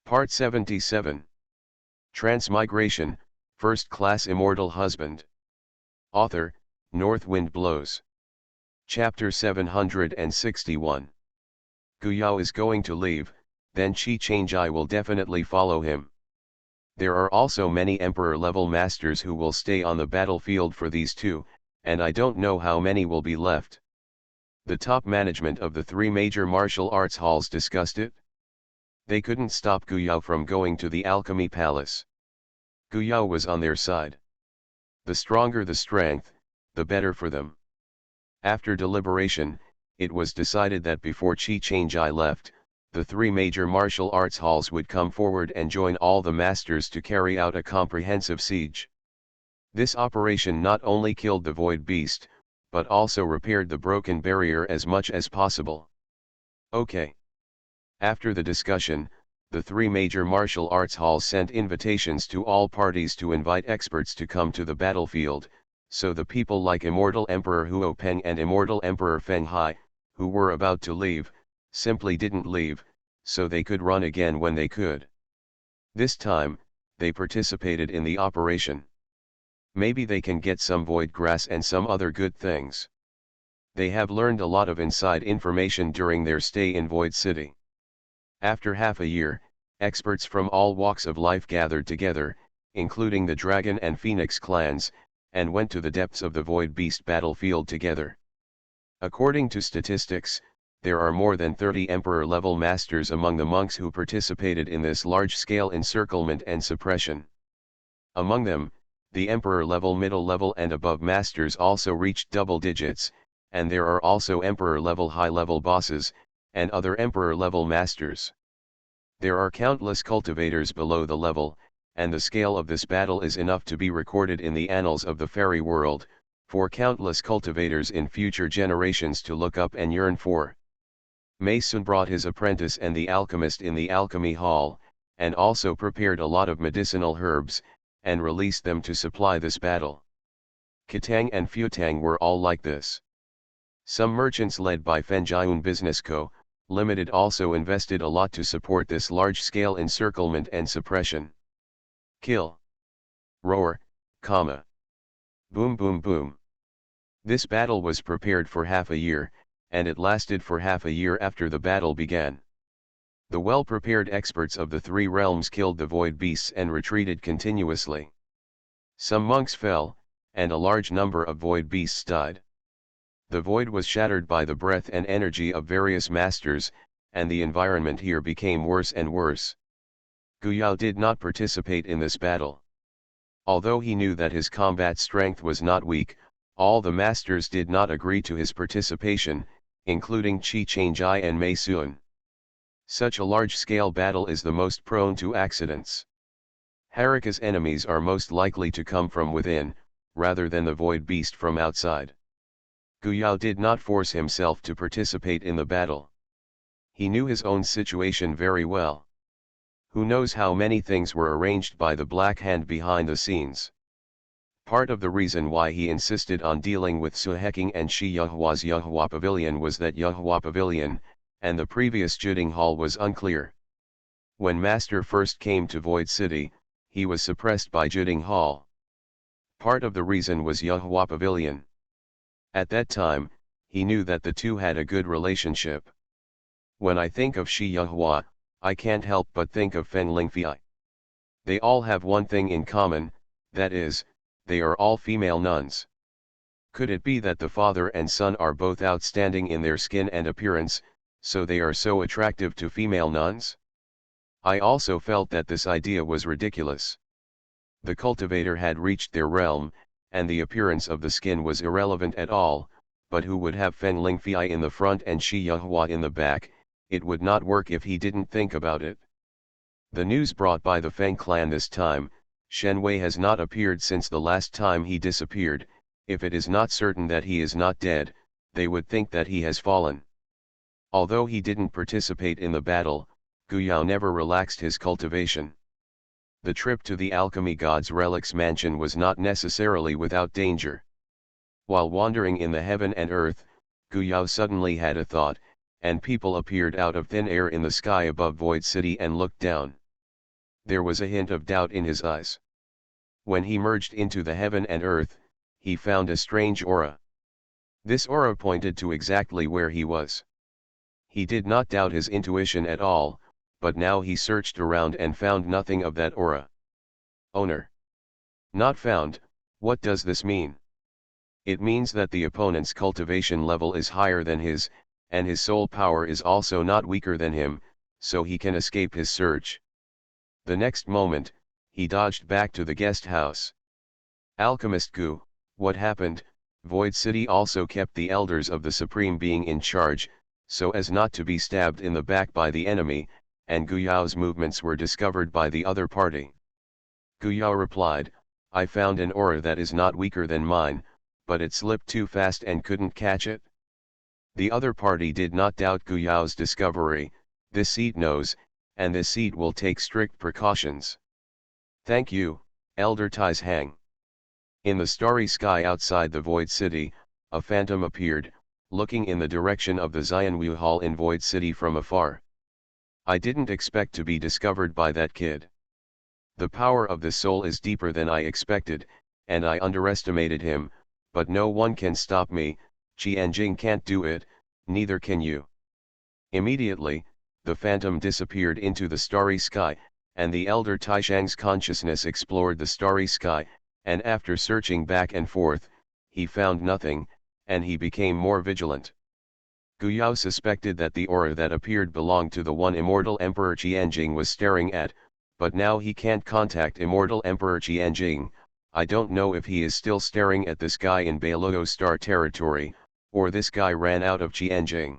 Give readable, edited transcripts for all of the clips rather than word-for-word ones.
Part 77. Transmigration, First Class Immortal Husband. Author, North Wind Blows. Chapter 761. Guyao is going to leave, then Chi Changjai will definitely follow him. There are also many Emperor-level masters who will stay on the battlefield for these two, and I don't know how many will be left. The top management of the three major martial arts halls discussed it. They couldn't stop Guyao from going to the Alchemy Palace. Guyao was on their side. The stronger the strength, the better for them. After deliberation, it was decided that before Chi Changjai left, the three major martial arts halls would come forward and join all the masters to carry out a comprehensive siege. This operation not only killed the Void Beast, but also repaired the broken barrier as much as possible. Okay. After the discussion, the three major martial arts halls sent invitations to all parties to invite experts to come to the battlefield, so the people like Immortal Emperor Huo Peng and Immortal Emperor Feng Hai, who were about to leave, simply didn't leave, so they could run again when they could. This time, they participated in the operation. Maybe they can get some void grass and some other good things. They have learned a lot of inside information during their stay in Void City. After half a year, experts from all walks of life gathered together, including the Dragon and Phoenix clans, and went to the depths of the Void Beast battlefield together. According to statistics, there are more than 30 Emperor-level masters among the monks who participated in this large-scale encirclement and suppression. Among them, the Emperor-level, middle-level and above masters also reached double digits, and there are also Emperor-level high-level bosses, and other Emperor-level masters. There are countless cultivators below the level, and the scale of this battle is enough to be recorded in the annals of the fairy world, for countless cultivators in future generations to look up and yearn for. Mei Sun brought his apprentice and the alchemist in the alchemy hall, and also prepared a lot of medicinal herbs, and released them to supply this battle. Katang and Futang were all like this. Some merchants led by Fenjiun Business Co., Limited also invested a lot to support this large-scale encirclement and suppression. Kill. Roar, comma. Boom boom boom. This battle was prepared for half a year, and it lasted for half a year after the battle began. The well-prepared experts of the three realms killed the void beasts and retreated continuously. Some monks fell, and a large number of void beasts died. The void was shattered by the breath and energy of various masters, and the environment here became worse and worse. Guyao did not participate in this battle. Although he knew that his combat strength was not weak, all the masters did not agree to his participation, including Chi Changjai and Mei Sun. Such a large-scale battle is the most prone to accidents. Harika's enemies are most likely to come from within, rather than the void beast from outside. Guyao did not force himself to participate in the battle. He knew his own situation very well. Who knows how many things were arranged by the Black Hand behind the scenes. Part of the reason why he insisted on dealing with Suheking and Shi Yuhua's Yuhua Pavilion was that Yuhua Pavilion, and the previous Juding Hall was unclear. When Master first came to Void City, he was suppressed by Juding Hall. Part of the reason was Yuhua Pavilion. At that time, he knew that the two had a good relationship. When I think of Shi Yuhua, I can't help but think of Feng Lingfei. They all have one thing in common, that is, they are all female nuns. Could it be that the father and son are both outstanding in their skin and appearance, so they are so attractive to female nuns? I also felt that this idea was ridiculous. The cultivator had reached their realm, and the appearance of the skin was irrelevant at all, but who would have Feng Lingfei in the front and Shi Yuhua in the back? It would not work if he didn't think about it. The news brought by the Feng clan this time, Shen Wei has not appeared since the last time he disappeared. If it is not certain that he is not dead, they would think that he has fallen. Although he didn't participate in the battle, Guyao never relaxed his cultivation. The trip to the Alchemy God's Relics mansion was not necessarily without danger. While wandering in the heaven and earth, Guyao suddenly had a thought, and people appeared out of thin air in the sky above Void City and looked down. There was a hint of doubt in his eyes. When he merged into the heaven and earth, he found a strange aura. This aura pointed to exactly where he was. He did not doubt his intuition at all, but now he searched around and found nothing of that aura. Owner. Not found. What does this mean? It means that the opponent's cultivation level is higher than his, and his soul power is also not weaker than him, so he can escape his search. The next moment, he dodged back to the guest house. Alchemist Gu, what happened? Void City also kept the elders of the Supreme Being in charge, so as not to be stabbed in the back by the enemy, and Gu Yao's movements were discovered by the other party. Gu Yao replied, I found an aura that is not weaker than mine, but it slipped too fast and couldn't catch it. The other party did not doubt Gu Yao's discovery. This seat knows, and this seat will take strict precautions. Thank you, Elder Tais Hang. In the starry sky outside the Void City, a phantom appeared, looking in the direction of the Xianwu Hall in Void City from afar. I didn't expect to be discovered by that kid. The power of the soul is deeper than I expected, and I underestimated him, but no one can stop me. Qianjing can't do it, neither can you. Immediately, the phantom disappeared into the starry sky, and the elder Taishang's consciousness explored the starry sky, and after searching back and forth, he found nothing, and he became more vigilant. Gu Yao suspected that the aura that appeared belonged to the one Immortal Emperor Qianjing was staring at, but now he can't contact Immortal Emperor Qianjing. I don't know if he is still staring at this guy in Beiluo Star territory, or this guy ran out of Qianjing.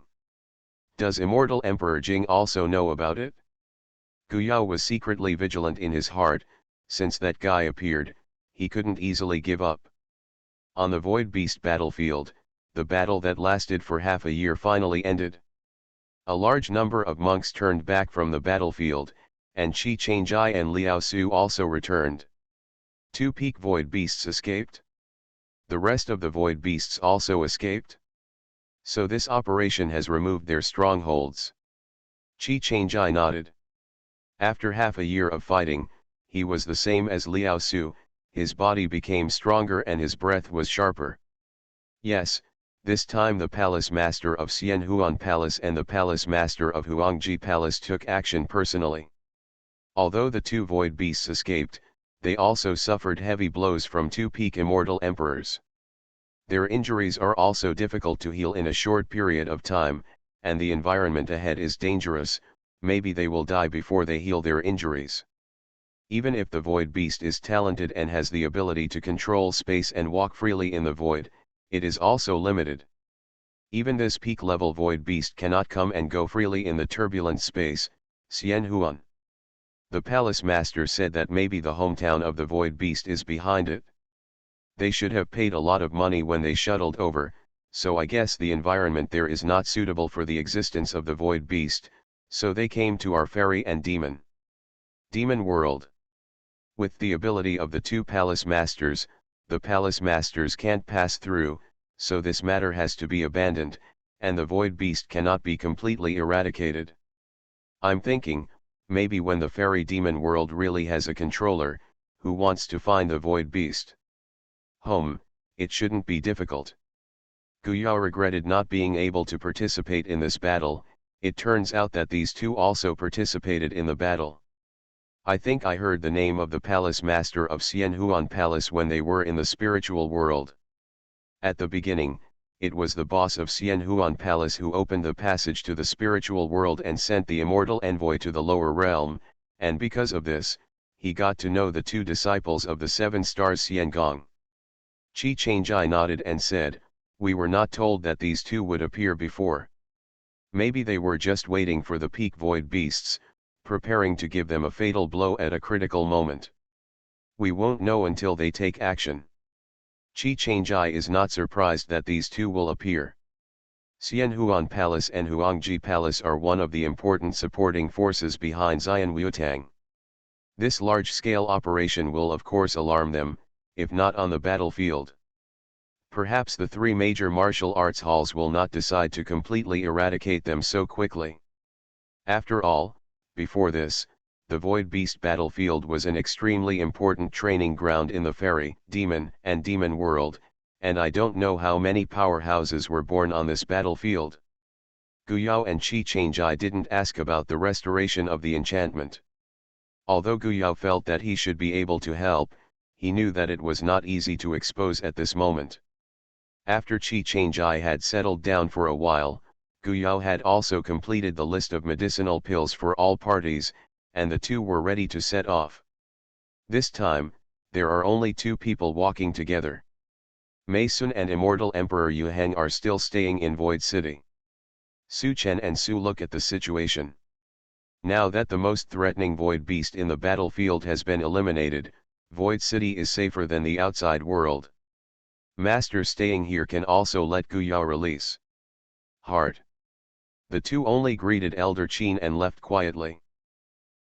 Does Immortal Emperor Jing also know about it? Gu Yao was secretly vigilant in his heart. Since that guy appeared, he couldn't easily give up. On the Void Beast battlefield, the battle that lasted for half a year finally ended. A large number of monks turned back from the battlefield, and Qi Changjai and Liao Su also returned. 2 peak Void Beasts escaped. The rest of the Void Beasts also escaped. So this operation has removed their strongholds. Qi Changjai nodded. After half a year of fighting, he was the same as Liao Su. His body became stronger and his breath was sharper. Yes, this time the Palace Master of Xianhuan Palace and the Palace Master of Huangji Palace took action personally. Although the 2 Void Beasts escaped, they also suffered heavy blows from 2 peak Immortal Emperors. Their injuries are also difficult to heal in a short period of time, and the environment ahead is dangerous. Maybe they will die before they heal their injuries. Even if the Void Beast is talented and has the ability to control space and walk freely in the void, it is also limited. Even this peak-level Void Beast cannot come and go freely in the turbulent space. Xianhuan. The Palace Master said that maybe the hometown of the Void Beast is behind it. They should have paid a lot of money when they shuttled over, so I guess the environment there is not suitable for the existence of the Void Beast, so they came to our fairy and demon. Demon world. With the ability of the 2 Palace Masters, the Palace Masters can't pass through, so this matter has to be abandoned, and the Void Beast cannot be completely eradicated. I'm thinking, maybe when the fairy demon world really has a controller, who wants to find the Void Beast. It shouldn't be difficult. Gu Yao regretted not being able to participate in this battle. It turns out that these 2 also participated in the battle. I think I heard the name of the Palace Master of Xianhuan Palace when they were in the spiritual world. At the beginning, it was the boss of Xianhuan Palace who opened the passage to the spiritual world and sent the immortal envoy to the lower realm, and because of this, he got to know the 2 disciples of the 7 stars Xiangong. Qi Changjai nodded and said, we were not told that these 2 would appear before. Maybe they were just waiting for the peak Void Beasts, preparing to give them a fatal blow at a critical moment. We won't know until they take action. Qi Changjai is not surprised that these 2 will appear. Xianhuan Palace and Huangji Palace are one of the important supporting forces behind Xianwutang. This large-scale operation will of course alarm them, if not on the battlefield. Perhaps the 3 major martial arts halls will not decide to completely eradicate them so quickly. After all, before this, the Void Beast battlefield was an extremely important training ground in the fairy, demon, and demon world, and I don't know how many powerhouses were born on this battlefield. Guyao and Qi Changjai didn't ask about the restoration of the enchantment. Although Guyao felt that he should be able to help, he knew that it was not easy to expose at this moment. After Qi Changjai had settled down for a while, Guyao had also completed the list of medicinal pills for all parties, and the two were ready to set off. This time, there are only two people walking together. Mei Sun and Immortal Emperor Yu Heng are still staying in Void City. Su Chen and Su look at the situation. Now that the most threatening Void Beast in the battlefield has been eliminated, Void City is safer than the outside world. Master staying here can also let Guyao release. Heart. The two only greeted Elder Qin and left quietly.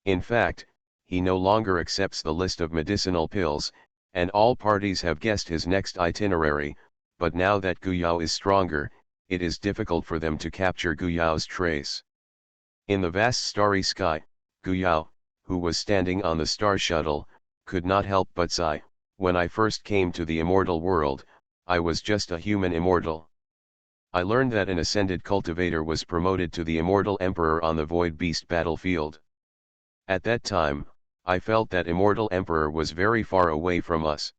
In fact, he no longer accepts the list of medicinal pills, and all parties have guessed his next itinerary, but now that Guyao is stronger, it is difficult for them to capture Guyao's trace. In the vast starry sky, Guyao, who was standing on the star shuttle, could not help but sigh. When I first came to the immortal world, I was just a human immortal. I learned that an ascended cultivator was promoted to the immortal emperor on the Void Beast battlefield. At that time, I felt that Immortal Emperor was very far away from us.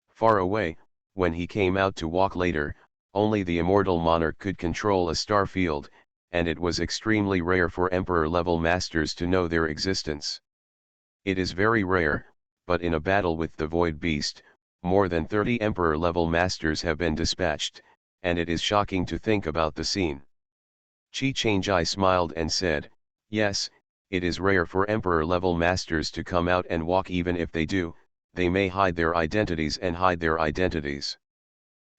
Far away, when he came out to walk later, only the Immortal Monarch could control a star field, and it was extremely rare for Emperor-level masters to know their existence. It is very rare, but in a battle with the Void Beast, more than 30 Emperor-level masters have been dispatched, and it is shocking to think about the scene. Qi Changjai smiled and said, "Yes, it is rare for Emperor-level masters to come out and walk. Even if they do, they may hide their identities and hide their identities."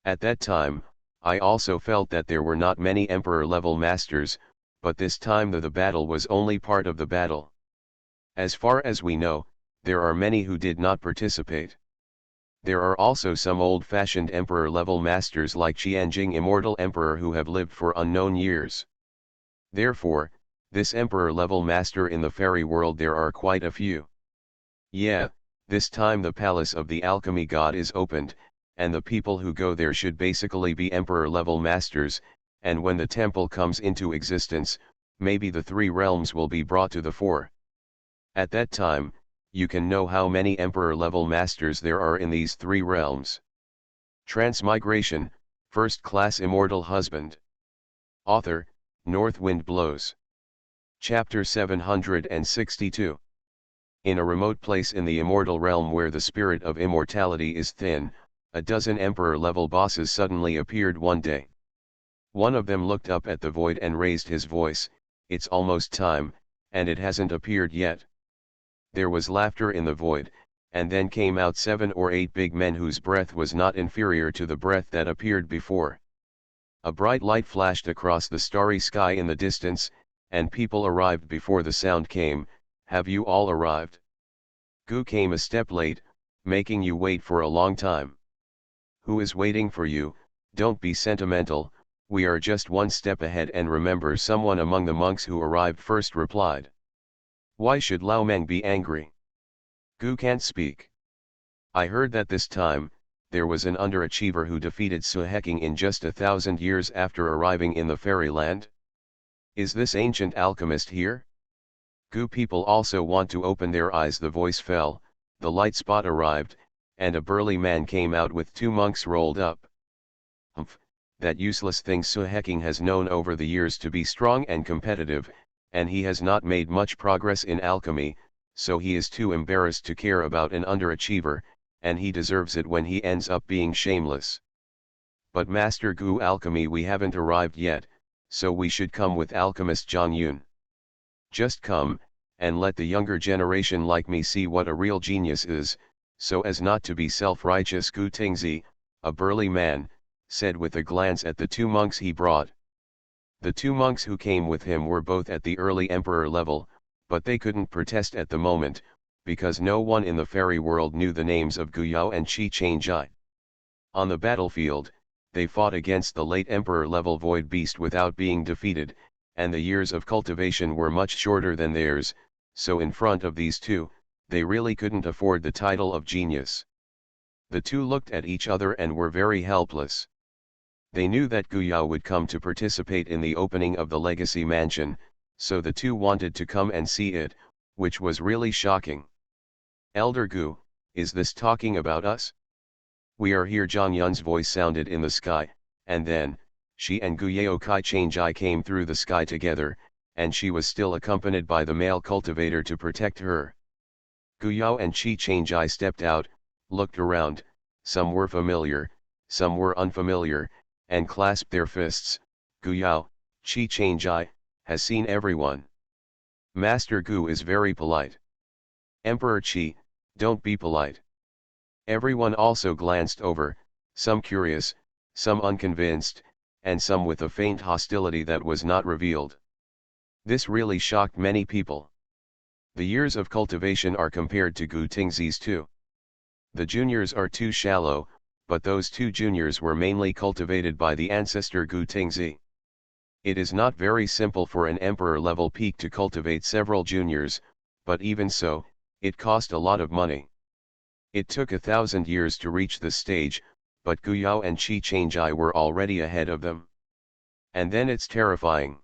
At that time, I also felt that there were not many Emperor-level masters, but this time the battle was only part of the battle. As far as we know, there are many who did not participate. There are also some old-fashioned Emperor-level masters like Qianjing Immortal Emperor who have lived for unknown years. Therefore, this Emperor-level master in the fairy world there are quite a few. Yeah, this time the palace of the alchemy god is opened, and the people who go there should basically be Emperor-level masters, and when the temple comes into existence, maybe the three realms will be brought to the fore. At that time, you can know how many Emperor-level masters there are in these three realms. Transmigration, First Class Immortal Husband. Author, North Wind Blows. Chapter 762. In a remote place in the immortal realm where the spirit of immortality is thin, a dozen Emperor-level bosses suddenly appeared one day. One of them looked up at the void and raised his voice, "It's almost time, and it hasn't appeared yet." There was laughter in the void, and then came out 7 or 8 big men whose breath was not inferior to the breath that appeared before. A bright light flashed across the starry sky in the distance, and people arrived before the sound came, "Have you all arrived?" Gu came a step late, making you wait for a long time. "Who is waiting for you? Don't be sentimental, we are just one step ahead." And remember, someone among the monks who arrived first replied. "Why should Lao Meng be angry? Gu can't speak. I heard that this time, there was an underachiever who defeated Suheking in just 1,000 years after arriving in the fairyland. Is this ancient alchemist here?" Gu people also want to open their eyes. The voice fell, the light spot arrived, and a burly man came out with 2 monks rolled up. "Humph, that useless thing Suheking has known over the years to be strong and competitive, and he has not made much progress in alchemy, so he is too embarrassed to care about an underachiever, and he deserves it when he ends up being shameless. But Master Gu, alchemy, we haven't arrived yet, so we should come with alchemist Zhang Yun. Just come, and let the younger generation like me see what a real genius is, so as not to be self-righteous." Gu Tingzi, a burly man, said with a glance at the 2 monks he brought. The 2 monks who came with him were both at the early emperor level, but they couldn't protest at the moment, because no one in the fairy world knew the names of Guyao and Qi Changjai. On the battlefield, they fought against the late emperor-level void beast without being defeated, and the years of cultivation were much shorter than theirs, so in front of these two, they really couldn't afford the title of genius. The two looked at each other and were very helpless. They knew that Gu Yao would come to participate in the opening of the Legacy Mansion, so the two wanted to come and see it, which was really shocking. "Elder Gu, is this talking about us?" "We are here." Zhang Yun's voice sounded in the sky, and then, she and Gu Yao Kai Changjai came through the sky together, and she was still accompanied by the male cultivator to protect her. Gu Yao and Qi Changjai stepped out, looked around, some were familiar, some were unfamiliar, and clasped their fists. "Gu Yao, Qi Changjai, has seen everyone. Master Gu is very polite. Emperor Qi, don't be polite." Everyone also glanced over, some curious, some unconvinced, and some with a faint hostility that was not revealed. This really shocked many people. The years of cultivation are compared to Gu Tingzi's too. The juniors are too shallow, but those two juniors were mainly cultivated by the ancestor Gu Tingzi. It is not very simple for an emperor-level peak to cultivate several juniors, but even so, it cost a lot of money. It took 1,000 years to reach this stage, but Gu Yao and Qi Changjai were already ahead of them. And then it's terrifying.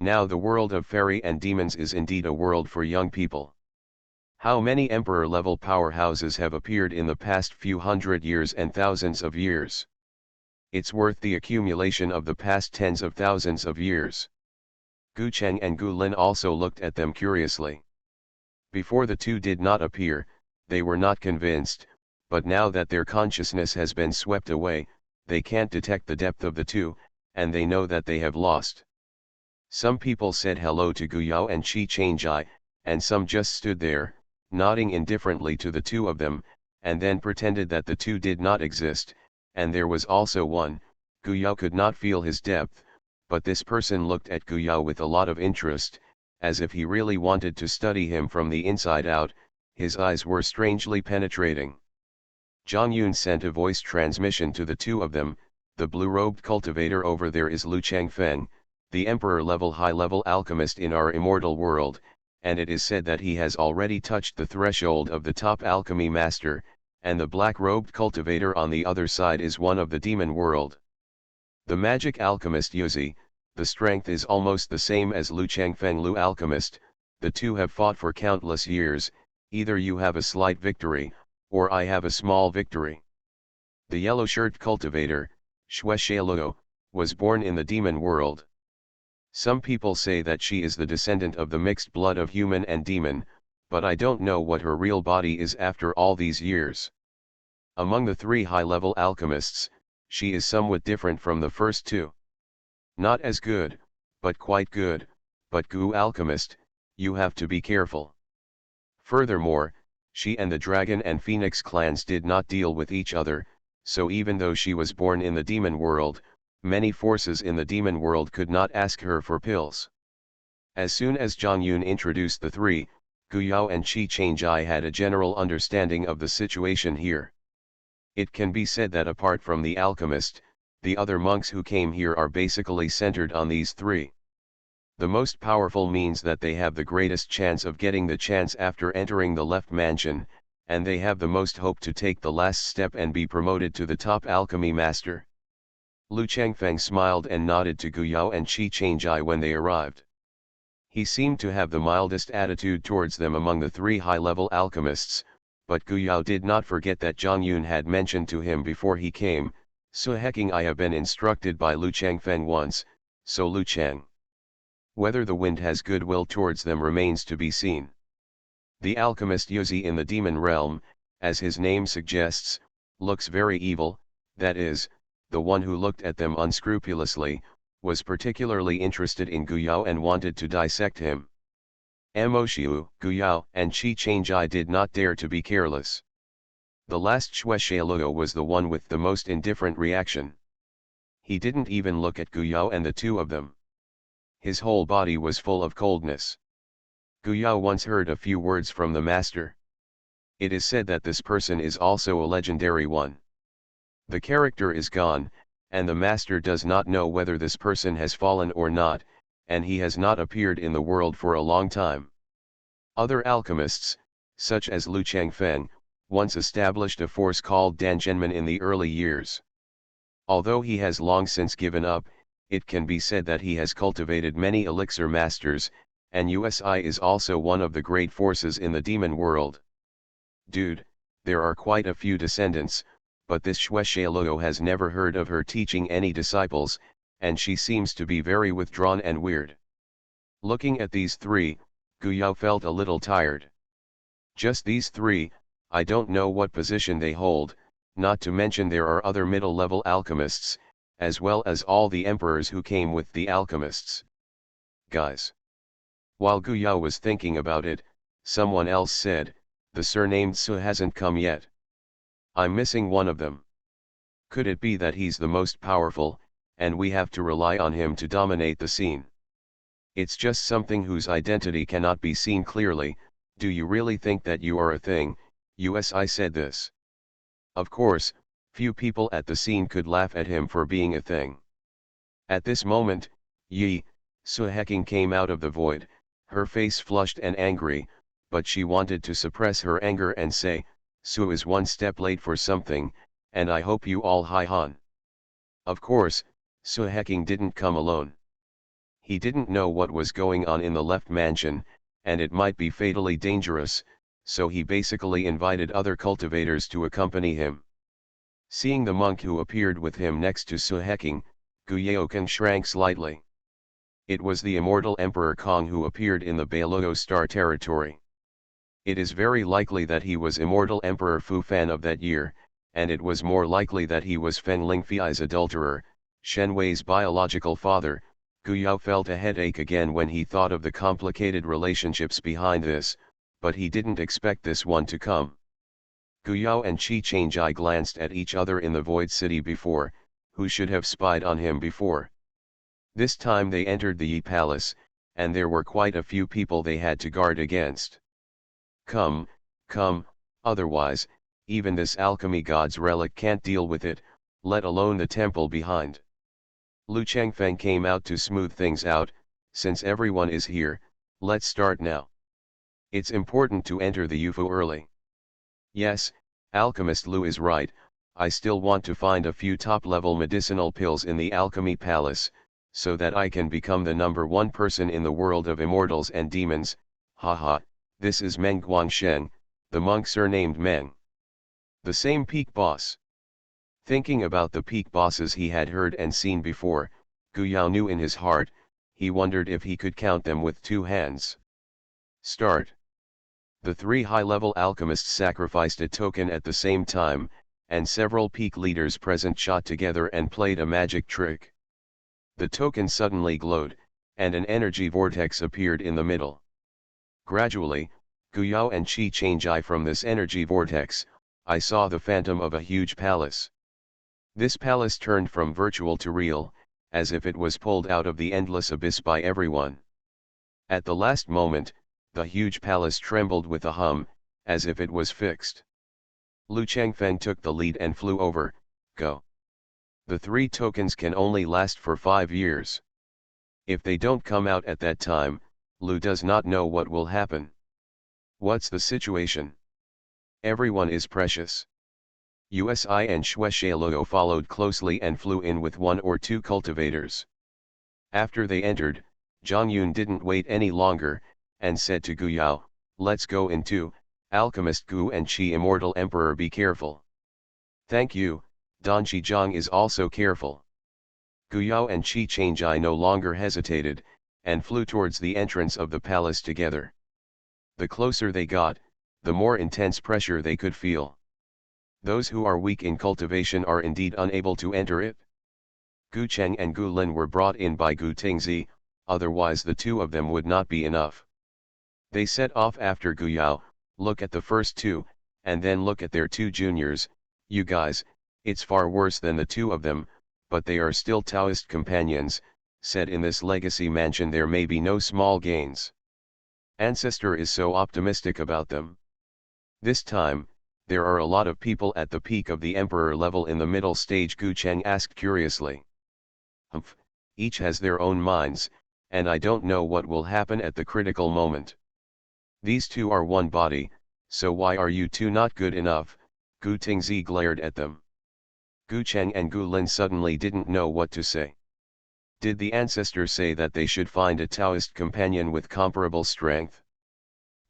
Now the world of fairy and demons is indeed a world for young people. How many emperor-level powerhouses have appeared in the past few hundred years and thousands of years? It's worth the accumulation of the past tens of thousands of years. Gu Cheng and Gu Lin also looked at them curiously. Before the two did not appear, they were not convinced, but now that their consciousness has been swept away, they can't detect the depth of the two, and they know that they have lost. Some people said hello to Gu Yao and Qi Changjai, and some just stood there, nodding indifferently to the two of them, and then pretended that the two did not exist, and there was also one. Gu Yao could not feel his depth, but this person looked at Gu Yao with a lot of interest, as if he really wanted to study him from the inside out. His eyes were strangely penetrating. Zhang Yun sent a voice transmission to the two of them. "The blue-robed cultivator over there is Lu Changfeng, the emperor-level high-level alchemist in our immortal world, and it is said that he has already touched the threshold of the top alchemy master, and the black-robed cultivator on the other side is one of the demon world. The magic alchemist Yuzi, the strength is almost the same as Lu Changfeng Lu alchemist. The two have fought for countless years. Either you have a slight victory, or I have a small victory." The yellow-shirt cultivator, Shuesheluo, was born in the demon world. Some people say that she is the descendant of the mixed blood of human and demon, but I don't know what her real body is after all these years. Among the three high-level alchemists, she is somewhat different from the first two. Not as good, but quite good, but Gu alchemist, you have to be careful. Furthermore, she and the dragon and phoenix clans did not deal with each other, so even though she was born in the demon world, many forces in the demon world could not ask her for pills. As soon as Zhang Yun introduced the three, Gu Yao and Qi Changjai had a general understanding of the situation here. It can be said that apart from the alchemist, the other monks who came here are basically centered on these three. The most powerful means that they have the greatest chance of getting the chance after entering the left mansion, and they have the most hope to take the last step and be promoted to the top alchemy master. Lu Changfeng smiled and nodded to Gu Yao and Qi Changjai when they arrived. He seemed to have the mildest attitude towards them among the three high-level alchemists, but Gu Yao did not forget that Zhang Yun had mentioned to him before he came, "So hecking I have been instructed by Lu Changfeng once, so Lu Chang." Whether the wind has goodwill towards them remains to be seen. The alchemist Yuzi in the demon realm, as his name suggests, looks very evil, that is, the one who looked at them unscrupulously, was particularly interested in Gu Yao and wanted to dissect him. Moshiu, Gu Yao, and Qi Changjai did not dare to be careless. The last Shuesheluo was the one with the most indifferent reaction. He didn't even look at Gu Yao and the two of them. His whole body was full of coldness. Gu Yao once heard a few words from the master. It is said that this person is also a legendary one. The character is gone, and the master does not know whether this person has fallen or not, and he has not appeared in the world for a long time. Other alchemists, such as Lu Changfeng, once established a force called Danzhenmen in the early years. Although he has long since given up, it can be said that he has cultivated many elixir masters, and USI is also one of the great forces in the demon world. Dude, there are quite a few descendants, but this Shueshe has never heard of her teaching any disciples, and she seems to be very withdrawn and weird. Looking at these three, Gu Yao felt a little tired. Just these three, I don't know what position they hold, not to mention there are other middle-level alchemists, as well as all the emperors who came with the alchemists. Guys. While Gu Yao was thinking about it, someone else said, the surnamed Su hasn't come yet. I'm missing one of them. Could it be that he's the most powerful, and we have to rely on him to dominate the scene? It's just something whose identity cannot be seen clearly. Do you really think that you are a thing? USI said this. Of course, few people at the scene could laugh at him for being a thing. At this moment, Yi, Su Heking came out of the void, her face flushed and angry, but she wanted to suppress her anger and say, Su is one step late for something, and I hope you all hi han. Of course, Su Heking didn't come alone. He didn't know what was going on in the left mansion, and it might be fatally dangerous, so he basically invited other cultivators to accompany him. Seeing the monk who appeared with him next to Su Heking, Gu Yaoken shrank slightly. It was the immortal Emperor Kong who appeared in the Beiluo Star territory. It is very likely that he was immortal Emperor Fu Fan of that year, and it was more likely that he was Feng Lingfei's adulterer, Shen Wei's biological father. Gu Yao felt a headache again when he thought of the complicated relationships behind this, but he didn't expect this one to come. Gu Yao and Qi Changjai glanced at each other in the Void City before, who should have spied on him before. This time they entered the Yi Palace, and there were quite a few people they had to guard against. Come, otherwise, even this alchemy god's relic can't deal with it, let alone the temple behind. Lu Changfeng came out to smooth things out. Since everyone is here, let's start now. It's important to enter the UFO early. Yes, Alchemist Lu is right, I still want to find a few top-level medicinal pills in the Alchemy Palace, so that I can become the #1 person in the world of immortals and demons. Haha, this is Meng Guangsheng, the monk surnamed Meng. The same peak boss. Thinking about the peak bosses he had heard and seen before, Gu Yao knew in his heart, he wondered if he could count them with 2 hands. Start. The 3 high-level alchemists sacrificed a token at the same time, and several peak leaders present shot together and played a magic trick. The token suddenly glowed, and an energy vortex appeared in the middle. Gradually, Gu Yao and Qi Changjai from this energy vortex, I saw the phantom of a huge palace. This palace turned from virtual to real, as if it was pulled out of the endless abyss by everyone. At the last moment, the huge palace trembled with a hum, as if it was fixed. Lu Changfeng took the lead and flew over. Go. The 3 tokens can only last for 5 years. If they don't come out at that time, Lu does not know what will happen. What's the situation? Everyone is precious. USI and Shueshe followed closely and flew in with 1 or 2 cultivators. After they entered, Zhang Yun didn't wait any longer, and said to Gu Yao, let's go in too, Alchemist Gu and Qi Immortal Emperor, be careful. Thank you, Don Zhang is also careful. Gu Yao and Qi Changjai no longer hesitated, and flew towards the entrance of the palace together. The closer they got, the more intense pressure they could feel. Those who are weak in cultivation are indeed unable to enter it. Gu Cheng and Gu Lin were brought in by Gu Tingzi, otherwise the 2 of them would not be enough. They set off after Gu Yao. Look at the first 2, and then look at their 2 juniors. You guys, it's far worse than the 2 of them, but they are still Taoist companions, said in this legacy mansion there may be no small gains. Ancestor is so optimistic about them. This time, there are a lot of people at the peak of the emperor level in the middle stage, Gu Cheng asked curiously. Humph, each has their own minds, and I don't know what will happen at the critical moment. These two are one body, so why are you two not good enough? Gu Tingzi glared at them. Gu Cheng and Gu Lin suddenly didn't know what to say. Did the ancestors say that they should find a Taoist companion with comparable strength?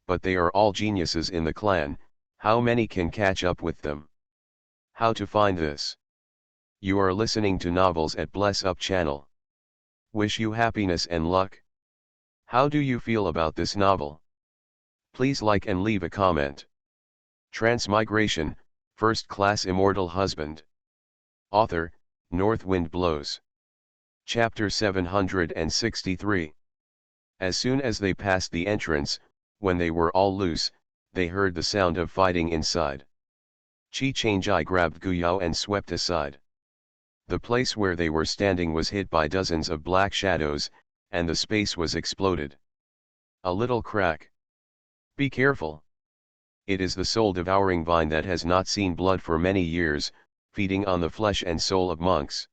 But they are all geniuses in the clan, how many can catch up with them? How to find this? You are listening to novels at Bless Up channel. Wish you happiness and luck. How do you feel about this novel? Please like and leave a comment. Transmigration, First Class Immortal Husband. Author, North Wind Blows. Chapter 763. As soon as they passed the entrance, when they were all loose, they heard the sound of fighting inside. Chi Changjai grabbed Guyao and swept aside. The place where they were standing was hit by dozens of black shadows, and the space was exploded. A little crack. Be careful. It is the soul-devouring vine that has not seen blood for many years, feeding on the flesh and soul of monks.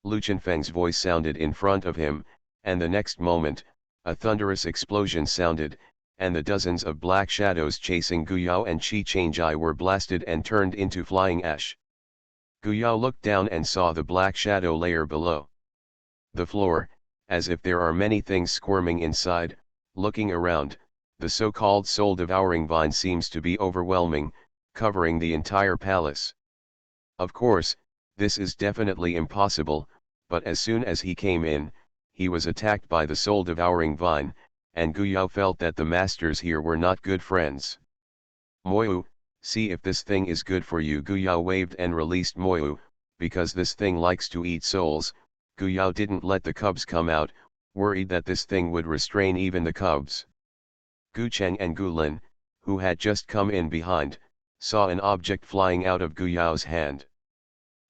Lu Chenfeng's voice sounded in front of him, and the next moment, a thunderous explosion sounded, and the dozens of black shadows chasing Guyao and Chi Changjai were blasted and turned into flying ash. Guyao looked down and saw the black shadow layer below the floor, as if there are many things squirming inside. Looking around, the so-called soul-devouring vine seems to be overwhelming, covering the entire palace. Of course, this is definitely impossible, but as soon as he came in, he was attacked by the soul-devouring vine, and Guyao felt that the masters here were not good friends. Moyu, see if this thing is good for you. Guyao waved and released Moyu, because this thing likes to eat souls. Guyao didn't let the cubs come out, worried that this thing would restrain even the cubs. Gu Cheng and Gu Lin, who had just come in behind, saw an object flying out of Guyao's hand.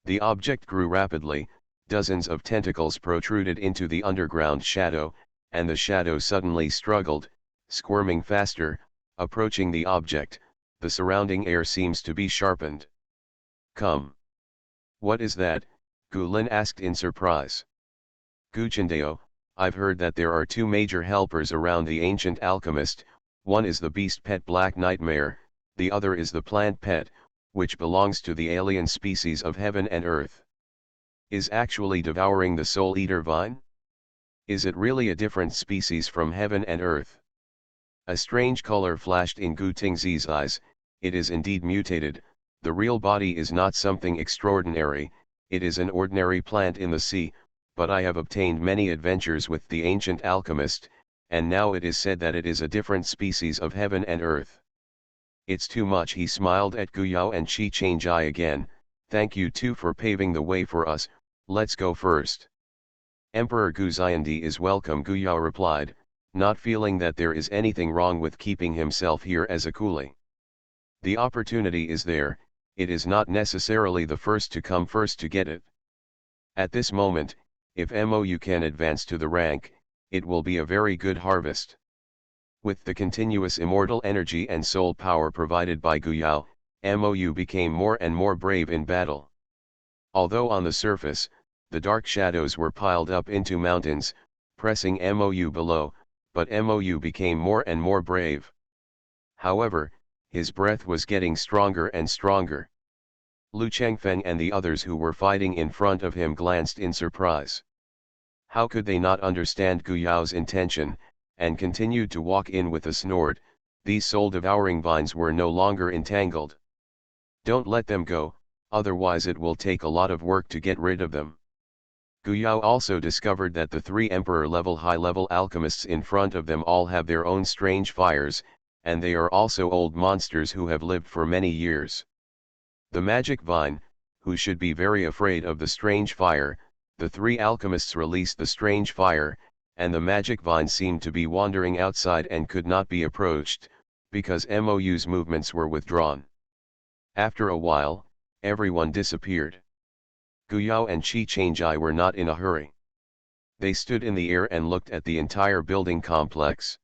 The object grew rapidly, dozens of tentacles protruded into the underground shadow, and the shadow suddenly struggled, squirming faster, approaching the object. The surrounding air seems to be sharpened. Come. What is that? Gu Lin asked in surprise. Gu Chendao, I've heard that there are two major helpers around the ancient alchemist, one is the beast pet Black Nightmare, the other is the plant pet, which belongs to the alien species of heaven and earth. Is actually devouring the soul eater vine? Is it really a different species from heaven and earth? A strange color flashed in Gu Tingzi's eyes. It is indeed mutated. The real body is not something extraordinary, it is an ordinary plant in the sea, but I have obtained many adventures with the ancient alchemist, and now it is said that it is a different species of heaven and earth. It's too much. He smiled at Guyao and Chi Changjai again. Thank you two for paving the way for us, let's go first. Emperor Gu Xiandi is welcome, Guyao replied, not feeling that there is anything wrong with keeping himself here as a coolie. The opportunity is there, it is not necessarily the first to come first to get it. At this moment, if MOU can advance to the rank, it will be a very good harvest. With the continuous immortal energy and soul power provided by Guyao, MOU became more and more brave in battle. Although on the surface, the dark shadows were piled up into mountains, pressing MOU below, but MOU became more and more brave. However, his breath was getting stronger and stronger. Lu Chengfeng and the others who were fighting in front of him glanced in surprise. How could they not understand Guyao's intention, and continued to walk in with a snort? These soul-devouring vines were no longer entangled. Don't let them go, otherwise it will take a lot of work to get rid of them. Guyao also discovered that the three emperor-level high-level alchemists in front of them all have their own strange fires, and they are also old monsters who have lived for many years. The magic vine, who should be very afraid of the strange fire, the three alchemists released the strange fire, and the magic vine seemed to be wandering outside and could not be approached, because MOU's movements were withdrawn. After a while, everyone disappeared. Guyao and Chi Changjai were not in a hurry. They stood in the air and looked at the entire building complex.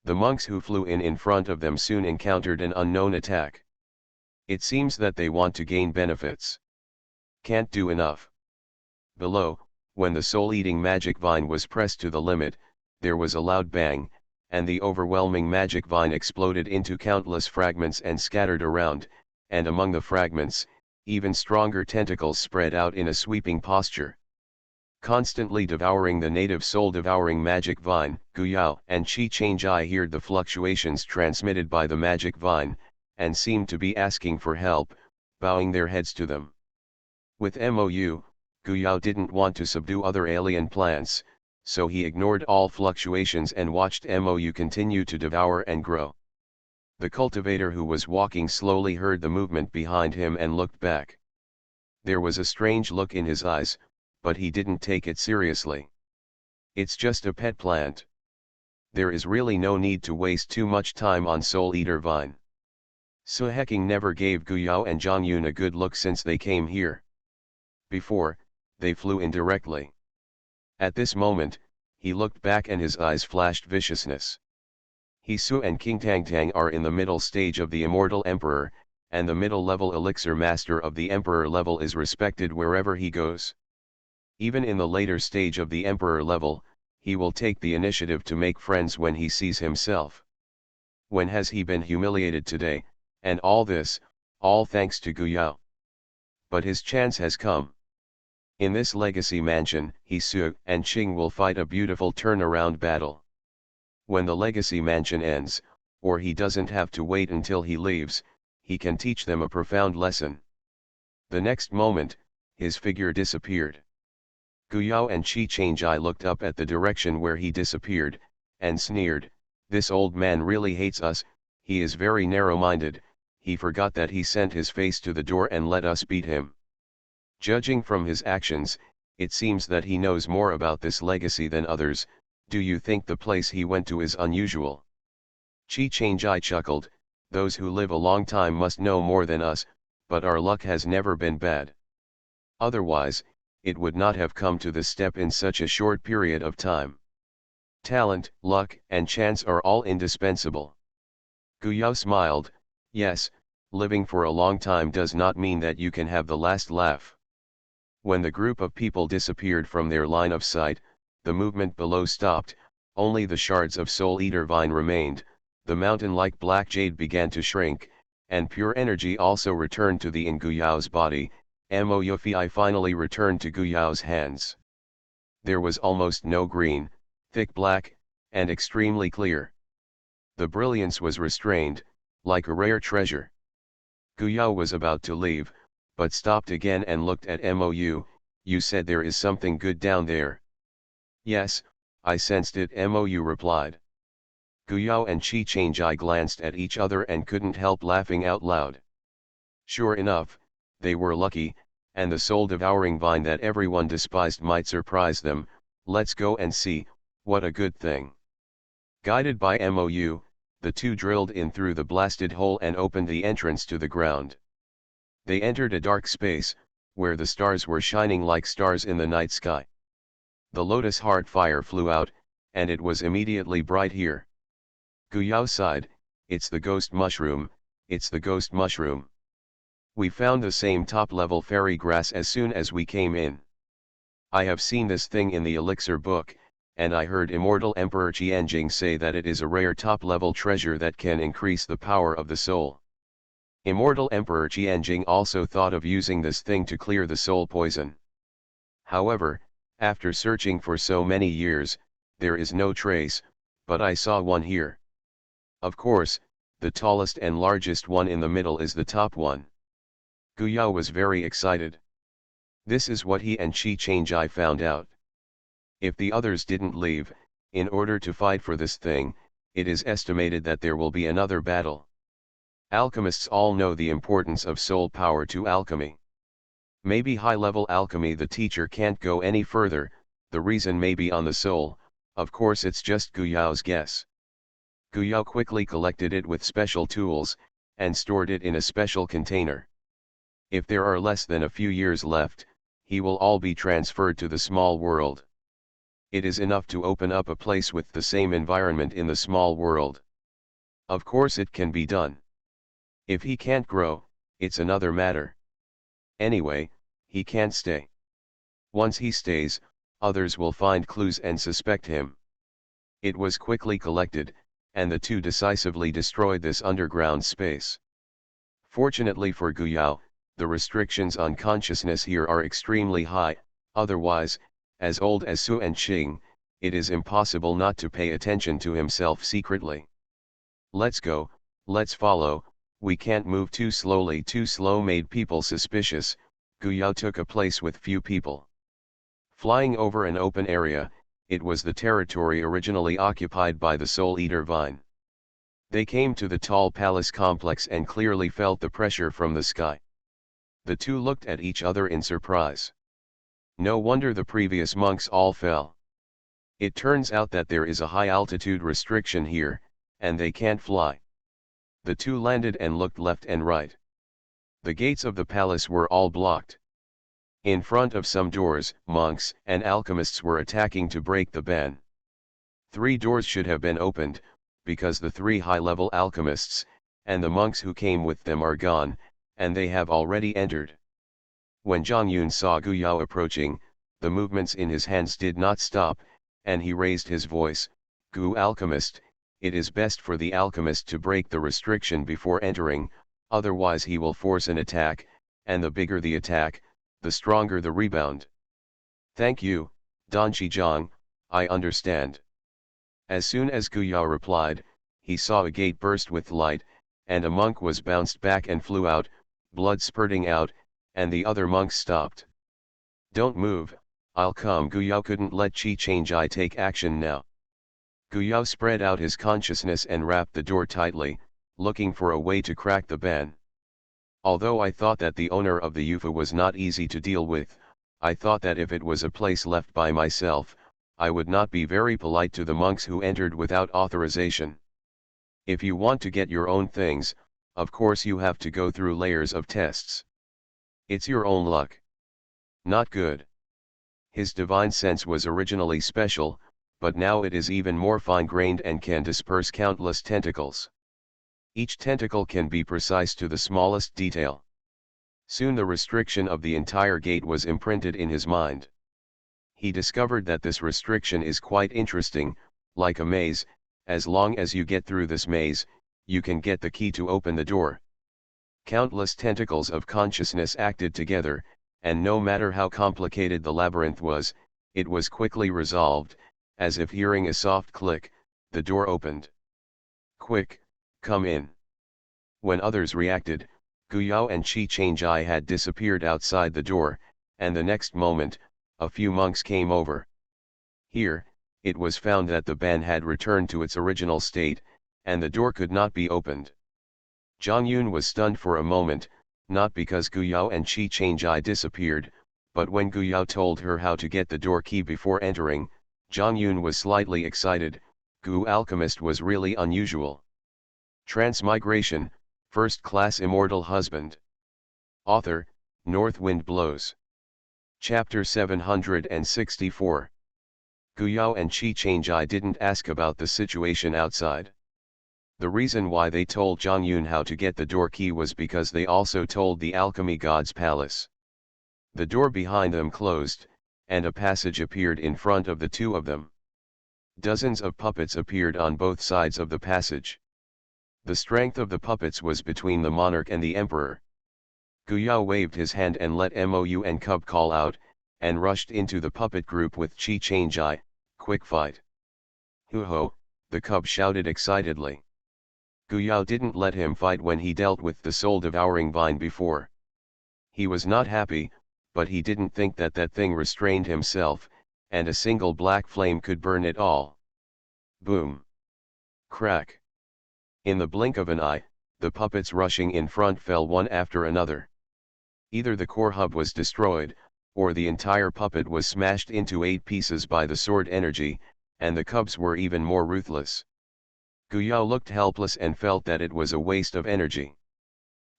The monks who flew in front of them soon encountered an unknown attack. It seems that they want to gain benefits. Can't do enough. Below, when the soul-eating magic vine was pressed to the limit, there was a loud bang, and the overwhelming magic vine exploded into countless fragments and scattered around, and among the fragments, even stronger tentacles spread out in a sweeping posture. Constantly devouring the native soul-devouring magic vine, Guyao and Chi-Chang-Ai heard the fluctuations transmitted by the magic vine, and seemed to be asking for help, bowing their heads to them. With Mou, Guyao didn't want to subdue other alien plants, so he ignored all fluctuations and watched Mou continue to devour and grow. The cultivator who was walking slowly heard the movement behind him and looked back. There was a strange look in his eyes, but he didn't take it seriously. It's just a pet plant. There is really no need to waste too much time on Soul Eater Vine. Suheking never gave Guyao and Zhongyun a good look since they came here. Before, they flew in directly. At this moment, he looked back and his eyes flashed viciousness. He Su and King Tangtang are in the middle stage of the Immortal Emperor, and the middle-level elixir master of the Emperor level is respected wherever he goes. Even in the later stage of the Emperor level, he will take the initiative to make friends when he sees himself. When has he been humiliated today, and all this, all thanks to Guyao? But his chance has come. In this legacy mansion, he Su and Qing will fight a beautiful turnaround battle. When the legacy mansion ends, or he doesn't have to wait until he leaves, he can teach them a profound lesson. The next moment, his figure disappeared. Guyao and Chi-Chang-Ai looked up at the direction where he disappeared, and sneered, "This old man really hates us, he is very narrow-minded, he forgot that he sent his face to the door and let us beat him." Judging from his actions, it seems that he knows more about this legacy than others. Do you think the place he went to is unusual? Chi-Chang-Ai chuckled, "Those who live a long time must know more than us, but our luck has never been bad. Otherwise, it would not have come to this step in such a short period of time. Talent, luck, and chance are all indispensable." Guyao smiled, "Yes, living for a long time does not mean that you can have the last laugh." When the group of people disappeared from their line of sight, the movement below stopped, only the shards of Soul Eater Vine remained, the mountain-like black jade began to shrink, and pure energy also returned to the in Guyao's body. Mo Yufi finally returned to Guyao's hands. There was almost no green, thick black, and extremely clear. The brilliance was restrained, like a rare treasure. Guyao was about to leave, but stopped again and looked at Mou. "You said there is something good down there." "Yes, I sensed it," Mou replied. Guyao and Chi-Chang-Ai glanced at each other and couldn't help laughing out loud. Sure enough, they were lucky, and the soul-devouring vine that everyone despised might surprise them. "Let's go and see, what a good thing." Guided by Mou, the two drilled in through the blasted hole and opened the entrance to the ground. They entered a dark space, where the stars were shining like stars in the night sky. The lotus heart fire flew out, and it was immediately bright here. Guyao sighed, "It's the ghost mushroom, it's the ghost mushroom. We found the same top-level fairy grass as soon as we came in. I have seen this thing in the elixir book, and I heard Immortal Emperor Qianjing say that it is a rare top-level treasure that can increase the power of the soul. Immortal Emperor Qianjing also thought of using this thing to clear the soul poison. However, after searching for so many years, there is no trace, but I saw one here. Of course, the tallest and largest one in the middle is the top one." Guyao was very excited. This is what he and Chi-Chang-Ai found out. If the others didn't leave, in order to fight for this thing, it is estimated that there will be another battle. Alchemists all know the importance of soul power to alchemy. Maybe high-level alchemy the teacher can't go any further, the reason may be on the soul, of course it's just Guyao's guess. Guyao quickly collected it with special tools, and stored it in a special container. If there are less than a few years left, he will all be transferred to the small world. It is enough to open up a place with the same environment in the small world. Of course it can be done. If he can't grow, it's another matter. Anyway, he can't stay. Once he stays, others will find clues and suspect him. It was quickly collected, and the two decisively destroyed this underground space. Fortunately for Guyao, the restrictions on consciousness here are extremely high, otherwise, as old as Su and Qing, it is impossible not to pay attention to himself secretly. Let's go, let's follow, we can't move too slowly. Too slow made people suspicious. Guyao took a place with few people. Flying over an open area, it was the territory originally occupied by the Soul Eater Vine. They came to the tall palace complex and clearly felt the pressure from the sky. The two looked at each other in surprise. No wonder the previous monks all fell. It turns out that there is a high altitude restriction here, and they can't fly. The two landed and looked left and right. The gates of the palace were all blocked. In front of some doors, monks and alchemists were attacking to break the ban. 3 doors should have been opened, because the 3 high-level alchemists, and the monks who came with them are gone, and they have already entered. When Zhang Yun saw Guyao approaching, the movements in his hands did not stop, and he raised his voice, "Gu alchemist, it is best for the alchemist to break the restriction before entering, otherwise he will force an attack, and the bigger the attack, the stronger the rebound." "Thank you, Don Zhang, I understand." As soon as Guyao replied, he saw a gate burst with light, and a monk was bounced back and flew out, blood spurting out, and the other monks stopped. "Don't move, I'll come." Guyao couldn't let Qi Changjai take action now. Guyao spread out his consciousness and wrapped the door tightly, looking for a way to crack the ban. "Although I thought that the owner of the Yufa was not easy to deal with, I thought that if it was a place left by myself, I would not be very polite to the monks who entered without authorization. If you want to get your own things, of course you have to go through layers of tests. It's your own luck." Not good. His divine sense was originally special, but now it is even more fine-grained and can disperse countless tentacles. Each tentacle can be precise to the smallest detail. Soon the restriction of the entire gate was imprinted in his mind. He discovered that this restriction is quite interesting, like a maze. As long as you get through this maze, you can get the key to open the door. Countless tentacles of consciousness acted together, and no matter how complicated the labyrinth was, it was quickly resolved. As if hearing a soft click, the door opened. "Quick, come in." When others reacted, Guyao and Qi Changjai had disappeared outside the door, and the next moment, a few monks came over. Here, it was found that the ban had returned to its original state, and the door could not be opened. Zhang Yun was stunned for a moment, not because Guyao and Qi Changjai disappeared, but when Guyao told her how to get the door key before entering, Zhang Yun was slightly excited. Gu alchemist was really unusual. Transmigration, First Class Immortal Husband. Author, North Wind Blows. Chapter 764. Guyao and Qi Changjai didn't ask about the situation outside. The reason why they told Zhang Yun how to get the door key was because they also told the alchemy god's palace. The door behind them closed, and a passage appeared in front of the two of them. Dozens of puppets appeared on both sides of the passage. The strength of the puppets was between the monarch and the emperor. Guyao waved his hand and let Mou and Cub call out, and rushed into the puppet group with Qi Changjai. "Quick fight!" "Hoo-ho!" the cub shouted excitedly. Guyao didn't let him fight when he dealt with the soul-devouring vine before. He was not happy, but he didn't think that that thing restrained himself, and a single black flame could burn it all. Boom! Crack! In the blink of an eye, the puppets rushing in front fell one after another. Either the core hub was destroyed, or the entire puppet was smashed into 8 pieces by the sword energy, and the cubs were even more ruthless. Guyao looked helpless and felt that it was a waste of energy.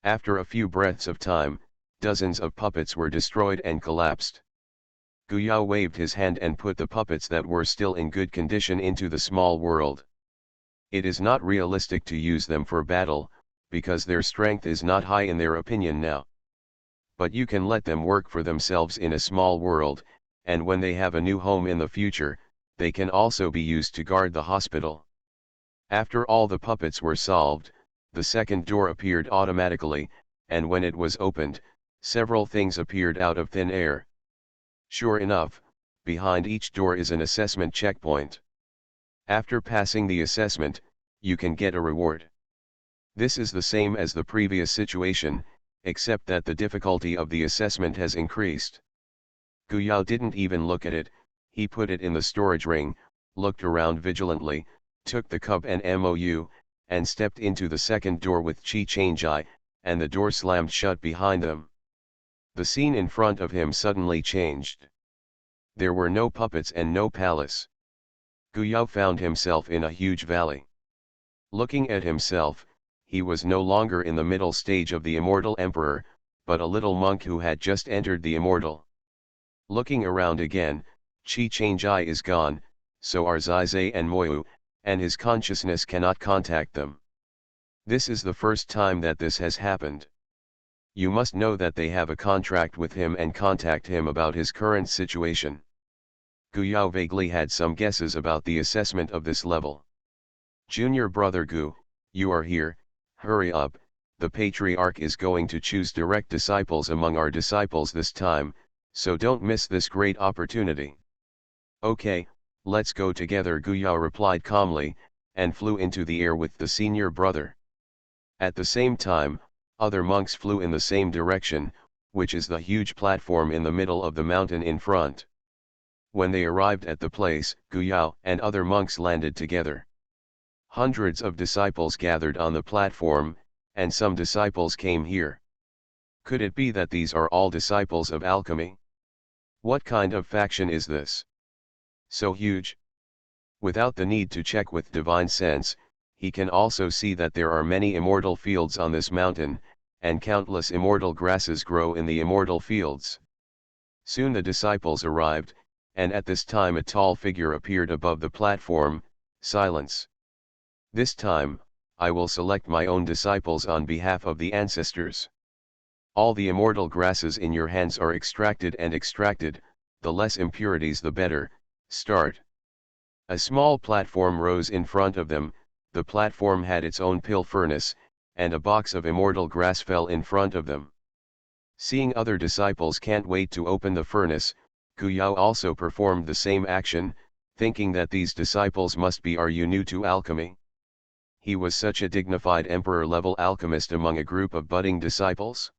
After a few breaths of time, dozens of puppets were destroyed and collapsed. Guyao waved his hand and put the puppets that were still in good condition into the small world. It is not realistic to use them for battle, because their strength is not high in their opinion now. But you can let them work for themselves in a small world, and when they have a new home in the future, they can also be used to guard the hospital. After all the puppets were solved, the second door appeared automatically, and when it was opened, several things appeared out of thin air. Sure enough, behind each door is an assessment checkpoint. After passing the assessment, you can get a reward. This is the same as the previous situation, except that the difficulty of the assessment has increased. Guyao didn't even look at it, he put it in the storage ring, looked around vigilantly, took the cup and MOU, and stepped into the second door with Chi Changjai, and the door slammed shut behind them. The scene in front of him suddenly changed. There were no puppets and no palace. Guyao found himself in a huge valley. Looking at himself, he was no longer in the middle stage of the Immortal Emperor, but a little monk who had just entered the Immortal. Looking around again, Chi Changjai is gone, so are Zizai and Moyu, and his consciousness cannot contact them. This is the first time that this has happened. You must know that they have a contract with him and contact him about his current situation. Guyao vaguely had some guesses about the assessment of this level. Junior brother Gu, you are here, hurry up, the Patriarch is going to choose direct disciples among our disciples this time, so don't miss this great opportunity. Okay, let's go together, Guyao replied calmly, and flew into the air with the senior brother. At the same time, other monks flew in the same direction, which is the huge platform in the middle of the mountain in front. When they arrived at the place, Guyao and other monks landed together. Hundreds of disciples gathered on the platform, and some disciples came here. Could it be that these are all disciples of alchemy? What kind of faction is this? So huge? Without the need to check with divine sense, he can also see that there are many immortal fields on this mountain, and countless immortal grasses grow in the immortal fields. Soon the disciples arrived, and at this time a tall figure appeared above the platform. Silence. This time, I will select my own disciples on behalf of the ancestors. All the immortal grasses in your hands are extracted and extracted, the less impurities the better. Start. A small platform rose in front of them, the platform had its own pill furnace, and a box of immortal grass fell in front of them. Seeing other disciples can't wait to open the furnace, Guyao also performed the same action, thinking that these disciples must be new to alchemy. He was such a dignified emperor-level alchemist among a group of budding disciples.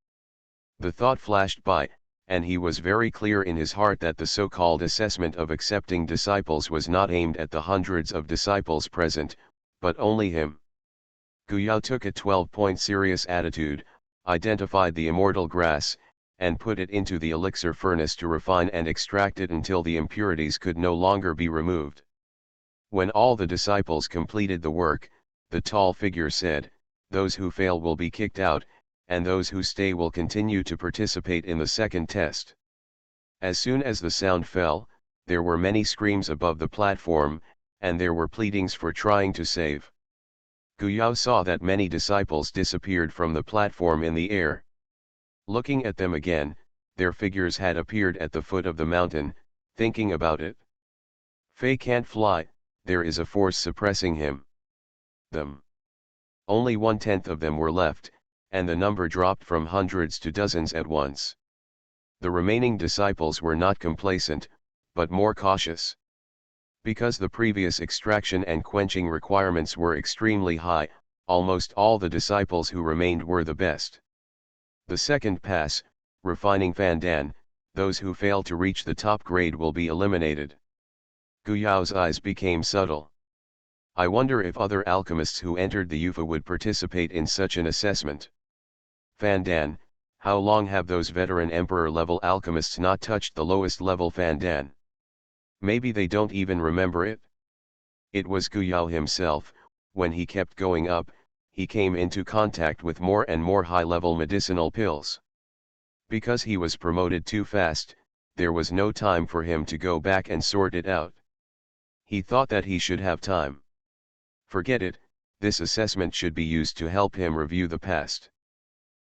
The thought flashed by, and he was very clear in his heart that the so-called assessment of accepting disciples was not aimed at the hundreds of disciples present, but only him. Guyao took a 12-point serious attitude, identified the immortal grass, and put it into the elixir furnace to refine and extract it until the impurities could no longer be removed. When all the disciples completed the work, the tall figure said, "Those who fail will be kicked out, and those who stay will continue to participate in the second test." As soon as the sound fell, there were many screams above the platform, and there were pleadings for trying to save. Guyao saw that many disciples disappeared from the platform in the air. Looking at them again, their figures had appeared at the foot of the mountain. Thinking about it. Fei can't fly, there is a force suppressing him. Only 1/10 of them were left, and the number dropped from hundreds to dozens at once. The remaining disciples were not complacent, but more cautious. Because the previous extraction and quenching requirements were extremely high, almost all the disciples who remained were the best. The second pass, refining Fandan, those who fail to reach the top grade will be eliminated. Guyao's eyes became subtle. I wonder if other alchemists who entered the UFA would participate in such an assessment. Fandan, how long have those veteran emperor-level alchemists not touched the lowest level Fandan? Maybe they don't even remember it? It was Guyao himself. When he kept going up, he came into contact with more and more high-level medicinal pills. Because he was promoted too fast, there was no time for him to go back and sort it out. He thought that he should have time. Forget it, this assessment should be used to help him review the past.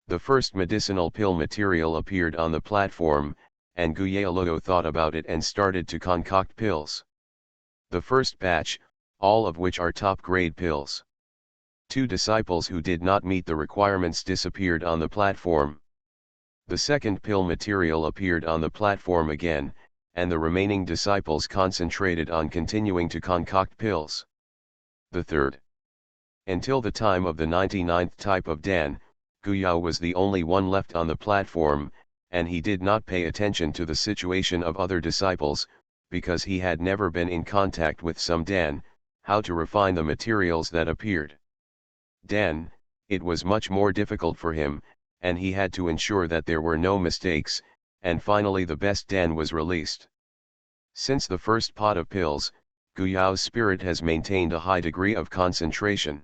The first medicinal pill material appeared on the platform, and Guyao thought about it and started to concoct pills. The first batch, all of which are top-grade pills. 2 disciples who did not meet the requirements disappeared on the platform. The second pill material appeared on the platform again, and the remaining disciples concentrated on continuing to concoct pills. The third. Until the time of the 99th type of Dan, Guyao was the only one left on the platform, and he did not pay attention to the situation of other disciples, because he had never been in contact with some Dan, how to refine the materials that appeared. Dan, it was much more difficult for him, and he had to ensure that there were no mistakes, and finally the best Dan was released. Since the first pot of pills, Guyao's spirit has maintained a high degree of concentration.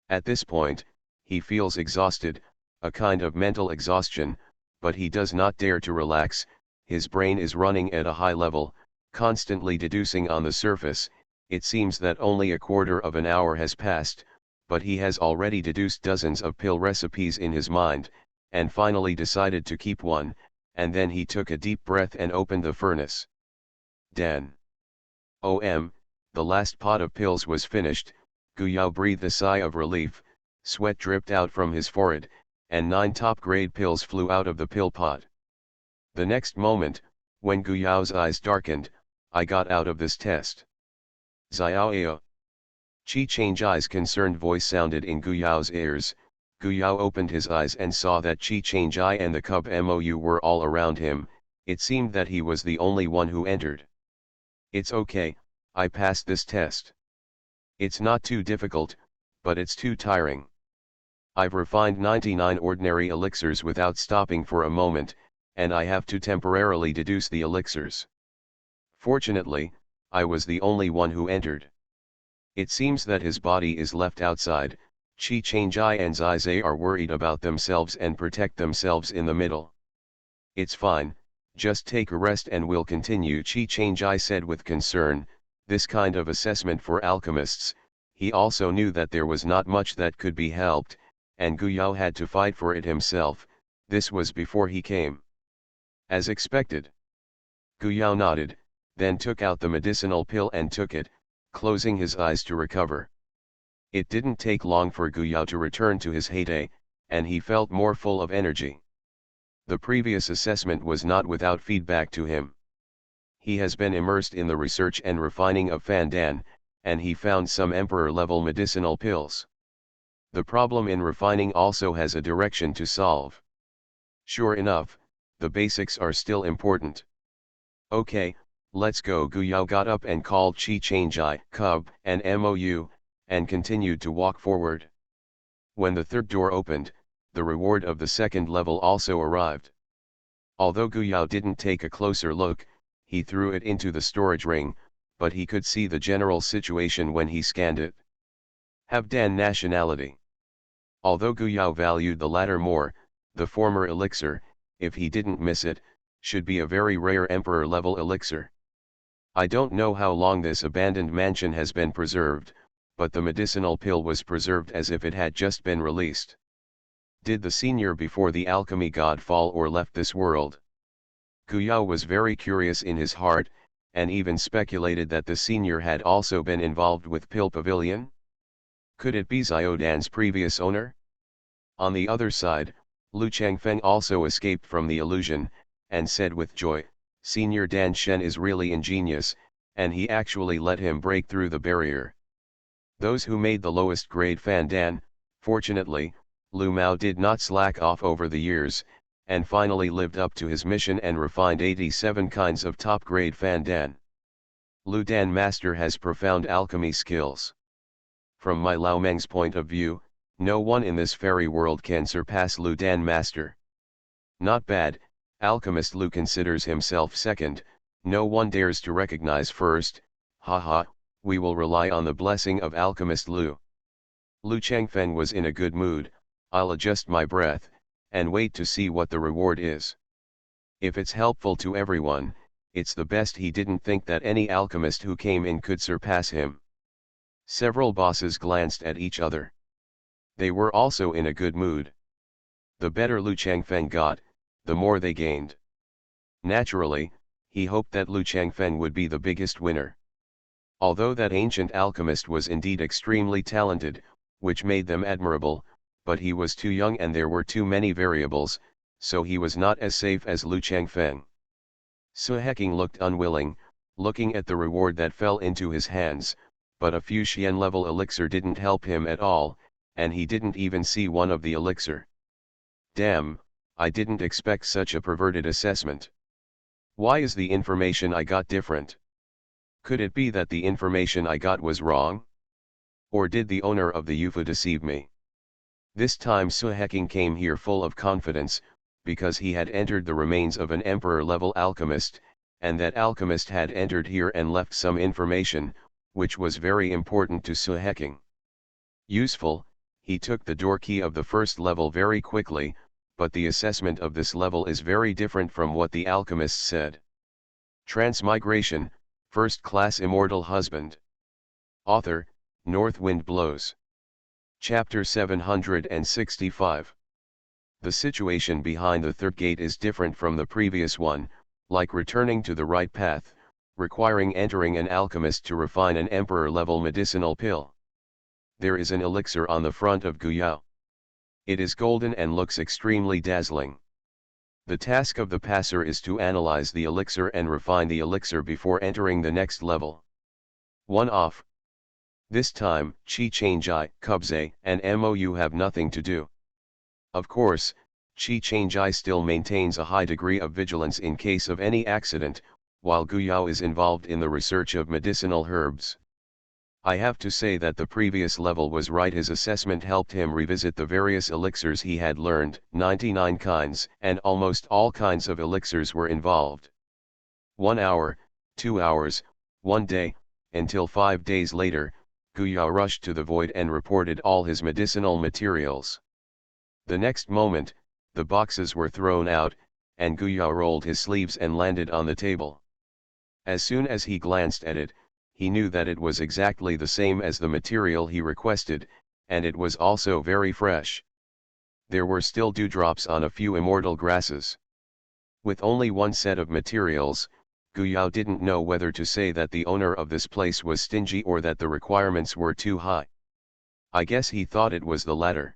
At this point, he feels exhausted, a kind of mental exhaustion, but he does not dare to relax. His brain is running at a high level, constantly deducing on the surface. It seems that only a quarter of an hour has passed, but he has already deduced dozens of pill recipes in his mind, and finally decided to keep one, and then he took a deep breath and opened the furnace. Dan. The last pot of pills was finished. Guyao breathed a sigh of relief, sweat dripped out from his forehead, and 9 top-grade pills flew out of the pill pot. The next moment, when Guyao's eyes darkened, I got out of this test. Yaoi. Chi Changai's concerned voice sounded in Guyao's ears. Guyao opened his eyes and saw that Chi Changai and the cub Mou were all around him. It seemed that he was the only one who entered. It's okay, I passed this test. It's not too difficult, but it's too tiring. I've refined 99 ordinary elixirs without stopping for a moment, and I have to temporarily deduce the elixirs. Fortunately, I was the only one who entered. It seems that his body is left outside. Chi Changai and Zai Zai are worried about themselves and protect themselves in the middle. It's fine, just take a rest and we'll continue, Chi Changai said with concern. This kind of assessment for alchemists, he also knew that there was not much that could be helped, and Guyao had to fight for it himself. This was before he came. As expected. Guyao nodded, then took out the medicinal pill and took it, closing his eyes to recover. It didn't take long for Guyao to return to his heyday, and he felt more full of energy. The previous assessment was not without feedback to him. He has been immersed in the research and refining of Fandan, and he found some emperor-level medicinal pills. The problem in refining also has a direction to solve. Sure enough, the basics are still important. Okay, let's go. Guyao got up and called Chi Changai, Cub, and Mou, and continued to walk forward. When the third door opened, the reward of the second level also arrived. Although Guyao didn't take a closer look, he threw it into the storage ring, but he could see the general situation when he scanned it. Have Dan nationality. Although Guyao valued the latter more, the former elixir, if he didn't miss it, should be a very rare emperor-level elixir. I don't know how long this abandoned mansion has been preserved, but the medicinal pill was preserved as if it had just been released. Did the senior before the alchemy god fall or left this world? Guyao was very curious in his heart, and even speculated that the senior had also been involved with Pill Pavilion. Could it be Ziodan's previous owner? On the other side, Lu Changfeng also escaped from the illusion, and said with joy, Senior Dan Shen is really ingenious, and he actually let him break through the barrier. Those who made the lowest grade Fandan, fortunately, Lu Mao did not slack off over the years, and finally lived up to his mission and refined 87 kinds of top-grade Fandan. Lu Dan Master has profound alchemy skills. From my Lao Meng's point of view, no one in this fairy world can surpass Lu Dan Master. Not bad, Alchemist Lu considers himself second, no one dares to recognize first. Haha, we will rely on the blessing of Alchemist Lu. Lu Changfeng was in a good mood. I'll adjust my breath, and wait to see what the reward is. If it's helpful to everyone, it's the best. He didn't think that any alchemist who came in could surpass him. Several bosses glanced at each other. They were also in a good mood. The better Lu Changfeng got, the more they gained. Naturally, he hoped that Lu Changfeng would be the biggest winner. Although that ancient alchemist was indeed extremely talented, which made them admirable, but he was too young and there were too many variables, so he was not as safe as Lu Changfeng. Suheking looked unwilling, looking at the reward that fell into his hands, but a few Xian level elixir didn't help him at all, and he didn't even see one of the elixir. Damn, I didn't expect such a perverted assessment. Why is the information I got different? Could it be that the information I got was wrong? Or did the owner of the UFO deceive me? This time Suheking came here full of confidence, because he had entered the remains of an emperor-level alchemist, and that alchemist had entered here and left some information, which was very important to Suheking. Useful, he took the door key of the first level very quickly, but the assessment of this level is very different from what the alchemist said. Transmigration, First Class Immortal Husband. Author, North Wind Blows. Chapter 765. The situation behind the third gate is different from the previous one, like returning to the right path, requiring entering an alchemist to refine an emperor-level medicinal pill. There is an elixir on the front of Guyao. It is golden and looks extremely dazzling. The task of the passer is to analyze the elixir and refine the elixir before entering the next level. 1 off. This time, Qi Changjai, Kubze, and Mou have nothing to do. Of course, Qi Changjai still maintains a high degree of vigilance in case of any accident, while Guyao is involved in the research of medicinal herbs. I have to say that the previous level was right. His assessment helped him revisit the various elixirs he had learned, 99 kinds, and almost all kinds of elixirs were involved. 1 hour, 2 hours, 1 day, until 5 days later, Guyao rushed to the void and reported all his medicinal materials. The next moment, the boxes were thrown out, and Guyao rolled his sleeves and landed on the table. As soon as he glanced at it, he knew that it was exactly the same as the material he requested, and it was also very fresh. There were still dewdrops on a few immortal grasses. With only one set of materials, Guyao didn't know whether to say that the owner of this place was stingy or that the requirements were too high. I guess he thought it was the latter.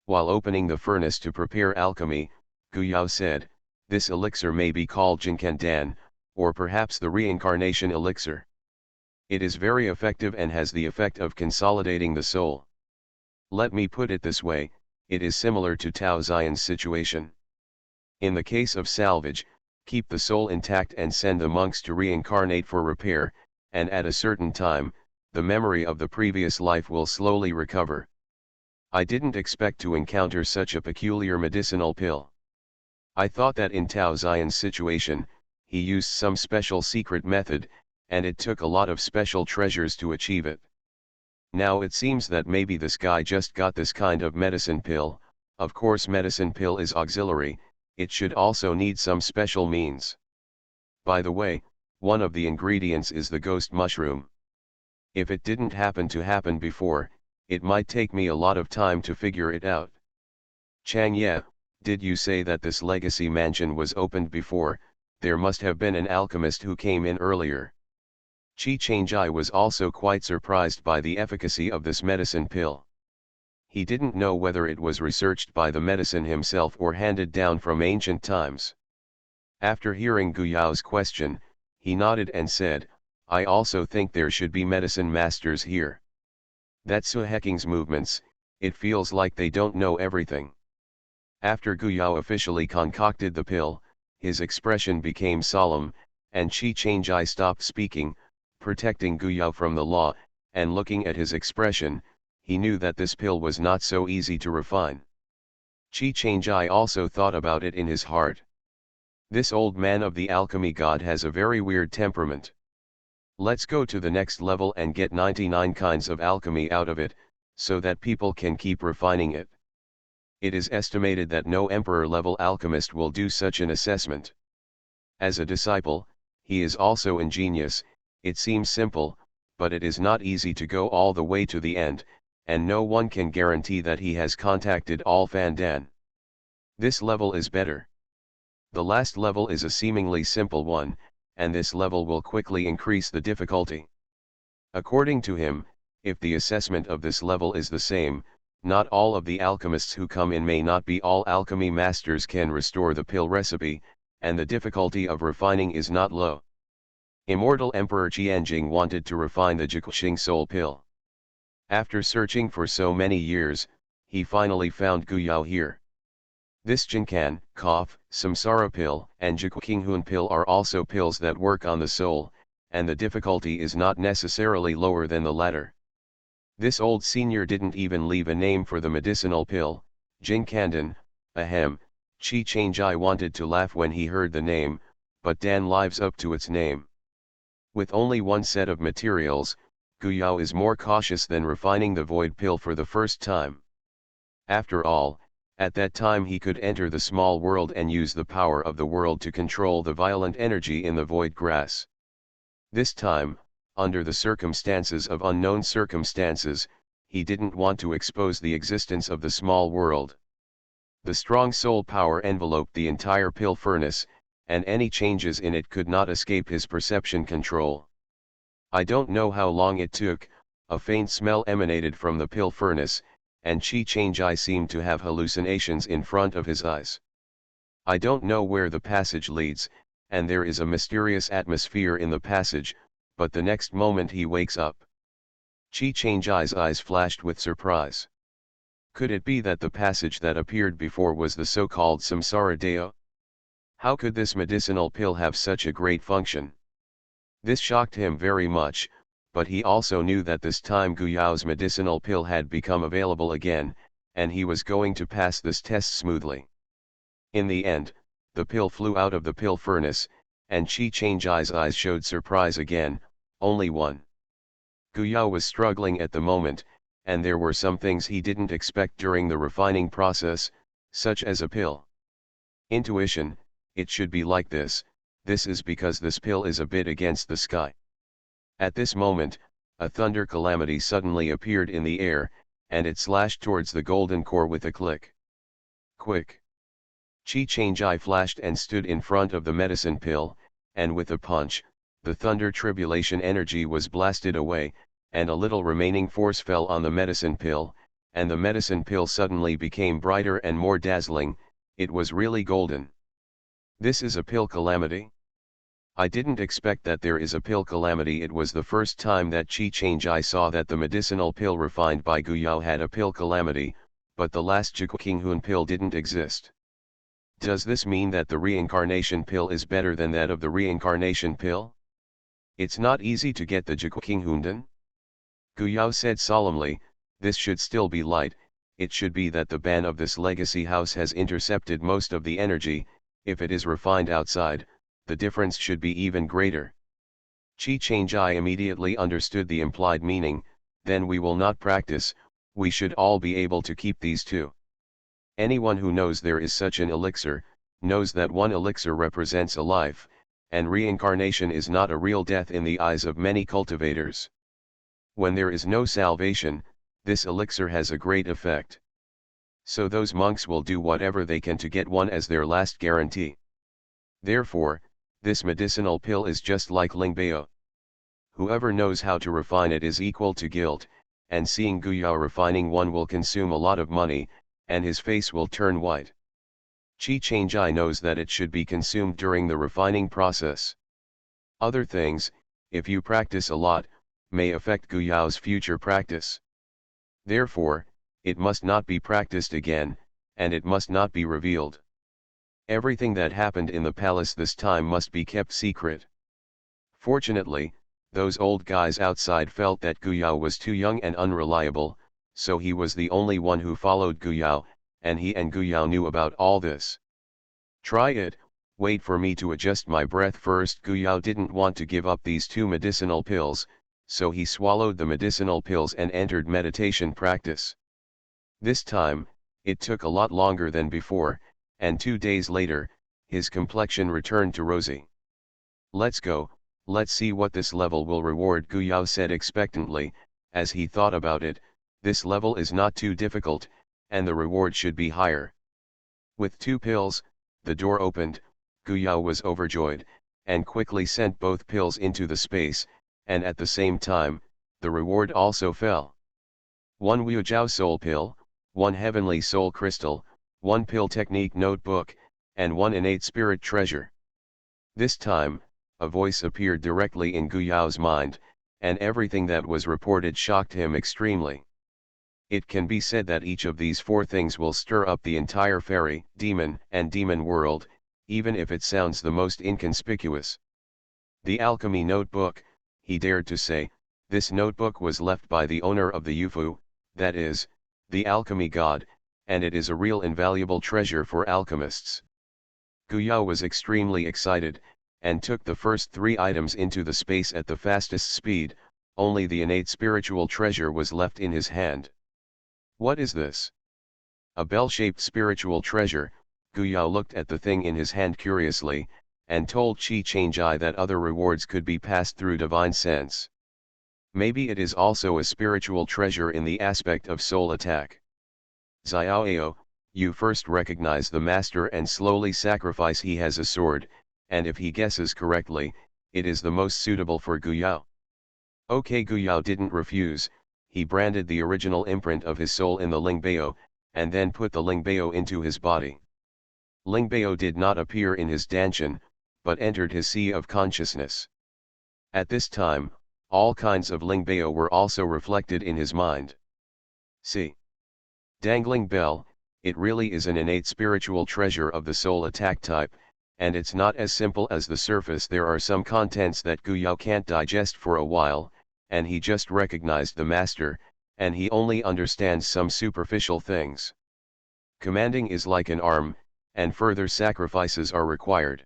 While opening the furnace to prepare alchemy, Guyao said, "This elixir may be called Jinkandan, or perhaps the reincarnation elixir. It is very effective and has the effect of consolidating the soul. Let me put it this way, it is similar to Tao Zion's situation. In the case of salvage, keep the soul intact and send the monks to reincarnate for repair, and at a certain time, the memory of the previous life will slowly recover. I didn't expect to encounter such a peculiar medicinal pill. I thought that in Tao Zion's situation, he used some special secret method, and it took a lot of special treasures to achieve it. Now it seems that maybe this guy just got this kind of medicine pill. Of course medicine pill is auxiliary, it should also need some special means. By the way, one of the ingredients is the ghost mushroom. If it didn't happen to happen before, it might take me a lot of time to figure it out. Chang Ye, did you say that this legacy mansion was opened before? There must have been an alchemist who came in earlier. Qi Changjai was also quite surprised by the efficacy of this medicine pill. He didn't know whether it was researched by the medicine himself or handed down from ancient times. After hearing Guyao's question, he nodded and said, "I also think there should be medicine masters here. That's Suheking's movements, it feels like they don't know everything." After Guyao officially concocted the pill, his expression became solemn, and Qi Changjai stopped speaking, protecting Guyao from the law, and looking at his expression, he knew that this pill was not so easy to refine. Qi Changjai also thought about it in his heart. This old man of the alchemy god has a very weird temperament. Let's go to the next level and get 99 kinds of alchemy out of it, so that people can keep refining it. It is estimated that no emperor-level alchemist will do such an assessment. As a disciple, he is also ingenious. It seems simple, but it is not easy to go all the way to the end, and no one can guarantee that he has contacted all Fandan. This level is better. The last level is a seemingly simple one, and this level will quickly increase the difficulty. According to him, if the assessment of this level is the same, not all of the alchemists who come in may not be all alchemy masters can restore the pill recipe, and the difficulty of refining is not low. Immortal Emperor Qianjing wanted to refine the Jiguqing soul pill. After searching for so many years, he finally found Guyao here. This Jinkan, cough, Samsara pill, and Jiguqinghun pill are also pills that work on the soul, and the difficulty is not necessarily lower than the latter. This old senior didn't even leave a name for the medicinal pill, Jinkandan, ahem. Qi Changjai wanted to laugh when he heard the name, but Dan lives up to its name. With only one set of materials, Guyao is more cautious than refining the void pill for the first time. After all, at that time he could enter the small world and use the power of the world to control the violent energy in the void grass. This time, under the circumstances of unknown circumstances, he didn't want to expose the existence of the small world. The strong soul power enveloped the entire pill furnace, and any changes in it could not escape his perception control. I don't know how long it took, a faint smell emanated from the pill furnace, and Qi Changjai seemed to have hallucinations in front of his eyes. I don't know where the passage leads, and there is a mysterious atmosphere in the passage, but the next moment he wakes up. Qi Changjai's eyes flashed with surprise. Could it be that the passage that appeared before was the so-called Samsara Deo? How could this medicinal pill have such a great function? This shocked him very much, but he also knew that this time Guyao's medicinal pill had become available again, and he was going to pass this test smoothly. In the end, the pill flew out of the pill furnace, and Qi Changjai's eyes showed surprise again, only one. Guyao was struggling at the moment, and there were some things he didn't expect during the refining process, such as a pill. Intuition, it should be like this is because this pill is a bit against the sky. At this moment, a thunder calamity suddenly appeared in the air, and it slashed towards the golden core with a click. Quick! Qi Changjai flashed and stood in front of the medicine pill, and with a punch, the thunder tribulation energy was blasted away, and a little remaining force fell on the medicine pill, and the medicine pill suddenly became brighter and more dazzling. It was really golden. This is a pill calamity? I didn't expect that there is a pill calamity. It was the first time that Qi Changjai saw that the medicinal pill refined by Guyao had a pill calamity, but the last Jiguqinghun pill didn't exist. Does this mean that the reincarnation pill is better than that of the reincarnation pill? It's not easy to get the Jiguqinghundan. Guyao said solemnly, this should still be light. It should be that the ban of this legacy house has intercepted most of the energy. If it is refined outside, the difference should be even greater. Qi Changjai immediately understood the implied meaning. Then we will not practice. We should all be able to keep these two. Anyone who knows there is such an elixir, knows that one elixir represents a life, and reincarnation is not a real death in the eyes of many cultivators. When there is no salvation, this elixir has a great effect. So those monks will do whatever they can to get one as their last guarantee. Therefore, this medicinal pill is just like Lingbao. Whoever knows how to refine it is equal to guilt, and seeing Guyao refining one will consume a lot of money, and his face will turn white. Qi Changjai knows that it should be consumed during the refining process. Other things, if you practice a lot, may affect Guyao's future practice. Therefore, it must not be practiced again, and it must not be revealed. Everything that happened in the palace this time must be kept secret. Fortunately, those old guys outside felt that Guyao was too young and unreliable, so he was the only one who followed Guyao, and he and Guyao knew about all this. Try it, wait for me to adjust my breath first. Guyao didn't want to give up these two medicinal pills, so he swallowed the medicinal pills and entered meditation practice. This time, it took a lot longer than before, and 2 days later, his complexion returned to rosy. Let's go, let's see what this level will reward, Guyao said expectantly. As he thought about it, this level is not too difficult, and the reward should be higher. With 2 pills, the door opened. Guyao was overjoyed, and quickly sent both pills into the space, and at the same time, the reward also fell. 1 Wujiao Soul Pill, 1 Heavenly Soul Crystal, 1 Pill Technique Notebook, and 1 Innate Spirit Treasure. This time, a voice appeared directly in Gu Yao's mind, and everything that was reported shocked him extremely. It can be said that each of these 4 things will stir up the entire fairy, demon, and demon world, even if it sounds the most inconspicuous. The alchemy notebook, he dared to say, this notebook was left by the owner of the Yufu, that is, the alchemy god, and it is a real invaluable treasure for alchemists. Gu Yao was extremely excited, and took the first 3 items into the space at the fastest speed. Only the innate spiritual treasure was left in his hand. What is this? A bell-shaped spiritual treasure. Gu Yao looked at the thing in his hand curiously, and told Qi Changjai that other rewards could be passed through divine sense. Maybe it is also a spiritual treasure in the aspect of soul attack. Xiaoao, you first recognize the master and slowly sacrifice. He has a sword, and if he guesses correctly, it is the most suitable for Gu Yao. Okay, Gu Yao didn't refuse. He branded the original imprint of his soul in the Lingbao, and then put the Lingbao into his body. Lingbao did not appear in his danshan, but entered his sea of consciousness. At this time, all kinds of Lingbao were also reflected in his mind. See. Dangling bell, it really is an innate spiritual treasure of the soul attack type, and it's not as simple as the surface. There are some contents that Gu Yao can't digest for a while, and he just recognized the master, and he only understands some superficial things. Commanding is like an arm, and further sacrifices are required.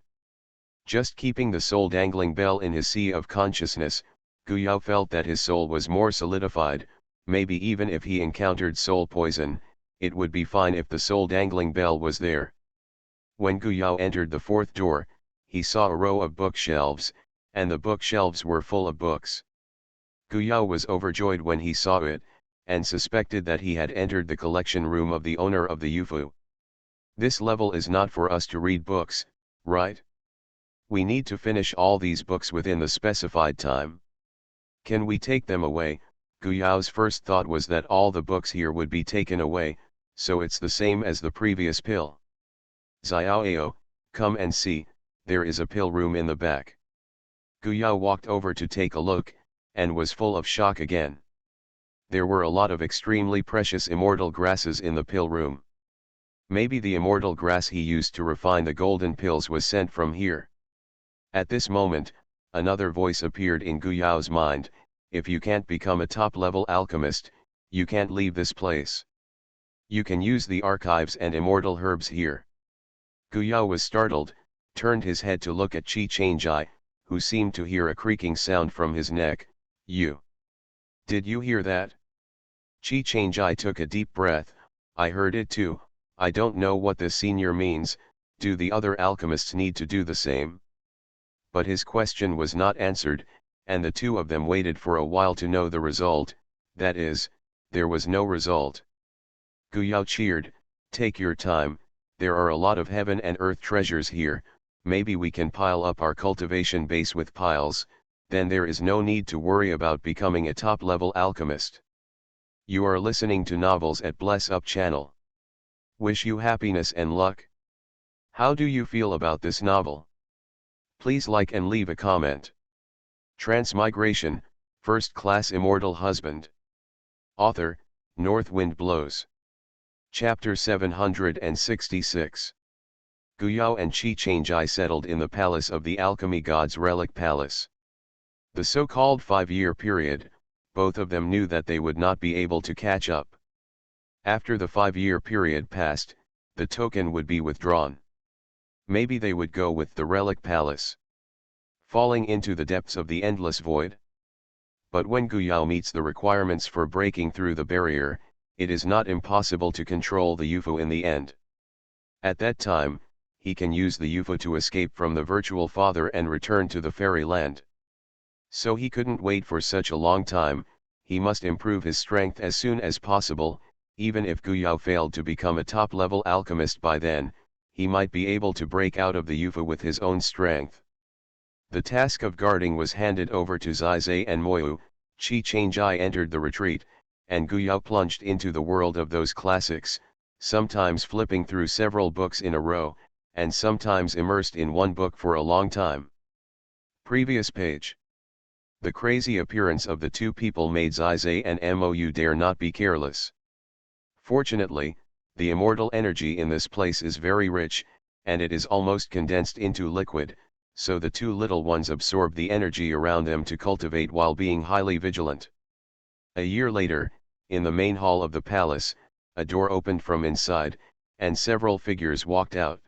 Just keeping the soul dangling bell in his sea of consciousness, Gu Yao felt that his soul was more solidified. Maybe even if he encountered soul poison, it would be fine if the soul dangling bell was there. When Gu Yao entered the 4th door, he saw a row of bookshelves, and the bookshelves were full of books. Gu Yao was overjoyed when he saw it, and suspected that he had entered the collection room of the owner of the Yufu. This level is not for us to read books, right? We need to finish all these books within the specified time. Can we take them away? Gu Yao's first thought was that all the books here would be taken away, so it's the same as the previous pill. Xiaoao, come and see, there is a pill room in the back. Gu Yao walked over to take a look, and was full of shock again. There were a lot of extremely precious immortal grasses in the pill room. Maybe the immortal grass he used to refine the golden pills was sent from here. At this moment, another voice appeared in Gu Yao's mind: if you can't become a top-level alchemist, you can't leave this place. You can use the archives and immortal herbs here. Gu Yao was startled, turned his head to look at Qi Changjai, who seemed to hear a creaking sound from his neck. Did you hear that? Qi Changjai took a deep breath. I heard it too. I don't know what this senior means. Do the other alchemists need to do the same? But his question was not answered, and the 2 of them waited for a while to know the result. That is, there was no result. Gu Yao cheered, take your time, there are a lot of heaven and earth treasures here. Maybe we can pile up our cultivation base with piles, then there is no need to worry about becoming a top-level alchemist. You are listening to Novels at Bless Up channel. Wish you happiness and luck. How do you feel about this novel? Please like and leave a comment. Transmigration, First Class Immortal Husband. Author, North Wind Blows. Chapter 766. Gu Yao and Qi Changjai settled in the palace of the alchemy god's relic palace. The so-called 5-year period, both of them knew that they would not be able to catch up. After the 5-year period passed, the token would be withdrawn. Maybe they would go with the relic palace, falling into the depths of the endless void. But when Gu Yao meets the requirements for breaking through the barrier, it is not impossible to control the UFO in the end. At that time, he can use the UFO to escape from the virtual father and return to the fairyland. So he couldn't wait for such a long time. He must improve his strength as soon as possible. Even if Gu Yao failed to become a top-level alchemist by then, he might be able to break out of the UFO with his own strength. The task of guarding was handed over to Zizai and Moyu. Chi Chang'ai entered the retreat, and Guyao plunged into the world of those classics, sometimes flipping through several books in a row, and sometimes immersed in one book for a long time. Previous page. The crazy appearance of the two people made Zizay and Mou dare not be careless. Fortunately, the immortal energy in this place is very rich, and it is almost condensed into liquid, so the two little ones absorb the energy around them to cultivate while being highly vigilant. A year later, in the main hall of the palace, a door opened from inside, and several figures walked out.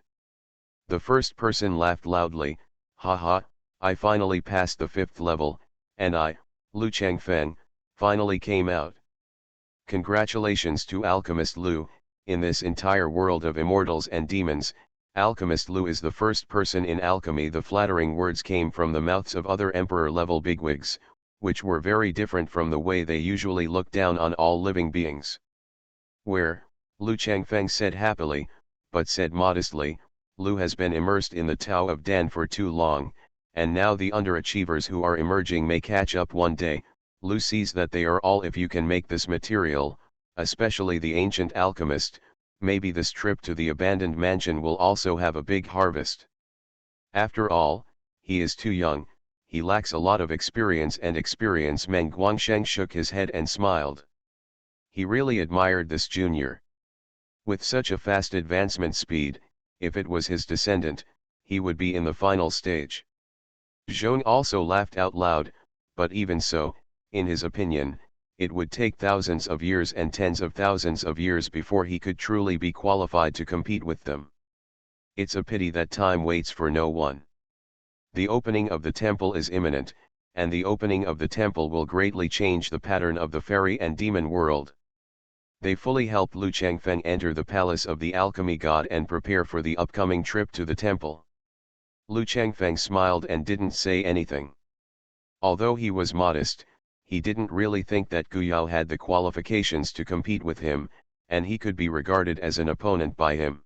The first person laughed loudly, "Ha ha, I finally passed the 5th level, and I, Lu Changfeng, finally came out. Congratulations to Alchemist Lu. In this entire world of immortals and demons, Alchemist Lu is the first person in alchemy." The flattering words came from the mouths of other emperor-level bigwigs, which were very different from the way they usually look down on all living beings. Where, Lu Changfeng said happily, but said modestly, Lu has been immersed in the Tao of Dan for too long, and now the underachievers who are emerging may catch up one day. Lu sees that they are all if you can make this material, especially the ancient alchemist. Maybe this trip to the abandoned mansion will also have a big harvest. After all, he is too young, he lacks a lot of experience and experience. Meng Guangsheng shook his head and smiled. He really admired this junior. With such a fast advancement speed, if it was his descendant, he would be in the final stage. Zhong also laughed out loud, but even so, in his opinion, it would take thousands of years and tens of thousands of years before he could truly be qualified to compete with them. It's a pity that time waits for no one. The opening of the temple is imminent, and the opening of the temple will greatly change the pattern of the fairy and demon world. They fully helped Lu Changfeng enter the palace of the alchemy god and prepare for the upcoming trip to the temple. Lu Changfeng smiled and didn't say anything. Although he was modest, he didn't really think that Guyao had the qualifications to compete with him, and he could be regarded as an opponent by him.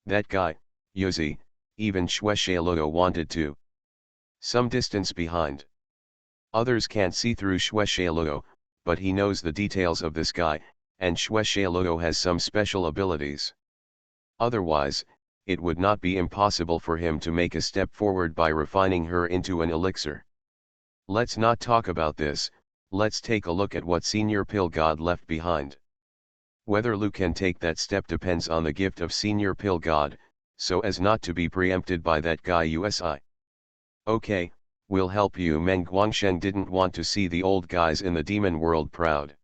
That guy, Yuzi, even Shueishiluo wanted to. Some distance behind. Others can't see through Shueishiluo, but he knows the details of this guy, and Shueishiluo has some special abilities. Otherwise, it would not be impossible for him to make a step forward by refining her into an elixir. Let's not talk about this, let's take a look at what Senior Pill God left behind. Whether Lu can take that step depends on the gift of Senior Pill God, so as not to be preempted by that guy USI. Okay, we'll help you. Meng Guangsheng didn't want to see the old guys in the demon world proud.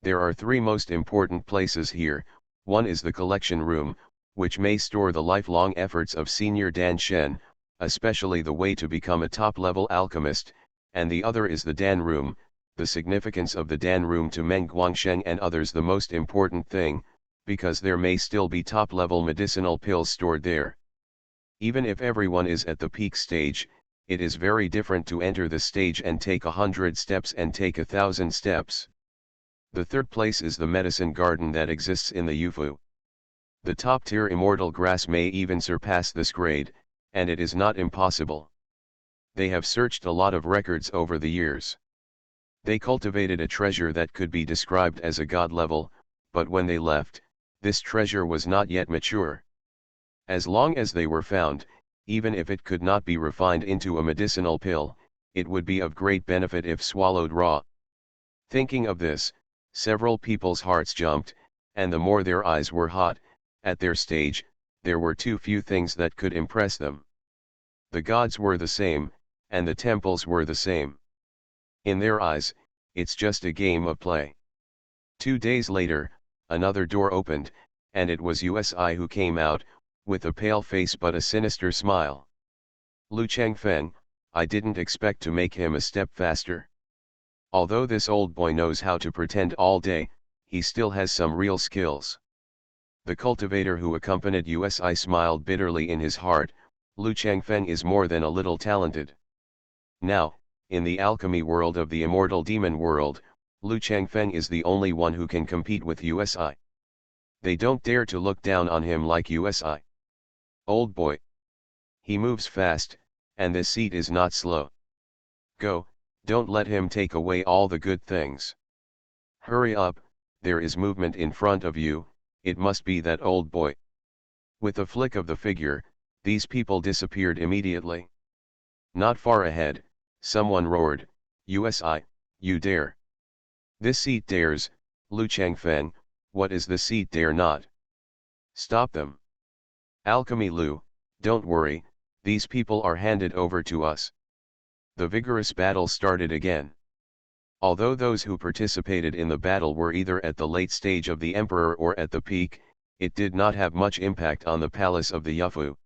There are three most important places here. One is the collection room, which may store the lifelong efforts of Senior Dan Shen, especially the way to become a top-level alchemist, and the other is the Dan room. The significance of the Dan room to Meng Guangsheng and others the most important thing, because there may still be top-level medicinal pills stored there. Even if everyone is at the peak stage, it is very different to enter the stage and take 100 steps and take 1,000 steps. The third place is the medicine garden that exists in the Yufu. The top-tier immortal grass may even surpass this grade, and it is not impossible. They have searched a lot of records over the years. They cultivated a treasure that could be described as a god level, but when they left, this treasure was not yet mature. As long as they were found, even if it could not be refined into a medicinal pill, it would be of great benefit if swallowed raw. Thinking of this, several people's hearts jumped, and the more their eyes were hot. At their stage, there were too few things that could impress them. The gods were the same, and the temples were the same. In their eyes, it's just a game of play. 2 days later, another door opened, and it was USI who came out, with a pale face but a sinister smile. Lu Changfeng, I didn't expect to make him a step faster. Although this old boy knows how to pretend all day, he still has some real skills. The cultivator who accompanied USI smiled bitterly in his heart. Lu Changfeng is more than a little talented. Now, in the alchemy world of the immortal demon world, Lu Changfeng is the only one who can compete with USI. They don't dare to look down on him like USI. Old boy. He moves fast, and this seat is not slow. Go, Don't let him take away all the good things. Hurry up, there is movement in front of you, it must be that old boy. With a flick of the figure, these people disappeared immediately. Not far ahead, someone roared, "USI, you dare. This seat dares, Lu Changfeng, what is the seat dare not? Stop them. Alchemy Lu, don't worry, these people are handed over to us." The vigorous battle started again. Although those who participated in the battle were either at the late stage of the emperor or at the peak, it did not have much impact on the palace of the Yufu.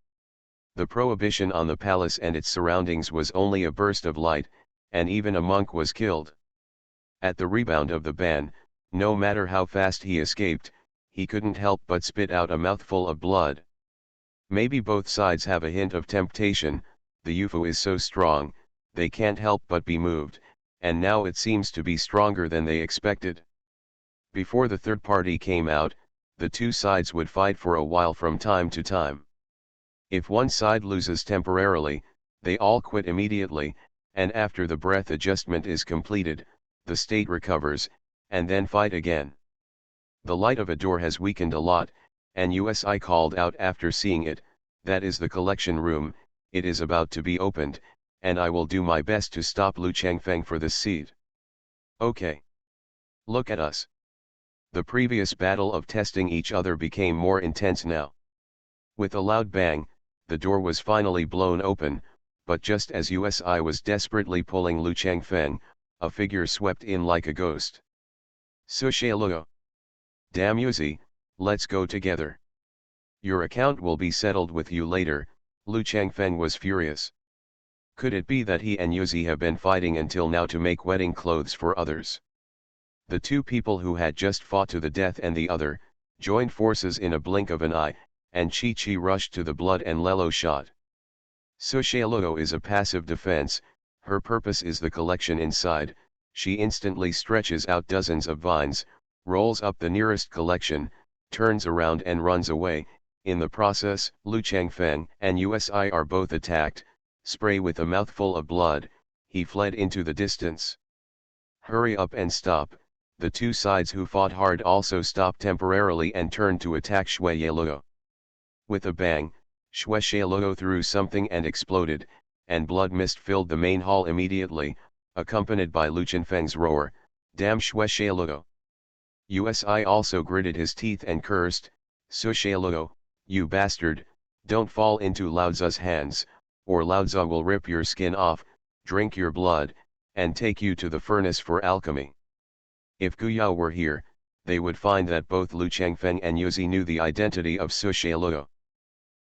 The prohibition on the palace and its surroundings was only a burst of light, and even a monk was killed. At the rebound of the ban, no matter how fast he escaped, he couldn't help but spit out a mouthful of blood. Maybe both sides have a hint of temptation, the Yufu is so strong, they can't help but be moved, and now it seems to be stronger than they expected. Before the third party came out, the two sides would fight for a while from time to time. If one side loses temporarily, they all quit immediately, and after the breath adjustment is completed, the state recovers, and then fight again. The light of a door has weakened a lot, and USI called out after seeing it, "That is the collection room, it is about to be opened, and I will do my best to stop Lu Changfeng for this seat." Okay. Look at us. The previous battle of testing each other became more intense now. With a loud bang, the door was finally blown open, but just as USI was desperately pulling Lu Changfeng, a figure swept in like a ghost. "Sushaluo. Damn Yuzi, let's go together. Your account will be settled with you later." Lu Changfeng was furious. Could it be that he and Yuzi have been fighting until now to make wedding clothes for others? The two people who had just fought to the death and the other, joined forces in a blink of an eye, and Chi-Chi rushed to the blood and Lelo shot. Sushaluo is a passive defense, her purpose is the collection inside. She instantly stretches out dozens of vines, rolls up the nearest collection, turns around and runs away. In the process, Lu Changfeng and USI are both attacked. Spray with a mouthful of blood, he fled into the distance. Hurry up and stop. The two sides who fought hard also stopped temporarily and turned to attack Shueyeluo. With a bang, Shueyeluo threw something and exploded, and blood mist filled the main hall immediately, accompanied by Lu Changfeng's roar, "Damn Shueyeluo." USI also gritted his teeth and cursed, "Sushaluo, you bastard, don't fall into Laozu's hands, or Laozu will rip your skin off, drink your blood, and take you to the furnace for alchemy." If Guyao were here, they would find that both Lu Changfeng and Yuzi knew the identity of Sushaluo.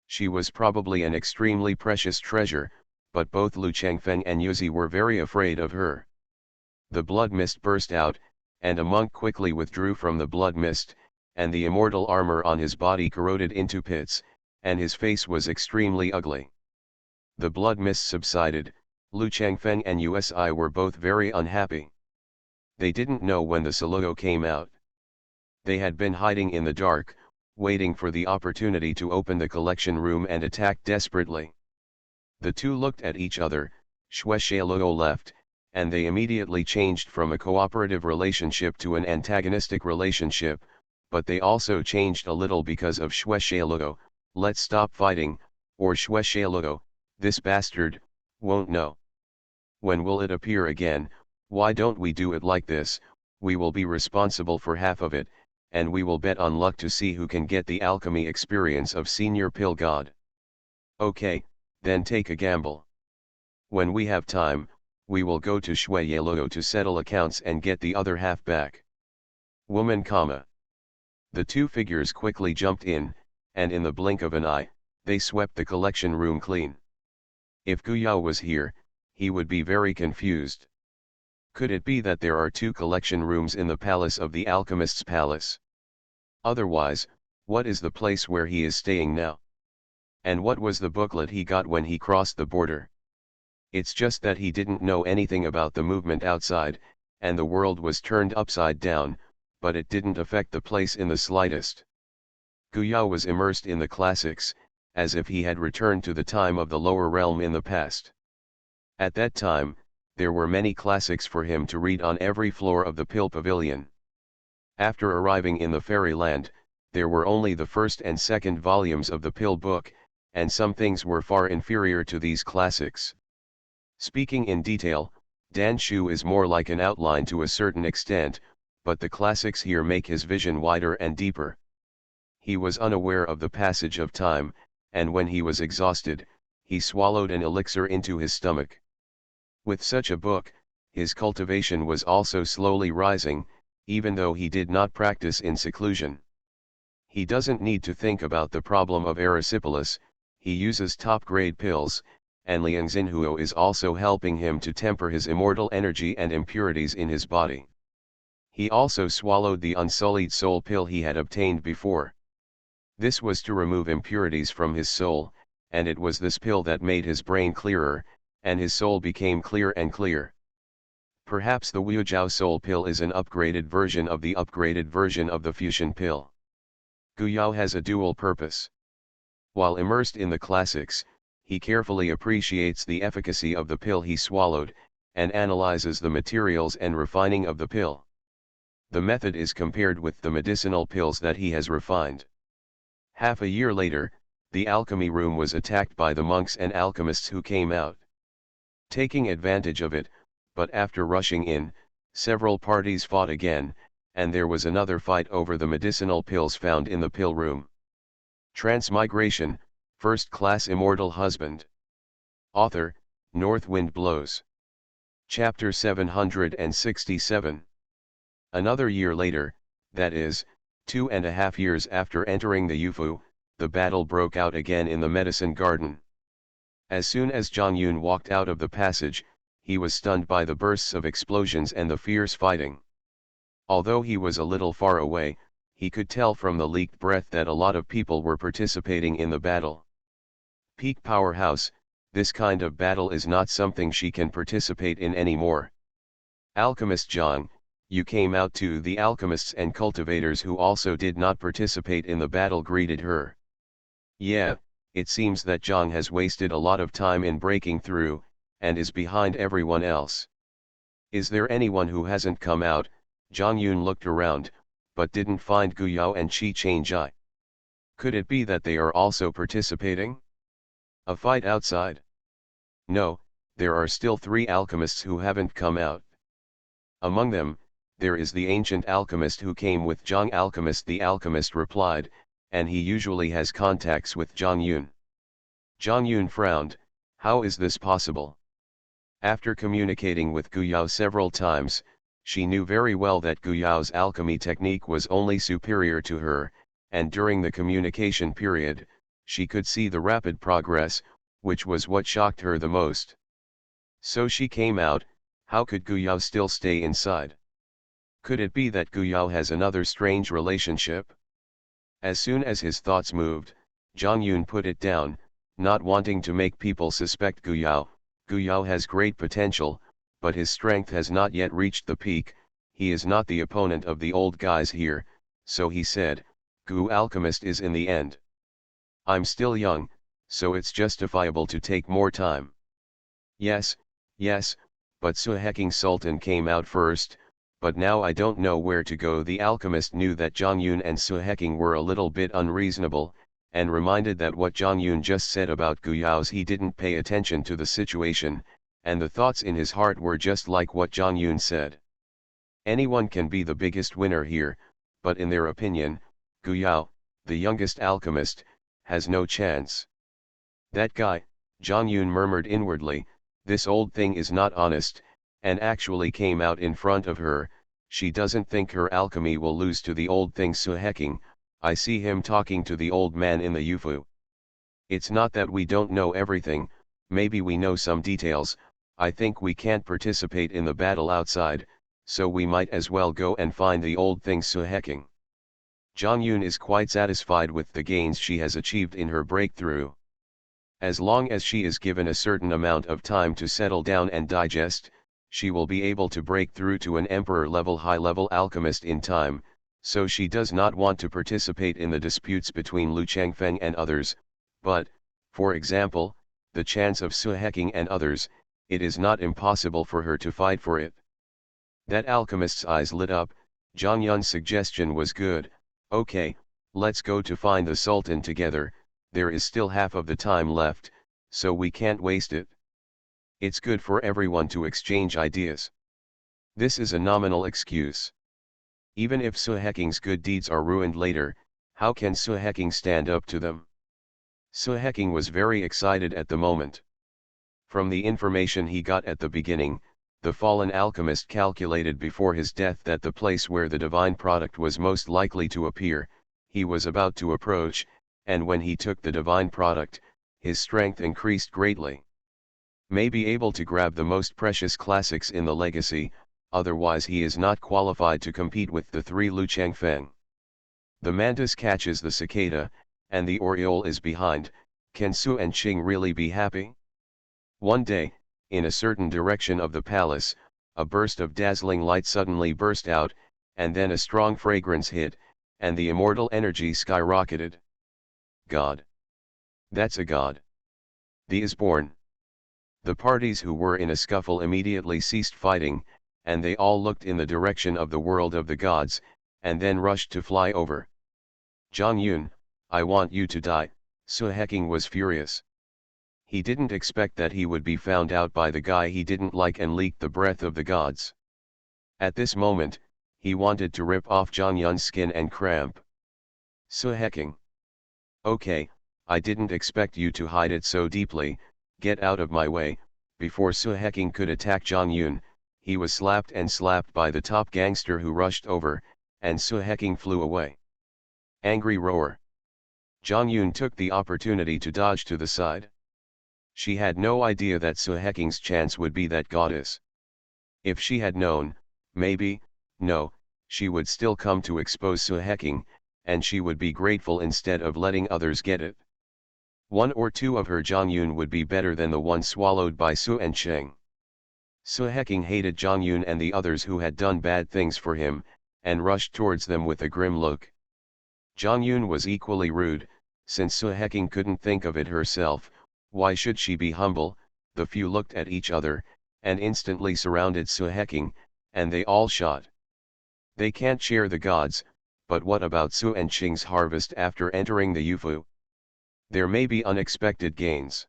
She was probably an extremely precious treasure, but both Lu Changfeng and Yuzi were very afraid of her. The blood mist burst out, and a monk quickly withdrew from the blood mist, and the immortal armor on his body corroded into pits, and his face was extremely ugly. The blood mist subsided. Lu Changfeng and USI were both very unhappy. They didn't know when the Saluo came out. They had been hiding in the dark, waiting for the opportunity to open the collection room and attack desperately. The two looked at each other, Shueyeluo left, and they immediately changed from a cooperative relationship to an antagonistic relationship, but they also changed a little because of Shueyeluo. "Let's stop fighting, or Shueyeluo, this bastard, won't know. When will it appear again? Why don't we do it like this? We will be responsible for half of it, and we will bet on luck to see who can get the alchemy experience of Senior Pill God." "Okay, then take a gamble. When we have time, we will go to Shueyeluo to settle accounts and get the other half back." Woman, comma. The two figures quickly jumped in, and in the blink of an eye, they swept the collection room clean. If Guyao was here, he would be very confused. Could it be that there are two collection rooms in the palace of the alchemist's palace? Otherwise, what is the place where he is staying now? And what was the booklet he got when he crossed the border? It's just that he didn't know anything about the movement outside, and the world was turned upside down, but it didn't affect the place in the slightest. Guyao was immersed in the classics, as if he had returned to the time of the lower realm in the past. At that time, there were many classics for him to read on every floor of the pill pavilion. After arriving in the fairyland, there were only the first and second volumes of the pill book, and some things were far inferior to these classics. Speaking in detail, Dan Shu is more like an outline to a certain extent, but the classics here make his vision wider and deeper. He was unaware of the passage of time, and when he was exhausted, he swallowed an elixir into his stomach. With such a book, his cultivation was also slowly rising, even though he did not practice in seclusion. He doesn't need to think about the problem of erysipelas, he uses top-grade pills, and Liang Xinhuo is also helping him to temper his immortal energy and impurities in his body. He also swallowed the unsullied soul pill he had obtained before. This was to remove impurities from his soul, and it was this pill that made his brain clearer, and his soul became clear and clear. Perhaps the Wujiao soul pill is an upgraded version of the upgraded version of the fusion pill. Guyao has a dual purpose. While immersed in the classics, he carefully appreciates the efficacy of the pill he swallowed, and analyzes the materials and refining of the pill. The method is compared with the medicinal pills that he has refined. Half a year later, the alchemy room was attacked by the monks and alchemists who came out. Taking advantage of it, but after rushing in, several parties fought again, and there was another fight over the medicinal pills found in the pill room. Transmigration, First Class Immortal Husband. Author, North Wind Blows. Chapter 767. Another year later, that is, 2.5 years after entering the Yufu, the battle broke out again in the medicine garden. As soon as Zhang Yun walked out of the passage, he was stunned by the bursts of explosions and the fierce fighting. Although he was a little far away, he could tell from the leaked breath that a lot of people were participating in the battle. Peak powerhouse, this kind of battle is not something she can participate in anymore. Alchemist Zhang, you came out too. The alchemists and cultivators who also did not participate in the battle greeted her. Yeah, it seems that Zhang has wasted a lot of time in breaking through, and is behind everyone else. Is there anyone who hasn't come out? Zhang Yun looked around, but didn't find Guyao and Qi Changjai. Could it be that they are also participating? A fight outside? No, there are still 3 alchemists who haven't come out. Among them, there is the ancient alchemist who came with Zhang. The alchemist replied, and he usually has contacts with Zhang Yun. Zhang Yun frowned, how is this possible? After communicating with Guyao several times, she knew very well that Guyao's alchemy technique was only superior to her, and during the communication period, she could see the rapid progress, which was what shocked her the most. So she came out. How could Guyao still stay inside? Could it be that Guyao has another strange relationship? As soon as his thoughts moved, Zhang Yun put it down, not wanting to make people suspect Guyao. Guyao has great potential, but his strength has not yet reached the peak. He is not the opponent of the old guys here, so he said, Gu alchemist is in the end. I'm still young, so it's justifiable to take more time. Yes, but Suheking Sultan came out first, but now I don't know where to go. The alchemist knew that Zhang Yun and Suheking were a little bit unreasonable, and reminded that what Zhang Yun just said about Guyao's he didn't pay attention to the situation, and the thoughts in his heart were just like what Zhang Yun said. Anyone can be the biggest winner here, but in their opinion, Guyao, the youngest alchemist, has no chance. That guy, Zhang Yun murmured inwardly, this old thing is not honest, and actually came out in front of her. She doesn't think her alchemy will lose to the old thing Suheking. I see him talking to the old man in the Yufu. It's not that we don't know everything, maybe we know some details. I think we can't participate in the battle outside, so we might as well go and find the old thing Suheking. Zhang Yun is quite satisfied with the gains she has achieved in her breakthrough. As long as she is given a certain amount of time to settle down and digest, she will be able to break through to an emperor-level high-level alchemist in time, so she does not want to participate in the disputes between Lu Changfeng and others, but, for example, the chance of Suheking and others, it is not impossible for her to fight for it. That alchemist's eyes lit up. Zhang Yun's suggestion was good. Okay, let's go to find the Sultan together, there is still half of the time left, so we can't waste it. It's good for everyone to exchange ideas. This is a nominal excuse. Even if Suheking's good deeds are ruined later, how can Suheking stand up to them? Suheking was very excited at the moment. From the information he got at the beginning, the fallen alchemist calculated before his death that the place where the divine product was most likely to appear, he was about to approach, and when he took the divine product, his strength increased greatly. May be able to grab the most precious classics in the legacy, otherwise he is not qualified to compete with the three Lu Changfeng. The mantis catches the cicada, and the oriole is behind. Can Su and Qing really be happy? One day, in a certain direction of the palace, a burst of dazzling light suddenly burst out, and then a strong fragrance hit, and the immortal energy skyrocketed. God! That's a god! The is born. The parties who were in a scuffle immediately ceased fighting, and they all looked in the direction of the world of the gods, and then rushed to fly over. Zhang Yun, I want you to die. Suheking was furious. He didn't expect that he would be found out by the guy he didn't like and leaked the breath of the gods. At this moment, he wanted to rip off Zhang Yun's skin and cramp. Suheking. Okay, I didn't expect you to hide it so deeply, get out of my way. Before Suheking could attack Zhang Yun, he was slapped and slapped by the top gangster who rushed over, and Suheking flew away. Angry roar. Zhang Yun took the opportunity to dodge to the side. She had no idea that Suheking's chance would be that goddess. If she had known, maybe, no, she would still come to expose Suheking, and she would be grateful instead of letting others get it. One or two of her Zhang Yun would be better than the one swallowed by Su and Cheng. Suheking hated Zhang Yun and the others who had done bad things for him, and rushed towards them with a grim look. Zhang Yun was equally rude, since Suheking couldn't think of it herself. Why should she be humble? The few looked at each other, and instantly surrounded Suheking, and they all shot. They can't share the gods, but what about Su and Qing's harvest after entering the Yufu? There may be unexpected gains.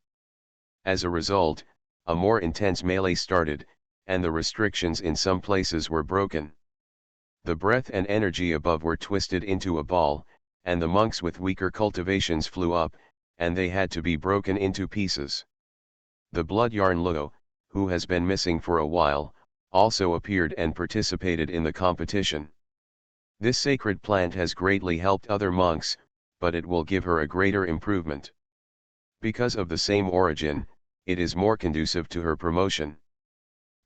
As a result, a more intense melee started, and the restrictions in some places were broken. The breath and energy above were twisted into a ball, and the monks with weaker cultivations flew up, and they had to be broken into pieces. The blood yarn Luo, who has been missing for a while, also appeared and participated in the competition. This sacred plant has greatly helped other monks, but it will give her a greater improvement. Because of the same origin, it is more conducive to her promotion.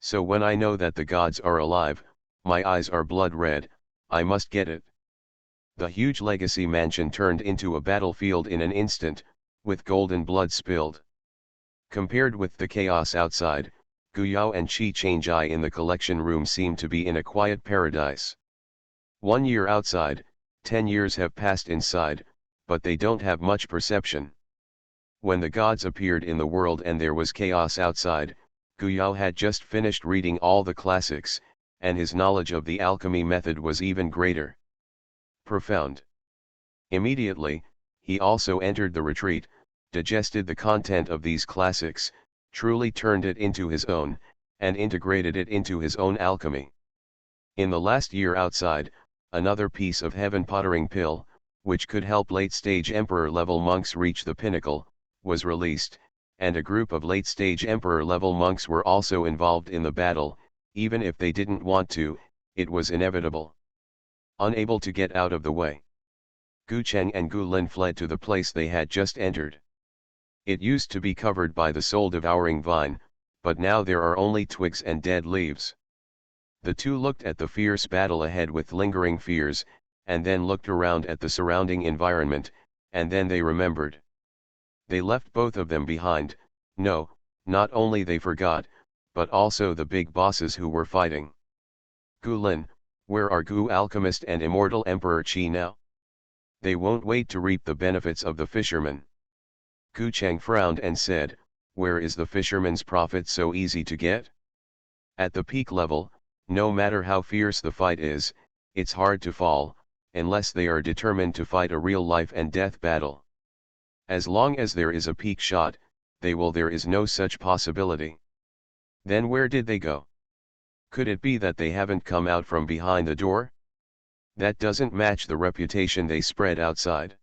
So when I know that the gods are alive, my eyes are blood red, I must get it. The huge legacy mansion turned into a battlefield in an instant, with golden blood spilled. Compared with the chaos outside, Guyao and Qi Changjai in the collection room seemed to be in a quiet paradise. 1 year outside, 10 years have passed inside, but they don't have much perception. When the gods appeared in the world and there was chaos outside, Guyao had just finished reading all the classics, and his knowledge of the alchemy method was even greater. Profound. Immediately, he also entered the retreat, digested the content of these classics, truly turned it into his own, and integrated it into his own alchemy. In the last year outside, another piece of heaven pottering pill, which could help late-stage emperor-level monks reach the pinnacle, was released, and a group of late-stage emperor-level monks were also involved in the battle. Even if they didn't want to, it was inevitable. Unable to get out of the way, Gu Cheng and Gu Lin fled to the place they had just entered. It used to be covered by the soul-devouring vine, but now there are only twigs and dead leaves. The two looked at the fierce battle ahead with lingering fears, and then looked around at the surrounding environment, and then they remembered. They left both of them behind. No, not only they forgot, but also the big bosses who were fighting. Gu Lin, where are Gu Alchemist and Immortal Emperor Qi now? They won't wait to reap the benefits of the fisherman. Gu Cheng frowned and said, where is the fisherman's profit so easy to get? At the peak level, no matter how fierce the fight is, it's hard to fall, unless they are determined to fight a real life and death battle. As long as there is a peak shot, there is no such possibility. Then where did they go? Could it be that they haven't come out from behind the door? That doesn't match the reputation they spread outside.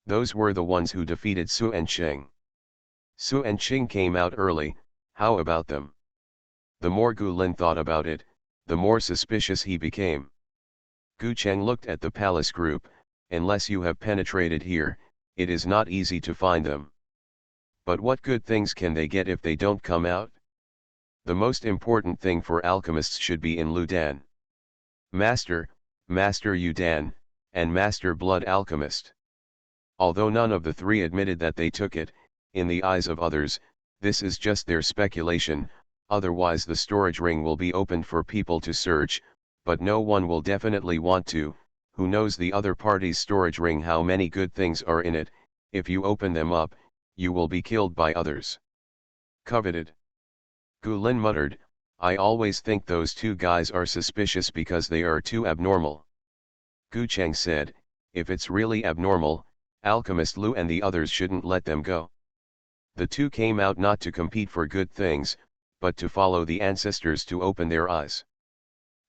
Those were the ones who defeated Su and Cheng. Su and Cheng came out early, how about them? The more Gu Lin thought about it, the more suspicious he became. Gu Cheng looked at the palace group. Unless you have penetrated here, it is not easy to find them. But what good things can they get if they don't come out? The most important thing for alchemists should be in Lu Dan. Master, Master Yu Dan, and Master Blood Alchemist. Although none of the three admitted that they took it, in the eyes of others, this is just their speculation, otherwise the storage ring will be opened for people to search, but no one will definitely want to. Who knows the other party's storage ring, how many good things are in it? If you open them up, you will be killed by others. Coveted. Gu Lin muttered, I always think those two guys are suspicious because they are too abnormal. Gu Cheng said, if it's really abnormal, Alchemist Lu and the others shouldn't let them go. The two came out not to compete for good things, but to follow the ancestors to open their eyes.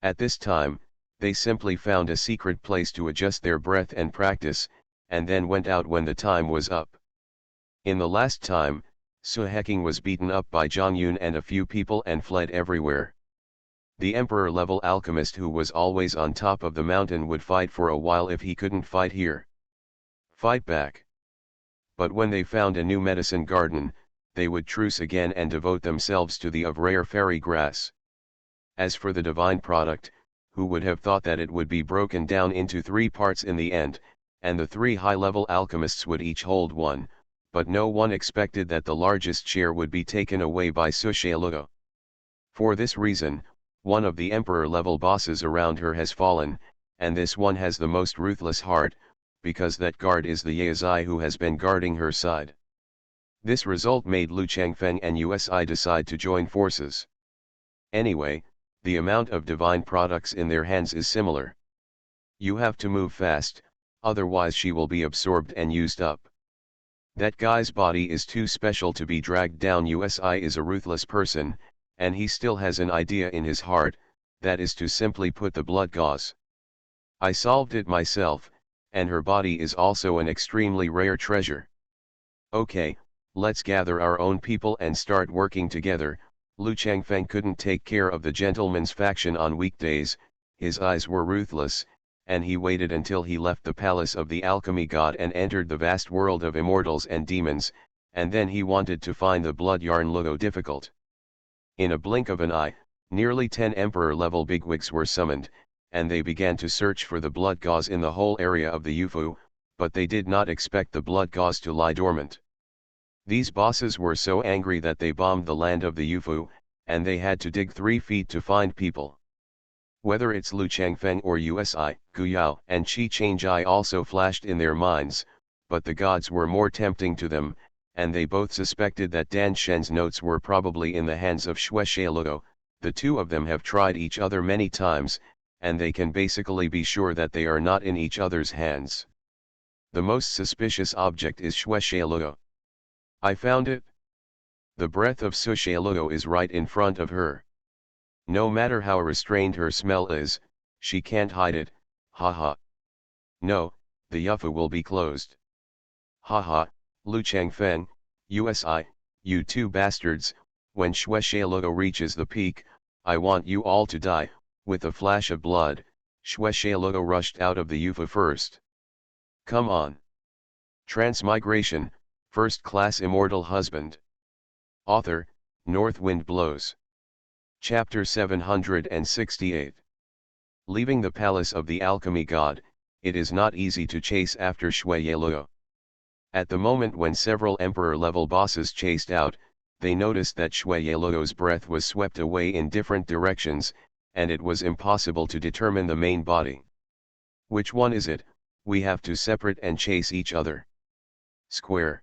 At this time, they simply found a secret place to adjust their breath and practice, and then went out when the time was up. In the last time, Su Heking was beaten up by Zhang Yun and a few people and fled everywhere. The emperor-level alchemist who was always on top of the mountain would fight for a while if he couldn't fight here. Fight back. But when they found a new medicine garden, they would truce again and devote themselves to the of rare fairy grass. As for the divine product, who would have thought that it would be broken down into 3 parts in the end, and the 3 high-level alchemists would each hold one, but no one expected that the largest share would be taken away by Su Xiaoluo. For this reason, one of the emperor-level bosses around her has fallen, and this one has the most ruthless heart, because that guard is the Yaoi who has been guarding her side. This result made Lu Changfeng and USI decide to join forces. Anyway, the amount of divine products in their hands is similar. You have to move fast, otherwise she will be absorbed and used up. That guy's body is too special to be dragged down. USI is a ruthless person, and he still has an idea in his heart, that is to simply put the blood gauze. I solved it myself, and her body is also an extremely rare treasure. Okay, let's gather our own people and start working together. Lu Changfeng couldn't take care of the gentleman's faction on weekdays, his eyes were ruthless, and he waited until he left the palace of the alchemy god and entered the vast world of immortals and demons, and then he wanted to find the blood yarn logo difficult. In a blink of an eye, nearly 10 emperor-level bigwigs were summoned, and they began to search for the blood gauze in the whole area of the Yufu, but they did not expect the blood gauze to lie dormant. These bosses were so angry that they bombed the land of the Yufu, and they had to dig 3 feet to find people. Whether it's Lu Changfeng or USI, Gu Yao and Qi Changjai also flashed in their minds, but the gods were more tempting to them, and they both suspected that Dan Shen's notes were probably in the hands of Xue Xiaoluo. The two of them have tried each other many times, and they can basically be sure that they are not in each other's hands. The most suspicious object is Xue Xiaoluo. I found it. The breath of Su Xiaoluo is right in front of her. No matter how restrained her smell is, she can't hide it, haha. No, the Yufu will be closed. Haha, Lu Changfeng, USI, you two bastards, when Xue Xiaoluo reaches the peak, I want you all to die. With a flash of blood, Xue Xiaoluo rushed out of the Yufu first. Come on. Transmigration, First Class Immortal Husband. Author, North Wind Blows. Chapter 768. Leaving the palace of the alchemy god, it is not easy to chase after Xue Xiaoluo. At the moment when several emperor-level bosses chased out, they noticed that Xue Xiaoluo's breath was swept away in different directions, and it was impossible to determine the main body. Which one is it? We have to separate and chase each other. Square.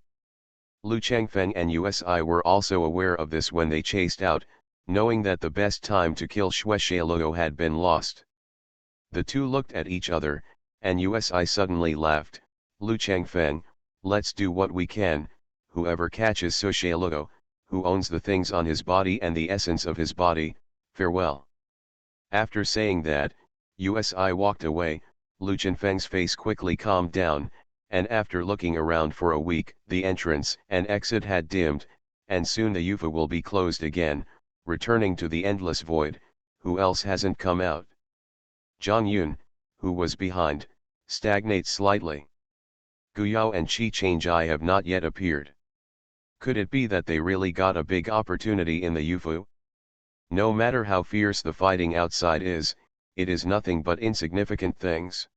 Lu Changfeng and USI were also aware of this when they chased out, knowing that the best time to kill Shueishaluo had been lost. The two looked at each other, and USI suddenly laughed. Lu Changfeng, let's do what we can. Whoever catches Shueishaluo, who owns the things on his body and the essence of his body, farewell. After saying that, USI walked away. Lu Changfeng's face quickly calmed down, and after looking around for a week, the entrance and exit had dimmed, and soon the UFO will be closed again, returning to the endless void. Who else hasn't come out? Zhang Yun, who was behind, stagnates slightly. Guyao and Qi Changjai have not yet appeared. Could it be that they really got a big opportunity in the UFO? No matter how fierce the fighting outside is, it is nothing but insignificant things.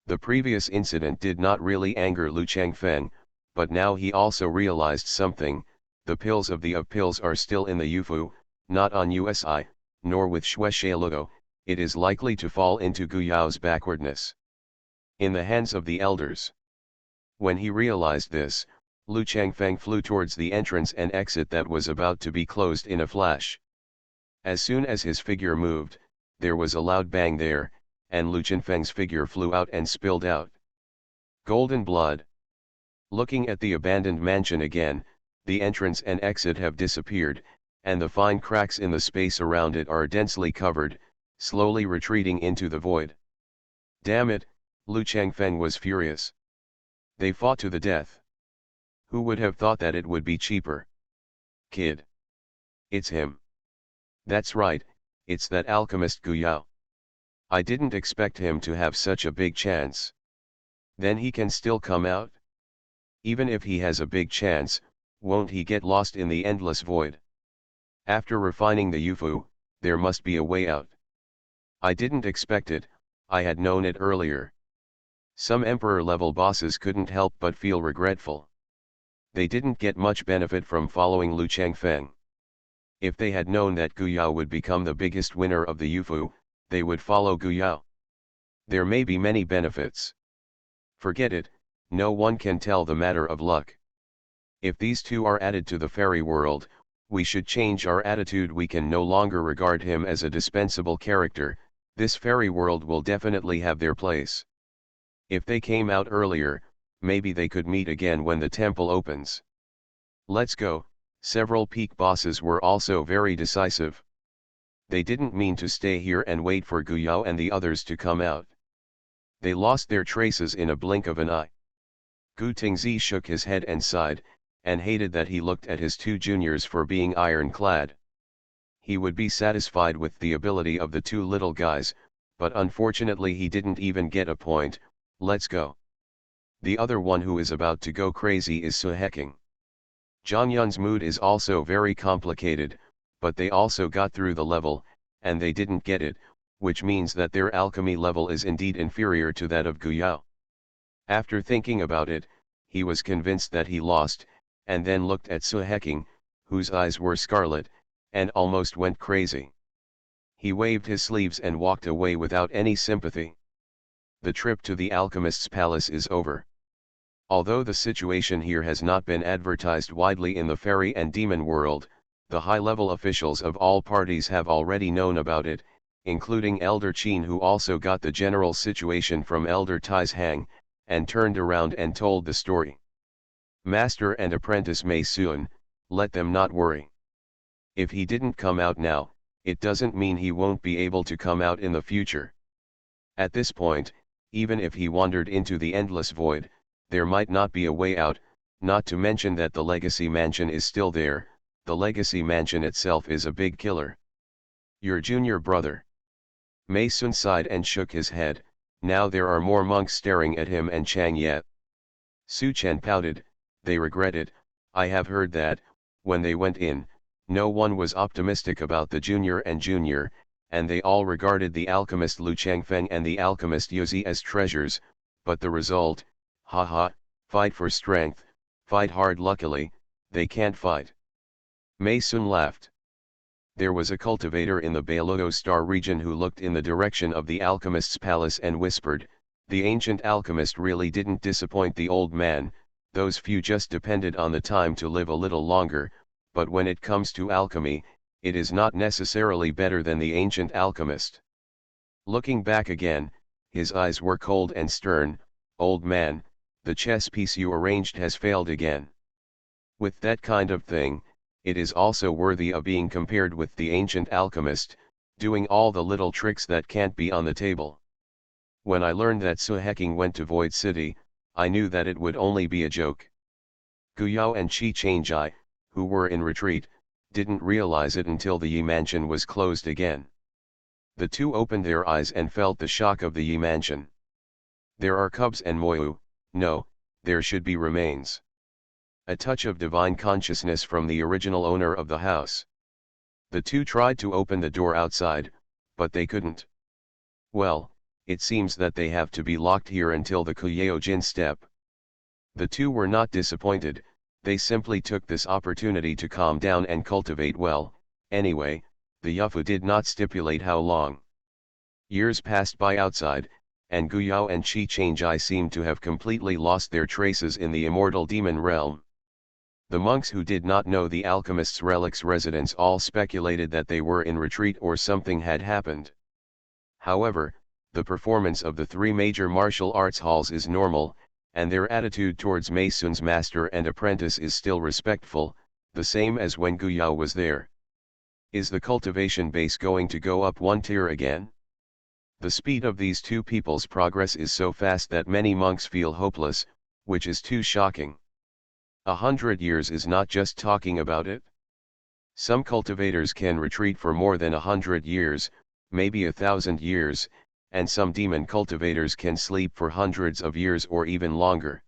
The previous incident did not really anger Lu Changfeng, but now he also realized something. The pills of the pills are still in the UFO, not on USI, nor with Shueishaluo. It is likely to fall into Guyao's backwardness. In the hands of the elders. When he realized this, Lu Changfeng flew towards the entrance and exit that was about to be closed in a flash. As soon as his figure moved, there was a loud bang there, and Lu Changfeng's figure flew out and spilled out golden blood. Looking at the abandoned mansion again, the entrance and exit have disappeared, and the fine cracks in the space around it are densely covered, slowly retreating into the void. Damn it, Lu Changfeng was furious. They fought to the death. Who would have thought that it would be cheaper? Kid. It's him. That's right, it's that alchemist Guyao. I didn't expect him to have such a big chance. Then he can still come out? Even if he has a big chance, won't he get lost in the endless void? After refining the UFO, there must be a way out. I didn't expect it, I had known it earlier. Some emperor-level bosses couldn't help but feel regretful. They didn't get much benefit from following Lu Changfeng. If they had known that Guyao would become the biggest winner of the UFO, they would follow Guyao. There may be many benefits. Forget it, no one can tell the matter of luck. If these two are added to the fairy world, we should change our attitude. We can no longer regard him as a dispensable character. This fairy world will definitely have their place. If they came out earlier, maybe they could meet again when the temple opens. Let's go. Several peak bosses were also very decisive. They didn't mean to stay here and wait for Guyao and the others to come out. They lost their traces in a blink of an eye. Gu Tingzi shook his head and sighed, and hated that he looked at his two juniors for being ironclad. He would be satisfied with the ability of the two little guys, but unfortunately he didn't even get a point. Let's go. The other one who is about to go crazy is Suheking. Zhang Yun's mood is also very complicated, but they also got through the level, and they didn't get it, which means that their alchemy level is indeed inferior to that of Guyao. After thinking about it, he was convinced that he lost, and then looked at Suheking, whose eyes were scarlet, and almost went crazy. He waved his sleeves and walked away without any sympathy. The trip to the alchemist's palace is over. Although the situation here has not been advertised widely in the fairy and demon world, the high-level officials of all parties have already known about it, including Elder Qin, who also got the general situation from Elder Tai's Hang, and turned around and told the story. Master and apprentice Mei Sun, let them not worry. If he didn't come out now, it doesn't mean he won't be able to come out in the future. At this point, even if he wandered into the endless void, there might not be a way out, not to mention that the legacy mansion is still there. The legacy mansion itself is a big killer. Your junior brother. Mei Sun sighed and shook his head. Now there are more monks staring at him and Chang Yet. Su Chen pouted. They regret it. I have heard that, when they went in, no one was optimistic about the junior, and they all regarded the alchemist Lu Changfeng and the alchemist Yozi as treasures, but the result, haha, fight for strength, fight hard. Luckily, they can't fight. Mei Sun laughed. There was a cultivator in the Bailuo Star region who looked in the direction of the alchemist's palace and whispered, the ancient alchemist really didn't disappoint the old man, those few just depended on the time to live a little longer, but when it comes to alchemy, it is not necessarily better than the ancient alchemist. Looking back again, his eyes were cold and stern. Old man, the chess piece you arranged has failed again. With that kind of thing, it is also worthy of being compared with the ancient alchemist, doing all the little tricks that can't be on the table. When I learned that Suheking went to Void City, I knew that it would only be a joke. Gu Yao and Qi Changjai, who were in retreat, didn't realize it until the Yi mansion was closed again. The two opened their eyes and felt the shock of the Yi mansion. There are cubs and Moyu, no, there should be remains. A touch of divine consciousness from the original owner of the house. The two tried to open the door outside, but they couldn't. Well, it seems that they have to be locked here until the Kuyeo-jin step. The two were not disappointed, they simply took this opportunity to calm down and cultivate well. Anyway, the Yufu did not stipulate how long. Years passed by outside, and Gu Yao and Qi Changjai seemed to have completely lost their traces in the immortal demon realm. The monks who did not know the alchemist's relics residence all speculated that they were in retreat or something had happened. However, the performance of the three major martial arts halls is normal, and their attitude towards Meisun's master and apprentice is still respectful, the same as when Gu Yao was there. Is the cultivation base going to go up one tier again? The speed of these two people's progress is so fast that many monks feel hopeless, which is too shocking. 100 years is not just talking about it. Some cultivators can retreat for more than 100 years, maybe 1,000 years, and some demon cultivators can sleep for hundreds of years or even longer.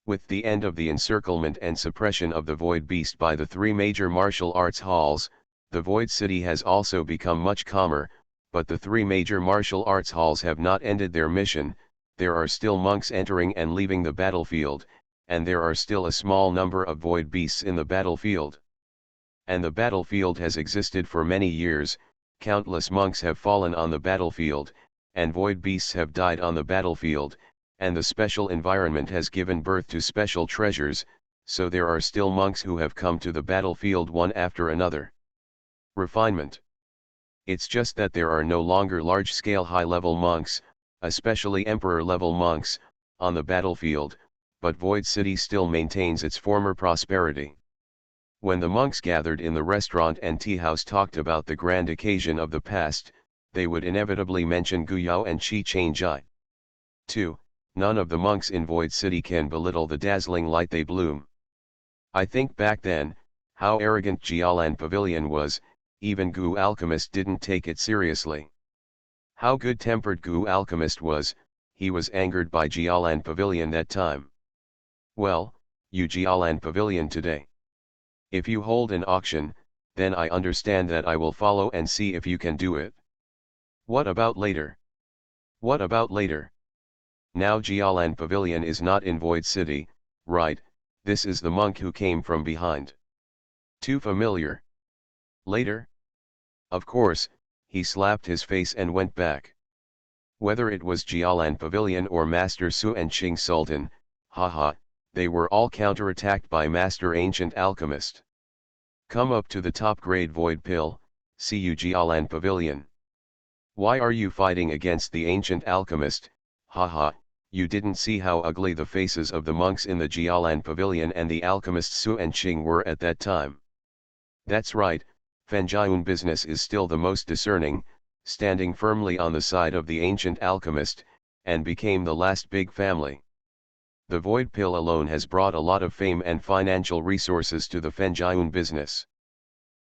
With the end of the encirclement and suppression of the Void Beast by the three major martial arts halls, the Void City has also become much calmer, but the three major martial arts halls have not ended their mission. There are still monks entering and leaving the battlefield, and there are still a small number of Void Beasts in the battlefield. And the battlefield has existed for many years, countless monks have fallen on the battlefield, and Void Beasts have died on the battlefield, and the special environment has given birth to special treasures, so there are still monks who have come to the battlefield one after another. Refinement. It's just that there are no longer large-scale high-level monks, especially emperor-level monks, on the battlefield, but Void City still maintains its former prosperity. When the monks gathered in the restaurant and tea house talked about the grand occasion of the past, they would inevitably mention Gu Yao and Qi Changjai. 2. None of the monks in Void City can belittle the dazzling light they bloom. I think back then, how arrogant Jialan Pavilion was, even Gu Alchemist didn't take it seriously. How good-tempered Gu Alchemist was, he was angered by Jialan Pavilion that time. Well, you Jialan Pavilion today. If you hold an auction, then I understand that I will follow and see if you can do it. What about later? What about later? Now Jialan Pavilion is not in Void City, right? This is the monk who came from behind. Too familiar. Later? Of course, he slapped his face and went back. Whether it was Jialan Pavilion or Master Su and Qing Sultan, haha, they were all counterattacked by Master Ancient Alchemist. Come up to the top grade Void Pill, see you Jialan Pavilion. Why are you fighting against the Ancient Alchemist, haha, you didn't see how ugly the faces of the monks in the Jialan Pavilion and the alchemists Su and Qing were at that time. That's right, Fenjiun business is still the most discerning, standing firmly on the side of the Ancient Alchemist, and became the last big family. The Void Pill alone has brought a lot of fame and financial resources to the Fenjiun business.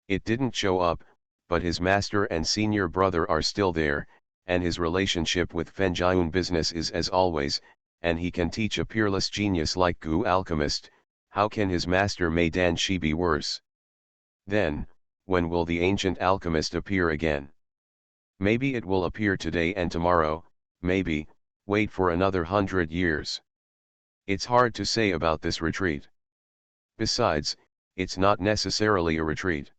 It didn't show up, but his master and senior brother are still there, and his relationship with Fenjiun business is as always, and he can teach a peerless genius like Gu Alchemist. How can his master Mei Dan Shi be worse? Then, when will the Ancient Alchemist appear again? Maybe it will appear today and tomorrow, maybe, wait for another 100 years. It's hard to say about this retreat. Besides, it's not necessarily a retreat.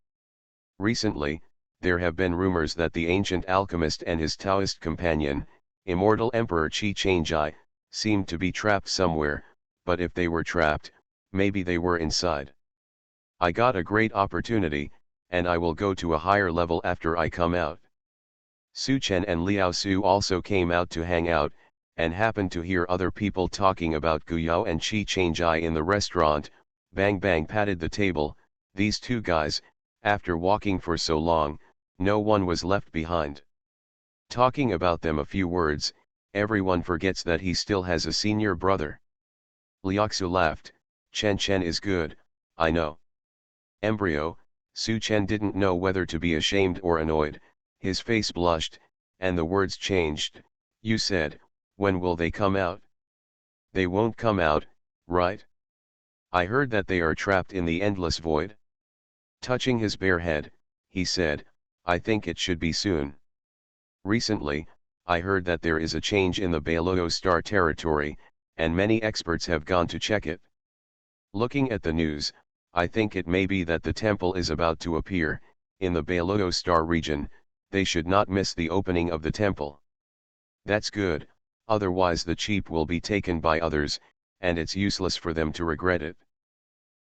Recently, there have been rumors that the Ancient Alchemist and his Taoist companion, Immortal Emperor Qi Changjai, seemed to be trapped somewhere, but if they were trapped, maybe they were inside. I got a great opportunity, and I will go to a higher level after I come out. Su Chen and Liao Su also came out to hang out, and happened to hear other people talking about Gu Yao and Qi Changjai in the restaurant. Bang Bang patted the table. These two guys, after walking for so long, no one was left behind. Talking about them a few words, everyone forgets that he still has a senior brother. Liaoxu laughed. Chen Chen is good, I know. Embryo, Su Chen didn't know whether to be ashamed or annoyed. His face blushed, and the words changed. You said, when will they come out? They won't come out, right? I heard that they are trapped in the endless void. Touching his bare head, he said, I think it should be soon. Recently, I heard that there is a change in the Bailuo star territory, and many experts have gone to check it. Looking at the news, I think it may be that the temple is about to appear, in the Bailuo star region. They should not miss the opening of the temple. That's good, otherwise the cheap will be taken by others, and it's useless for them to regret it.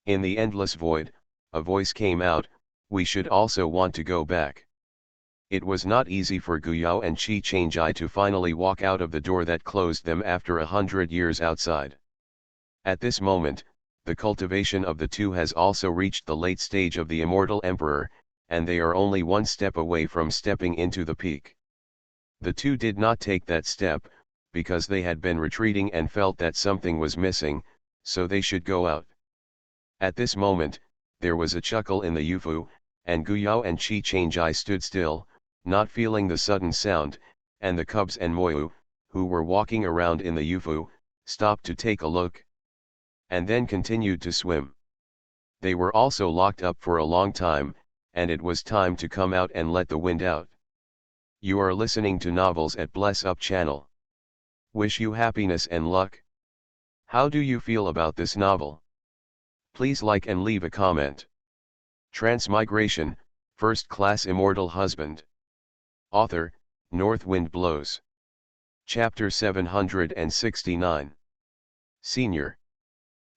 In the endless void, a voice came out, we should also want to go back. It was not easy for Gu Yao and Qi Changjai to finally walk out of the door that closed them after 100 years outside. At this moment, the cultivation of the two has also reached the late stage of the Immortal Emperor, and they are only one step away from stepping into the peak. The two did not take that step, because they had been retreating and felt that something was missing, so they should go out. At this moment, there was a chuckle in the Yufu, and Gu Yao and Qi Changjai stood still, not feeling the sudden sound, and the cubs and Moyu, who were walking around in the Yufu, stopped to take a look, and then continued to swim. They were also locked up for a long time, and it was time to come out and let the wind out. You are listening to Novels at Bless Up channel. Wish you happiness and luck. How do you feel about this novel? Please like and leave a comment. Transmigration, First Class Immortal Husband. Author, North Wind Blows. Chapter 769. Senior.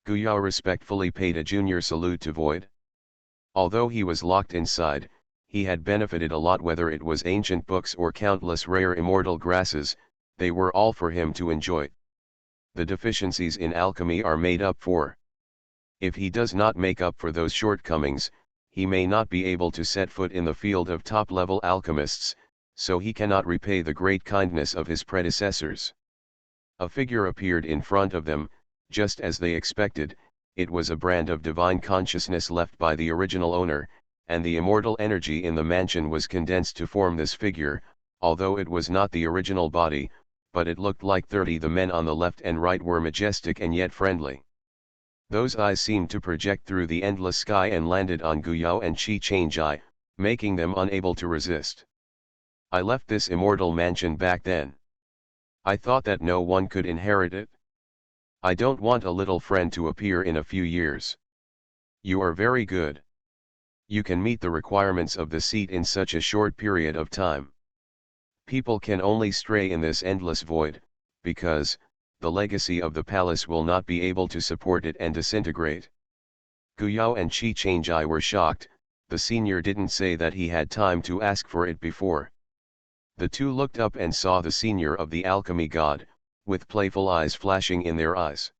Gu Yao respectfully paid a junior salute to Void. Although he was locked inside, he had benefited a lot. Whether it was ancient books or countless rare immortal grasses, they were all for him to enjoy. The deficiencies in alchemy are made up for. If he does not make up for those shortcomings, he may not be able to set foot in the field of top-level alchemists, so he cannot repay the great kindness of his predecessors. A figure appeared in front of them, just as they expected. It was a brand of divine consciousness left by the original owner, and the immortal energy in the mansion was condensed to form this figure, although it was not the original body, but it looked like 30. The men on the left and right were majestic and yet friendly. Those eyes seemed to project through the endless sky and landed on Gu Yao and Qi Changjai, making them unable to resist. I left this immortal mansion back then. I thought that no one could inherit it. I don't want a little friend to appear in a few years. You are very good. You can meet the requirements of the seat in such a short period of time. People can only stray in this endless void, because the legacy of the palace will not be able to support it and disintegrate. Gu Yao and Qi Changjai were shocked. The senior didn't say that he had time to ask for it before. The two looked up and saw the senior of the alchemy god, with playful eyes flashing in their eyes.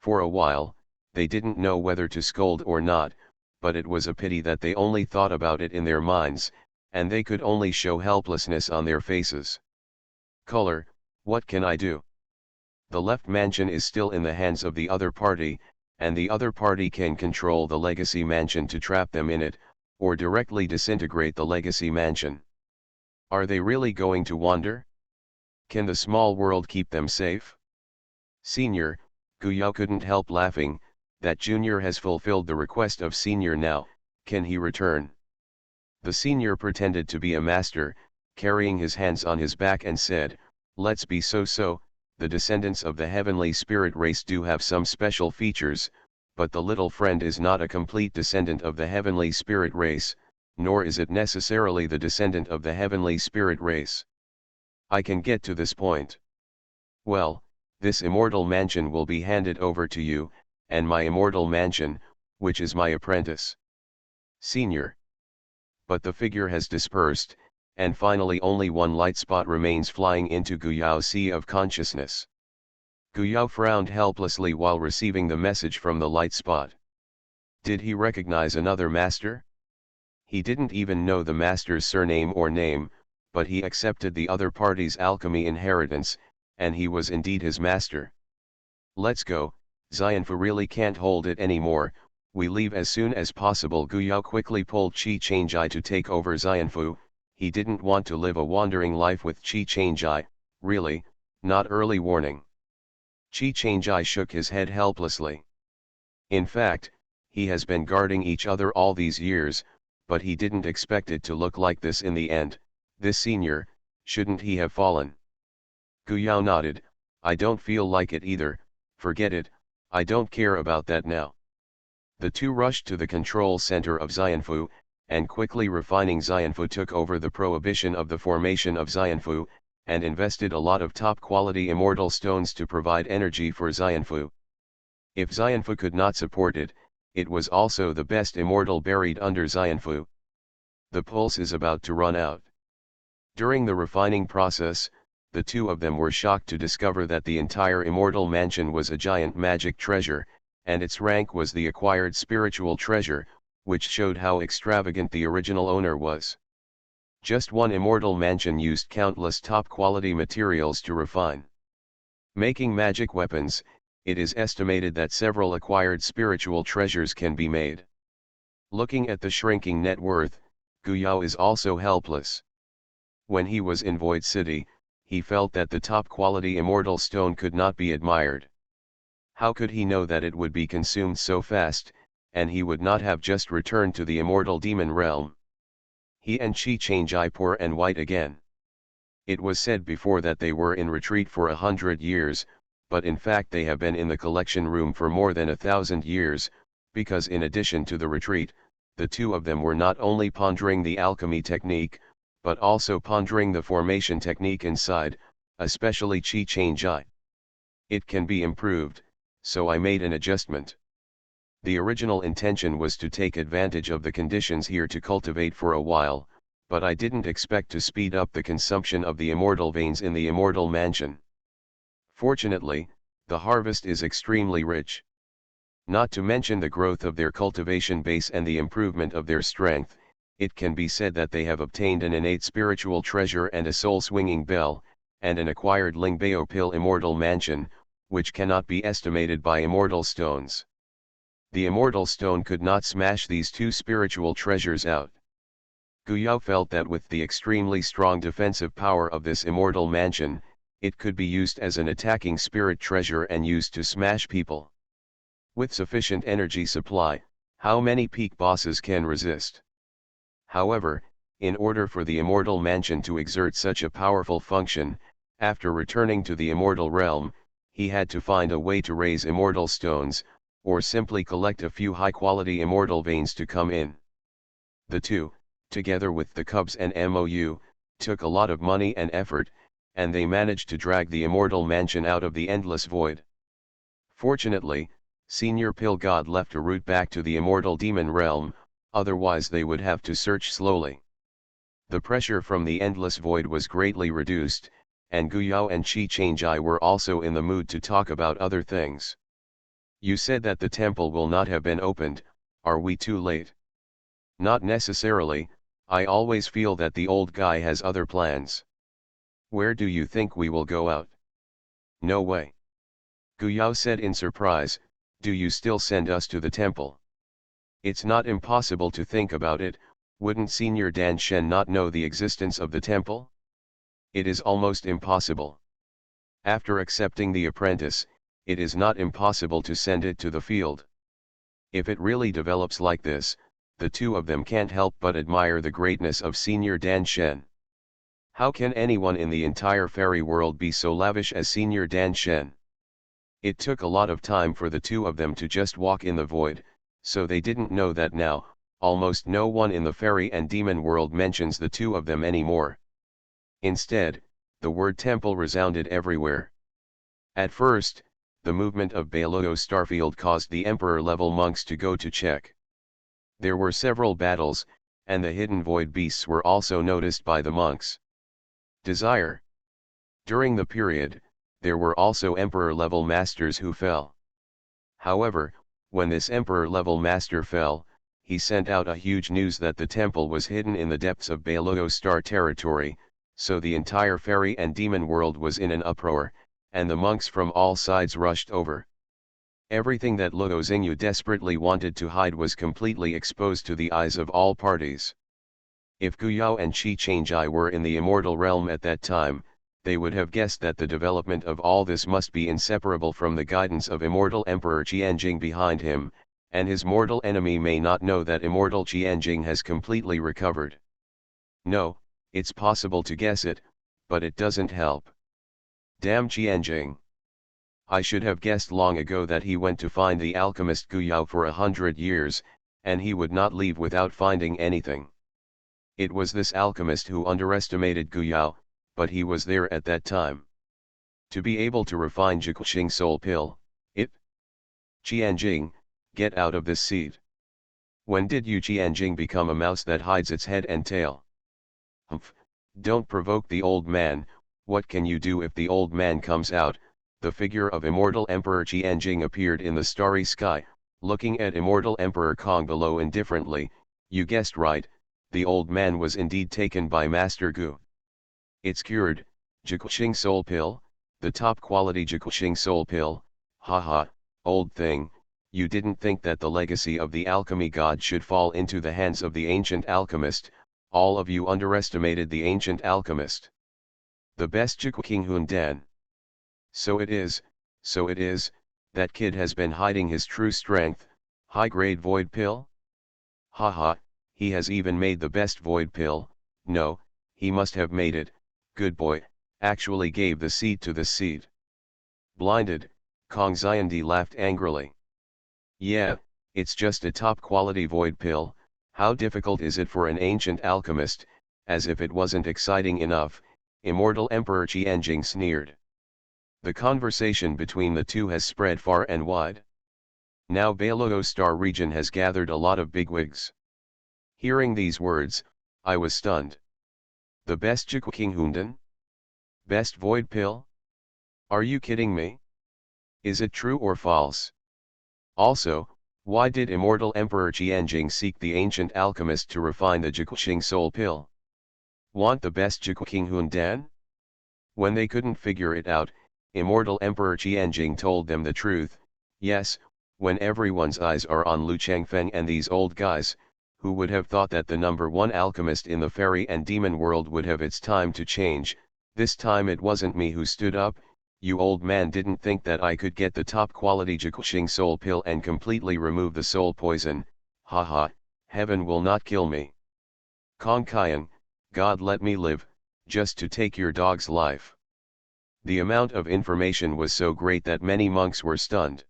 For a while, they didn't know whether to scold or not, but it was a pity that they only thought about it in their minds, and they could only show helplessness on their faces. Color, what can I do? The left mansion is still in the hands of the other party, and the other party can control the legacy mansion to trap them in it, or directly disintegrate the legacy mansion. Are they really going to wander? Can the small world keep them safe? Senior, Gu Yao couldn't help laughing. That junior has fulfilled the request of senior now. Can he return? The senior pretended to be a master, carrying his hands on his back, and said, let's be so. The descendants of the heavenly spirit race do have some special features, but the little friend is not a complete descendant of the heavenly spirit race, nor is it necessarily the descendant of the heavenly spirit race. I can get to this point. Well, This immortal mansion will be handed over to you, and my immortal mansion, which is my apprentice. Senior. But the figure has dispersed, and finally only one light spot remains flying into Guyao's sea of consciousness. Guyao frowned helplessly while receiving the message from the light spot. Did he recognize another master? He didn't even know the master's surname or name, but he accepted the other party's alchemy inheritance, and he was indeed his master. Let's go, Xianfu really can't hold it anymore, we leave as soon as possible. Guyao quickly pulled Qi Changjai to take over Xianfu. He didn't want to live a wandering life with Qi Changjai, really, not early warning. Qi Changjai shook his head helplessly. In fact, he has been guarding each other all these years, but he didn't expect it to look like this in the end. This senior, shouldn't he have fallen? Guyao nodded. I don't feel like it either, forget it, I don't care about that now. The two rushed to the control center of Xianfu, and quickly refining Xianfu took over the prohibition of the formation of Xianfu, and invested a lot of top-quality immortal stones to provide energy for Xianfu. If Xianfu could not support it, it was also the best immortal buried under Xianfu. The pulse is about to run out. During the refining process, the two of them were shocked to discover that the entire immortal mansion was a giant magic treasure, and its rank was the acquired spiritual treasure, which showed how extravagant the original owner was. Just one immortal mansion used countless top-quality materials to refine. Making magic weapons, it is estimated that several acquired spiritual treasures can be made. Looking at the shrinking net worth, Guyao is also helpless. When he was in Void City, he felt that the top-quality immortal stone could not be admired. How could he know that it would be consumed so fast, and he would not have just returned to the immortal demon realm? He and Qi Changjai poor and white again. It was said before that they were in retreat for 100 years, but in fact they have been in the collection room for more than 1,000 years, because in addition to the retreat, the two of them were not only pondering the alchemy technique, but also pondering the formation technique inside, especially Qi Changjai. It can be improved, so I made an adjustment. The original intention was to take advantage of the conditions here to cultivate for a while, but I didn't expect to speed up the consumption of the immortal veins in the immortal mansion. Fortunately, the harvest is extremely rich. Not to mention the growth of their cultivation base and the improvement of their strength, it can be said that they have obtained an innate spiritual treasure and a soul-swinging bell, and an acquired Lingbao pill immortal mansion, which cannot be estimated by immortal stones. The immortal stone could not smash these two spiritual treasures out. Guyao felt that with the extremely strong defensive power of this immortal mansion, it could be used as an attacking spirit treasure and used to smash people. With sufficient energy supply, how many peak bosses can resist? However, in order for the immortal mansion to exert such a powerful function, after returning to the immortal realm, he had to find a way to raise immortal stones, or simply collect a few high-quality immortal veins to come in. The two, together with the Cubs and MOU, took a lot of money and effort, and they managed to drag the immortal mansion out of the endless void. Fortunately, Senior Pill God left a route back to the immortal demon realm, otherwise they would have to search slowly. The pressure from the endless void was greatly reduced, and Guyao and Qi Changjai were also in the mood to talk about other things. You said that the temple will not have been opened, are we too late? Not necessarily, I always feel that the old guy has other plans. Where do you think we will go out? No way. Guyao said in surprise, do you still send us to the temple? It's not impossible to think about it, wouldn't Senior Dan Shen not know the existence of the temple? It is almost impossible. After accepting the apprentice, it is not impossible to send it to the field. If it really develops like this, the two of them can't help but admire the greatness of Senior Dan Shen. How can anyone in the entire fairy world be so lavish as Senior Dan Shen? It took a lot of time for the two of them to just walk in the void, so they didn't know that now, almost no one in the fairy and demon world mentions the two of them anymore. Instead, the word temple resounded everywhere. At first, the movement of Beilogo starfield caused the emperor-level monks to go to check. There were several battles, and the hidden void beasts were also noticed by the monks. Desire. During the period, there were also emperor-level masters who fell. However, when this emperor-level master fell, he sent out a huge news that the temple was hidden in the depths of Beilogo star territory, so the entire fairy and demon world was in an uproar, and the monks from all sides rushed over. Everything that Luo Xingyu desperately wanted to hide was completely exposed to the eyes of all parties. If Guyao and Qi Changjai were in the immortal realm at that time, they would have guessed that the development of all this must be inseparable from the guidance of immortal Emperor Qianjing behind him, and his mortal enemy may not know that immortal Qianjing has completely recovered. No, it's possible to guess it, but it doesn't help. Damn Qianjing. I should have guessed long ago that he went to find the alchemist Guyao for 100 years, and he would not leave without finding anything. It was this alchemist who underestimated Guyao, but he was there at that time. To be able to refine Jikuxing soul pill, it? Qianjing, get out of this seat. When did you Qianjing become a mouse that hides its head and tail? Humph, don't provoke the old man. What can you do if the old man comes out? The figure of immortal Emperor Qianjing appeared in the starry sky, looking at immortal Emperor Kong below indifferently. You guessed right, the old man was indeed taken by Master Gu. It's cured, Jikuxing soul pill, the top quality Jikuxing soul pill. Haha, old thing, you didn't think that the legacy of the alchemy god should fall into the hands of the ancient alchemist. All of you underestimated the ancient alchemist. The best Jikuking Hundan. So it is, that kid has been hiding his true strength, high-grade void pill? Haha, he has even made the best void pill. No, he must have made it, good boy, actually gave the seed to the seed. Blinded, Kong Xiandi laughed angrily. Yeah, it's just a top-quality void pill. How difficult is it for an ancient alchemist? As if it wasn't exciting enough, immortal Emperor Qianjing sneered. The conversation between the two has spread far and wide. Now Beilogo Star region has gathered a lot of bigwigs. Hearing these words, I was stunned. The best Jikuking Hundan? Best void pill? Are you kidding me? Is it true or false? Also, why did immortal Emperor Qianjing seek the ancient alchemist to refine the Jikuxing soul pill? Want the best Jikuking Hundan? When they couldn't figure it out, immortal Emperor Qianjing told them the truth. Yes, when everyone's eyes are on Lu Changfeng and these old guys, who would have thought that the number one alchemist in the fairy and demon world would have its time to change. This time it wasn't me who stood up. You old man didn't think that I could get the top quality Jikuxing soul pill and completely remove the soul poison. Haha, heaven will not kill me. Kong Kian, God let me live, just to take your dog's life. The amount of information was so great that many monks were stunned.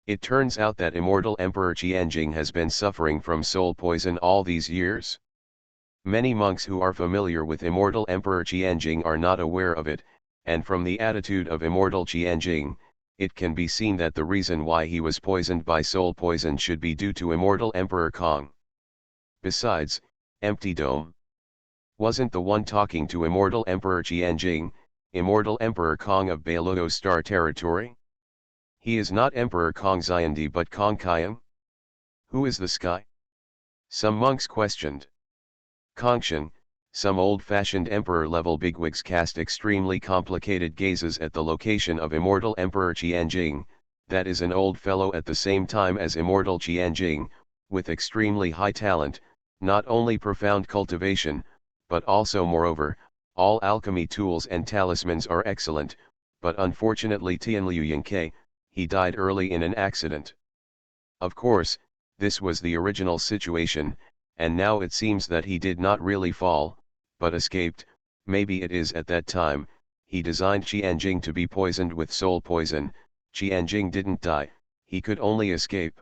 It turns out that immortal Emperor Qianjing has been suffering from soul poison all these years. Many monks who are familiar with immortal Emperor Qianjing are not aware of it, and from the attitude of immortal Qianjing, it can be seen that the reason why he was poisoned by soul poison should be due to immortal Emperor Kong. Besides, Empty Dome wasn't the one talking to immortal Emperor Qianjing, immortal Emperor Kong of Beilogo Star Territory? He is not Emperor Kong Xiandi but Kong Kian? Who is the sky? Some monks questioned. Kongshan, some old-fashioned emperor-level bigwigs cast extremely complicated gazes at the location of immortal Emperor Qianjing, that is an old fellow at the same time as immortal Qianjing, with extremely high talent, not only profound cultivation, but also moreover, all alchemy tools and talismans are excellent, but unfortunately Tianliu Yingke, he died early in an accident. Of course, this was the original situation, and now it seems that he did not really fall, but escaped. Maybe it is at that time, he designed Qianjing to be poisoned with soul poison. Qianjing didn't die, he could only escape.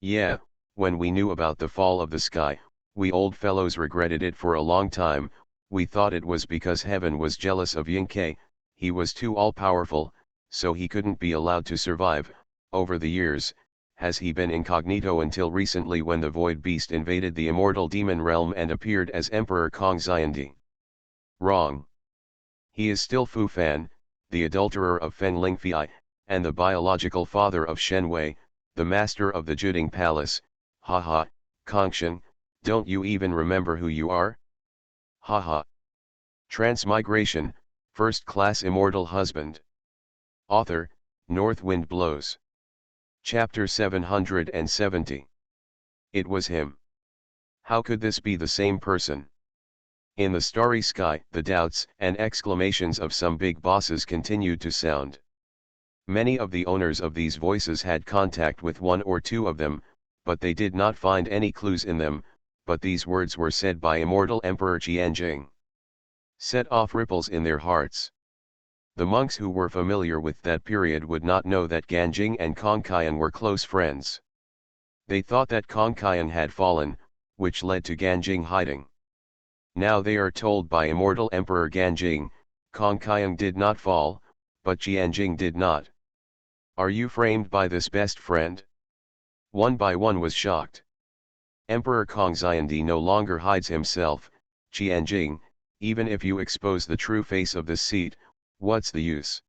Yeah, when we knew about the fall of the sky, we old fellows regretted it for a long time. We thought it was because heaven was jealous of Yingke, he was too all-powerful, so he couldn't be allowed to survive. Over the years, has he been incognito until recently when the Void Beast invaded the immortal demon realm and appeared as Emperor Kong Xiandi. Wrong. He is still Fu Fan, the adulterer of Feng Lingfei, and the biological father of Shen Wei, the master of the Juding Palace. Haha, Kongshen, don't you even remember who you are? Haha. Transmigration, First Class Immortal Husband. Author, North Wind Blows. Chapter 770. It was him. How could this be the same person? In the starry sky, the doubts and exclamations of some big bosses continued to sound. Many of the owners of these voices had contact with one or two of them, but they did not find any clues in them, but these words were said by Immortal Emperor Qianjing. Set off ripples in their hearts. The monks who were familiar with that period would not know that Ganjing and Kongqian were close friends. They thought that Kongqian had fallen, which led to Ganjing hiding. Now they are told by Immortal Emperor Ganjing, Kongqian did not fall, but Qianjing did not. Are you framed by this best friend? One by one was shocked. Emperor Kong Xiandi no longer hides himself, Qianjing, even if you expose the true face of this seat, what's the use?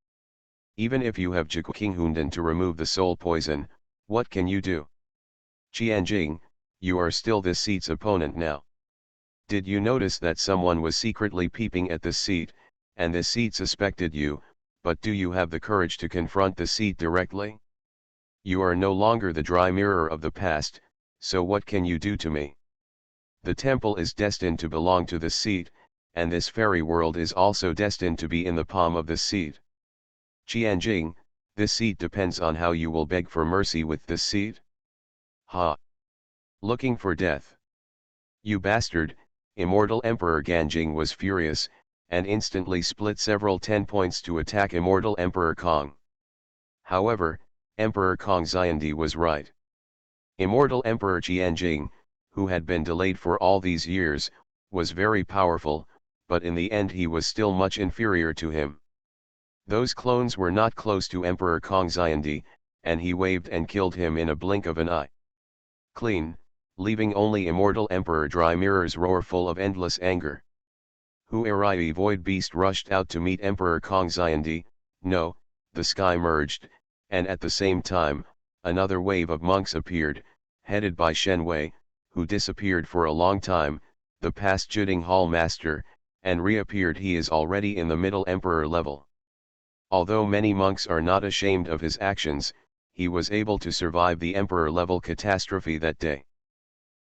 Even if you have Jigqinghunden to remove the soul poison, what can you do? Qianjing, you are still this seat's opponent now. Did you notice that someone was secretly peeping at this seat, and this seat suspected you, but do you have the courage to confront the seat directly? You are no longer the dry mirror of the past, so what can you do to me? The temple is destined to belong to this seat, and this fairy world is also destined to be in the palm of this seat. Qianjing, this seat depends on how you will beg for mercy with this seat. Ha! Looking for death. You bastard! Immortal Emperor Ganjing was furious, and instantly split several 10 points to attack Immortal Emperor Kong. However, Emperor Kong Xiandi was right. Immortal Emperor Qianjing, who had been delayed for all these years, was very powerful, but in the end he was still much inferior to him. Those clones were not close to Emperor Kong Xiandi, and he waved and killed him in a blink of an eye. Clean, leaving only Immortal Emperor Dry Mirror's roar full of endless anger. Huarai Void Beast rushed out to meet Emperor Kong Xiandi. No, the sky merged, and at the same time, another wave of monks appeared, headed by Shen Wei, who disappeared for a long time, the past Juding Hall Master, and reappeared. He is already in the Middle Emperor level. Although many monks are not ashamed of his actions, he was able to survive the Emperor level catastrophe that day.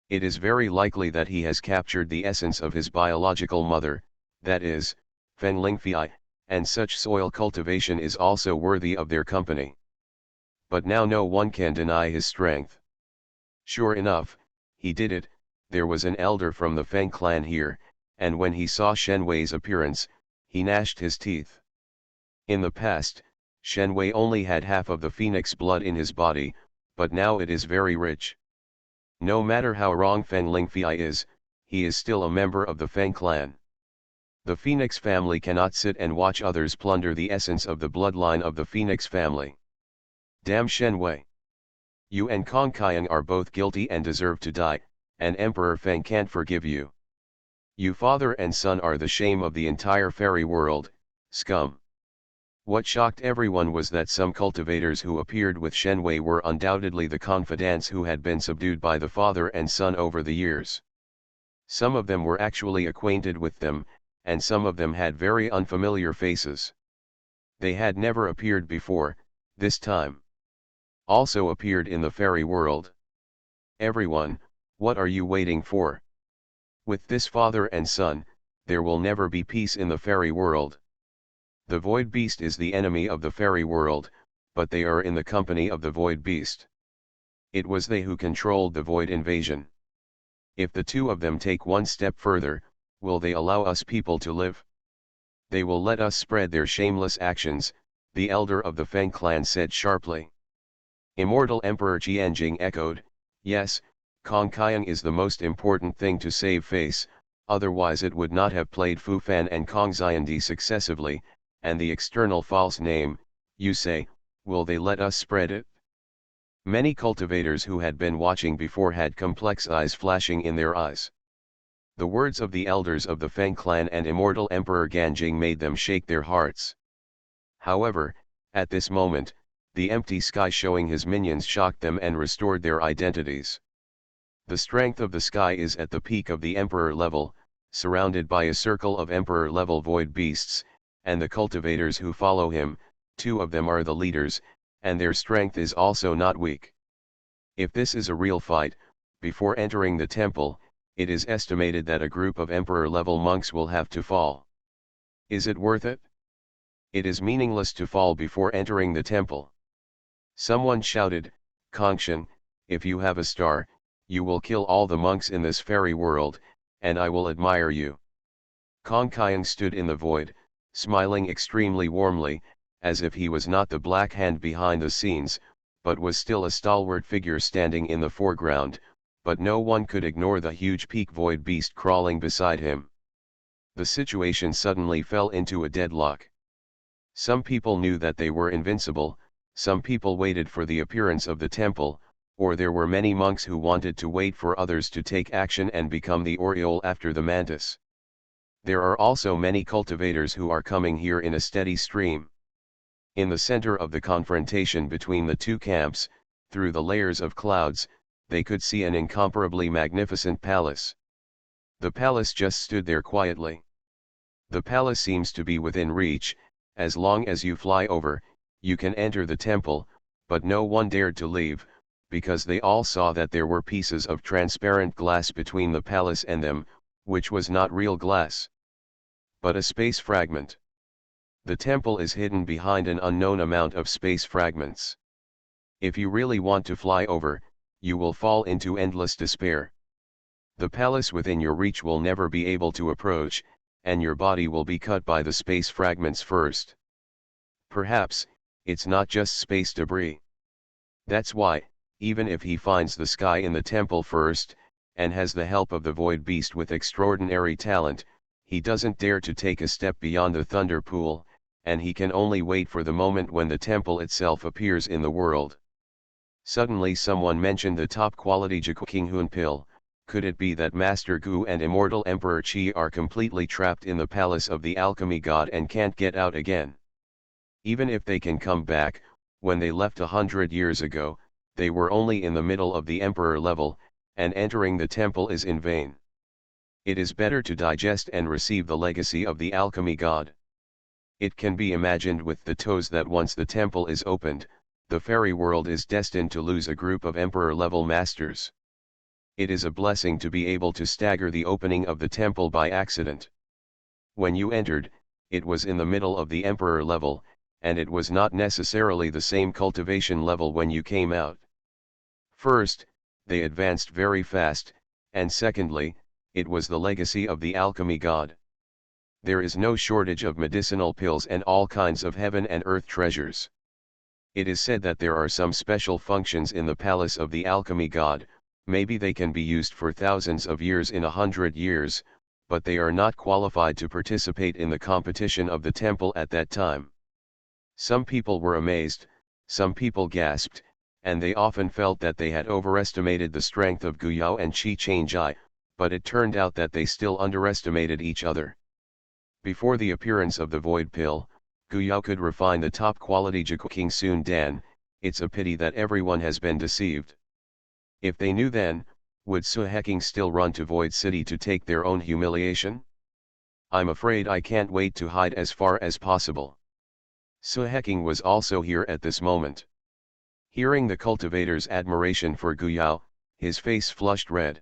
It is very likely that he has captured the essence of his biological mother, that is, Feng Lingfei, and such soil cultivation is also worthy of their company. But now no one can deny his strength. Sure enough, he did it. There was an elder from the Feng clan here, and when he saw Shen Wei's appearance, he gnashed his teeth. In the past, Shen Wei only had half of the phoenix blood in his body, but now it is very rich. No matter how wrong Feng Lingfei is, he is still a member of the Feng clan. The Phoenix family cannot sit and watch others plunder the essence of the bloodline of the Phoenix family. Damn Shen Wei! You and Kongqian are both guilty and deserve to die, and Emperor Feng can't forgive you. You father and son are the shame of the entire fairy world, scum. What shocked everyone was that some cultivators who appeared with Shen Wei were undoubtedly the confidants who had been subdued by the father and son over the years. Some of them were actually acquainted with them, and some of them had very unfamiliar faces. They had never appeared before, this time. Also appeared in the fairy world. Everyone, what are you waiting for? With this father and son, there will never be peace in the fairy world. The Void Beast is the enemy of the fairy world, but they are in the company of the Void Beast. It was they who controlled the Void invasion. If the two of them take one step further, will they allow us people to live? They will let us spread their shameless actions, the elder of the Feng clan said sharply. Immortal Emperor Qianjing echoed, yes, Kongqian is the most important thing to save face, otherwise it would not have played Fu Fan and Kong Xiandi successively, and the external false name, You say, will they let us spread it? Many cultivators who had been watching before had complex eyes flashing in their eyes. The words of the elders of the Feng clan and Immortal Emperor Ganjing made them shake their hearts. However, at this moment, the empty sky showing his minions shocked them and restored their identities. The strength of the sky is at the peak of the Emperor level, surrounded by a circle of Emperor level void beasts, and the cultivators who follow him, 2 of them are the leaders, and their strength is also not weak. If this is a real fight, before entering the temple, it is estimated that a group of Emperor level monks will have to fall. Is it worth it? It is meaningless to fall before entering the temple. Someone shouted, Kongshan, if you have a star, you will kill all the monks in this fairy world, and I will admire you. Kong Kyung stood in the void, smiling extremely warmly, as if he was not the black hand behind the scenes, but was still a stalwart figure standing in the foreground, but no one could ignore the huge peak void beast crawling beside him. The situation suddenly fell into a deadlock. Some people knew that they were invincible, some people waited for the appearance of the temple, or there were many monks who wanted to wait for others to take action and become the Oriole after the mantis. There are also many cultivators who are coming here in a steady stream. In the center of the confrontation between the 2 camps, through the layers of clouds, they could see an incomparably magnificent palace. The palace just stood there quietly. The palace seems to be within reach. As long as you fly over, you can enter the temple, but no one dared to leave, because they all saw that there were pieces of transparent glass between the palace and them, which was not real glass, but a space fragment. The temple is hidden behind an unknown amount of space fragments. If you really want to fly over, you will fall into endless despair. The palace within your reach will never be able to approach, and your body will be cut by the space fragments first. Perhaps, it's not just space debris. That's why, even if he finds the sky in the temple first, and has the help of the void beast with extraordinary talent, he doesn't dare to take a step beyond the thunder pool, and he can only wait for the moment when the temple itself appears in the world. Suddenly someone mentioned the top quality Jiku King Hun pill. Could it be that Master Gu and Immortal Emperor Qi are completely trapped in the palace of the alchemy god and can't get out again? Even if they can come back, when they left 100 years ago, they were only in the middle of the emperor level, and entering the temple is in vain. It is better to digest and receive the legacy of the alchemy god. It can be imagined with the toes that once the temple is opened, the fairy world is destined to lose a group of emperor-level masters. It is a blessing to be able to stagger the opening of the temple by accident. When you entered, it was in the middle of the emperor level, and it was not necessarily the same cultivation level when you came out. First, they advanced very fast, and secondly, it was the legacy of the alchemy god. There is no shortage of medicinal pills and all kinds of heaven and earth treasures. It is said that there are some special functions in the palace of the alchemy god. Maybe they can be used for thousands of years in 100 years, but they are not qualified to participate in the competition of the temple at that time. Some people were amazed, some people gasped, and they often felt that they had overestimated the strength of Guyao and Qi Changjai, but it turned out that they still underestimated each other. Before the appearance of the void pill, Guyao could refine the top quality Jiku King Sun Dan. It's a pity that everyone has been deceived. If they knew then, would Su Heking still run to Void City to take their own humiliation? I'm afraid I can't wait to hide as far as possible. Su Heking was also here at this moment. Hearing the cultivator's admiration for Guyao, his face flushed red.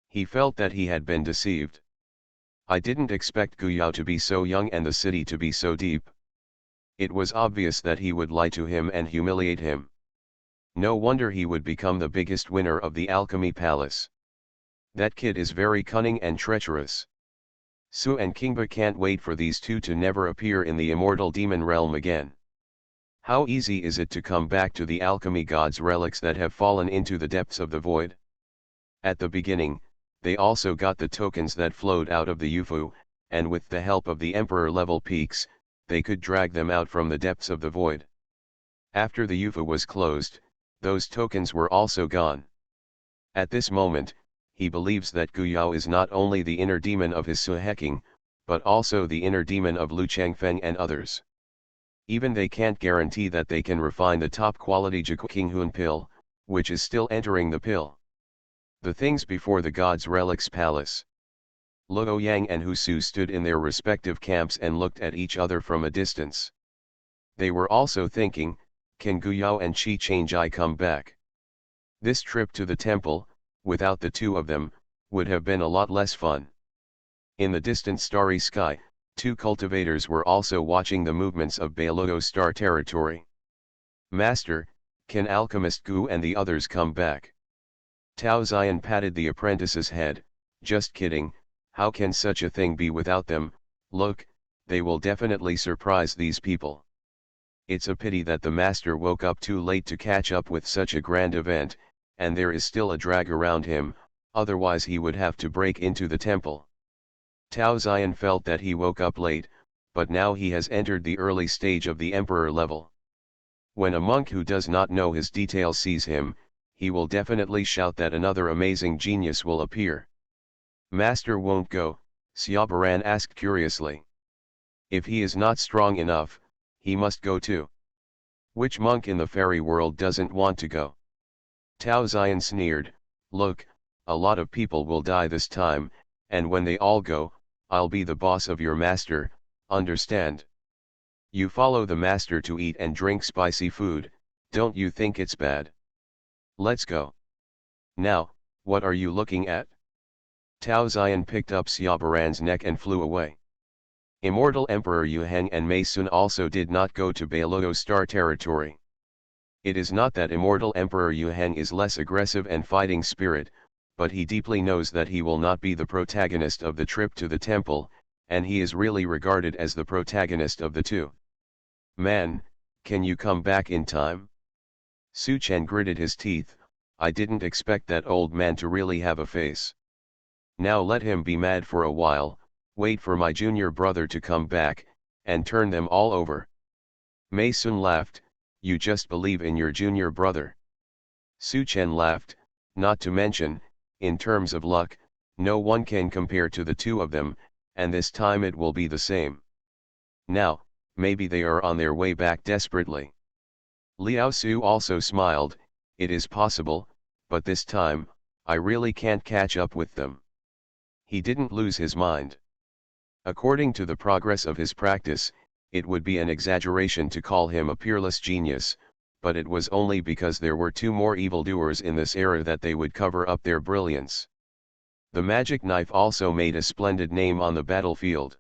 He felt that he had been deceived. I didn't expect Guyao to be so young and the city to be so deep. It was obvious that he would lie to him and humiliate him. No wonder he would become the biggest winner of the Alchemy Palace. That kid is very cunning and treacherous. Su and Kingba can't wait for these two to never appear in the immortal demon realm again. How easy is it to come back to the alchemy god's relics that have fallen into the depths of the void? At the beginning, they also got the tokens that flowed out of the Yufu, and with the help of the emperor-level peaks, they could drag them out from the depths of the void. After the UFO was closed, those tokens were also gone. At this moment, he believes that Guyao is not only the inner demon of his Suheking, but also the inner demon of Lu Changfeng and others. Even they can't guarantee that they can refine the top quality Jiqing pill, which is still entering the pill. The things before the god's relics palace. Luo Yang and Hu Su stood in their respective camps and looked at each other from a distance. They were also thinking, can Guyao and Qi Changjai come back? This trip to the temple, without the two of them, would have been a lot less fun. In the distant starry sky, two cultivators were also watching the movements of Beiluo star territory. Master, can Alchemist Gu and the others come back? Tao Ziyan patted the apprentice's head. Just kidding, how can such a thing be without them? Look, they will definitely surprise these people. It's a pity that the master woke up too late to catch up with such a grand event, and there is still a drag around him, otherwise he would have to break into the temple. Tao Ziyan felt that he woke up late, but now he has entered the early stage of the emperor level. When a monk who does not know his details sees him, he will definitely shout that another amazing genius will appear. Master won't go, Xiaobaran asked curiously. If he is not strong enough, he must go too. Which monk in the fairy world doesn't want to go? Tao Ziyan sneered, look, a lot of people will die this time, and when they all go, I'll be the boss of your master, understand? You follow the master to eat and drink spicy food, don't you think it's bad? Let's go. Now, what are you looking at? Tao Ziyan picked up Xiaobaran's neck and flew away. Immortal Emperor Yu Heng and Mei Sun also did not go to Beiluo star territory. It is not that Immortal Emperor Yu Heng is less aggressive and fighting spirit, but he deeply knows that he will not be the protagonist of the trip to the temple, and he is really regarded as the protagonist of the two. Man, can you come back in time? Su Chen gritted his teeth, I didn't expect that old man to really have a face. Now let him be mad for a while, wait for my junior brother to come back, and turn them all over. Mei Sun laughed, you just believe in your junior brother. Su Chen laughed, not to mention, in terms of luck, no one can compare to the two of them, and this time it will be the same. Now, maybe they are on their way back desperately. Liao Su also smiled, it is possible, but this time, I really can't catch up with them. He didn't lose his mind. According to the progress of his practice, it would be an exaggeration to call him a peerless genius, but it was only because there were two more evildoers in this era that they would cover up their brilliance. The magic knife also made a splendid name on the battlefield.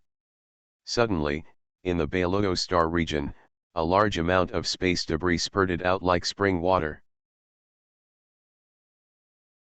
Suddenly, in the Beiluo star region, a large amount of space debris spurted out like spring water.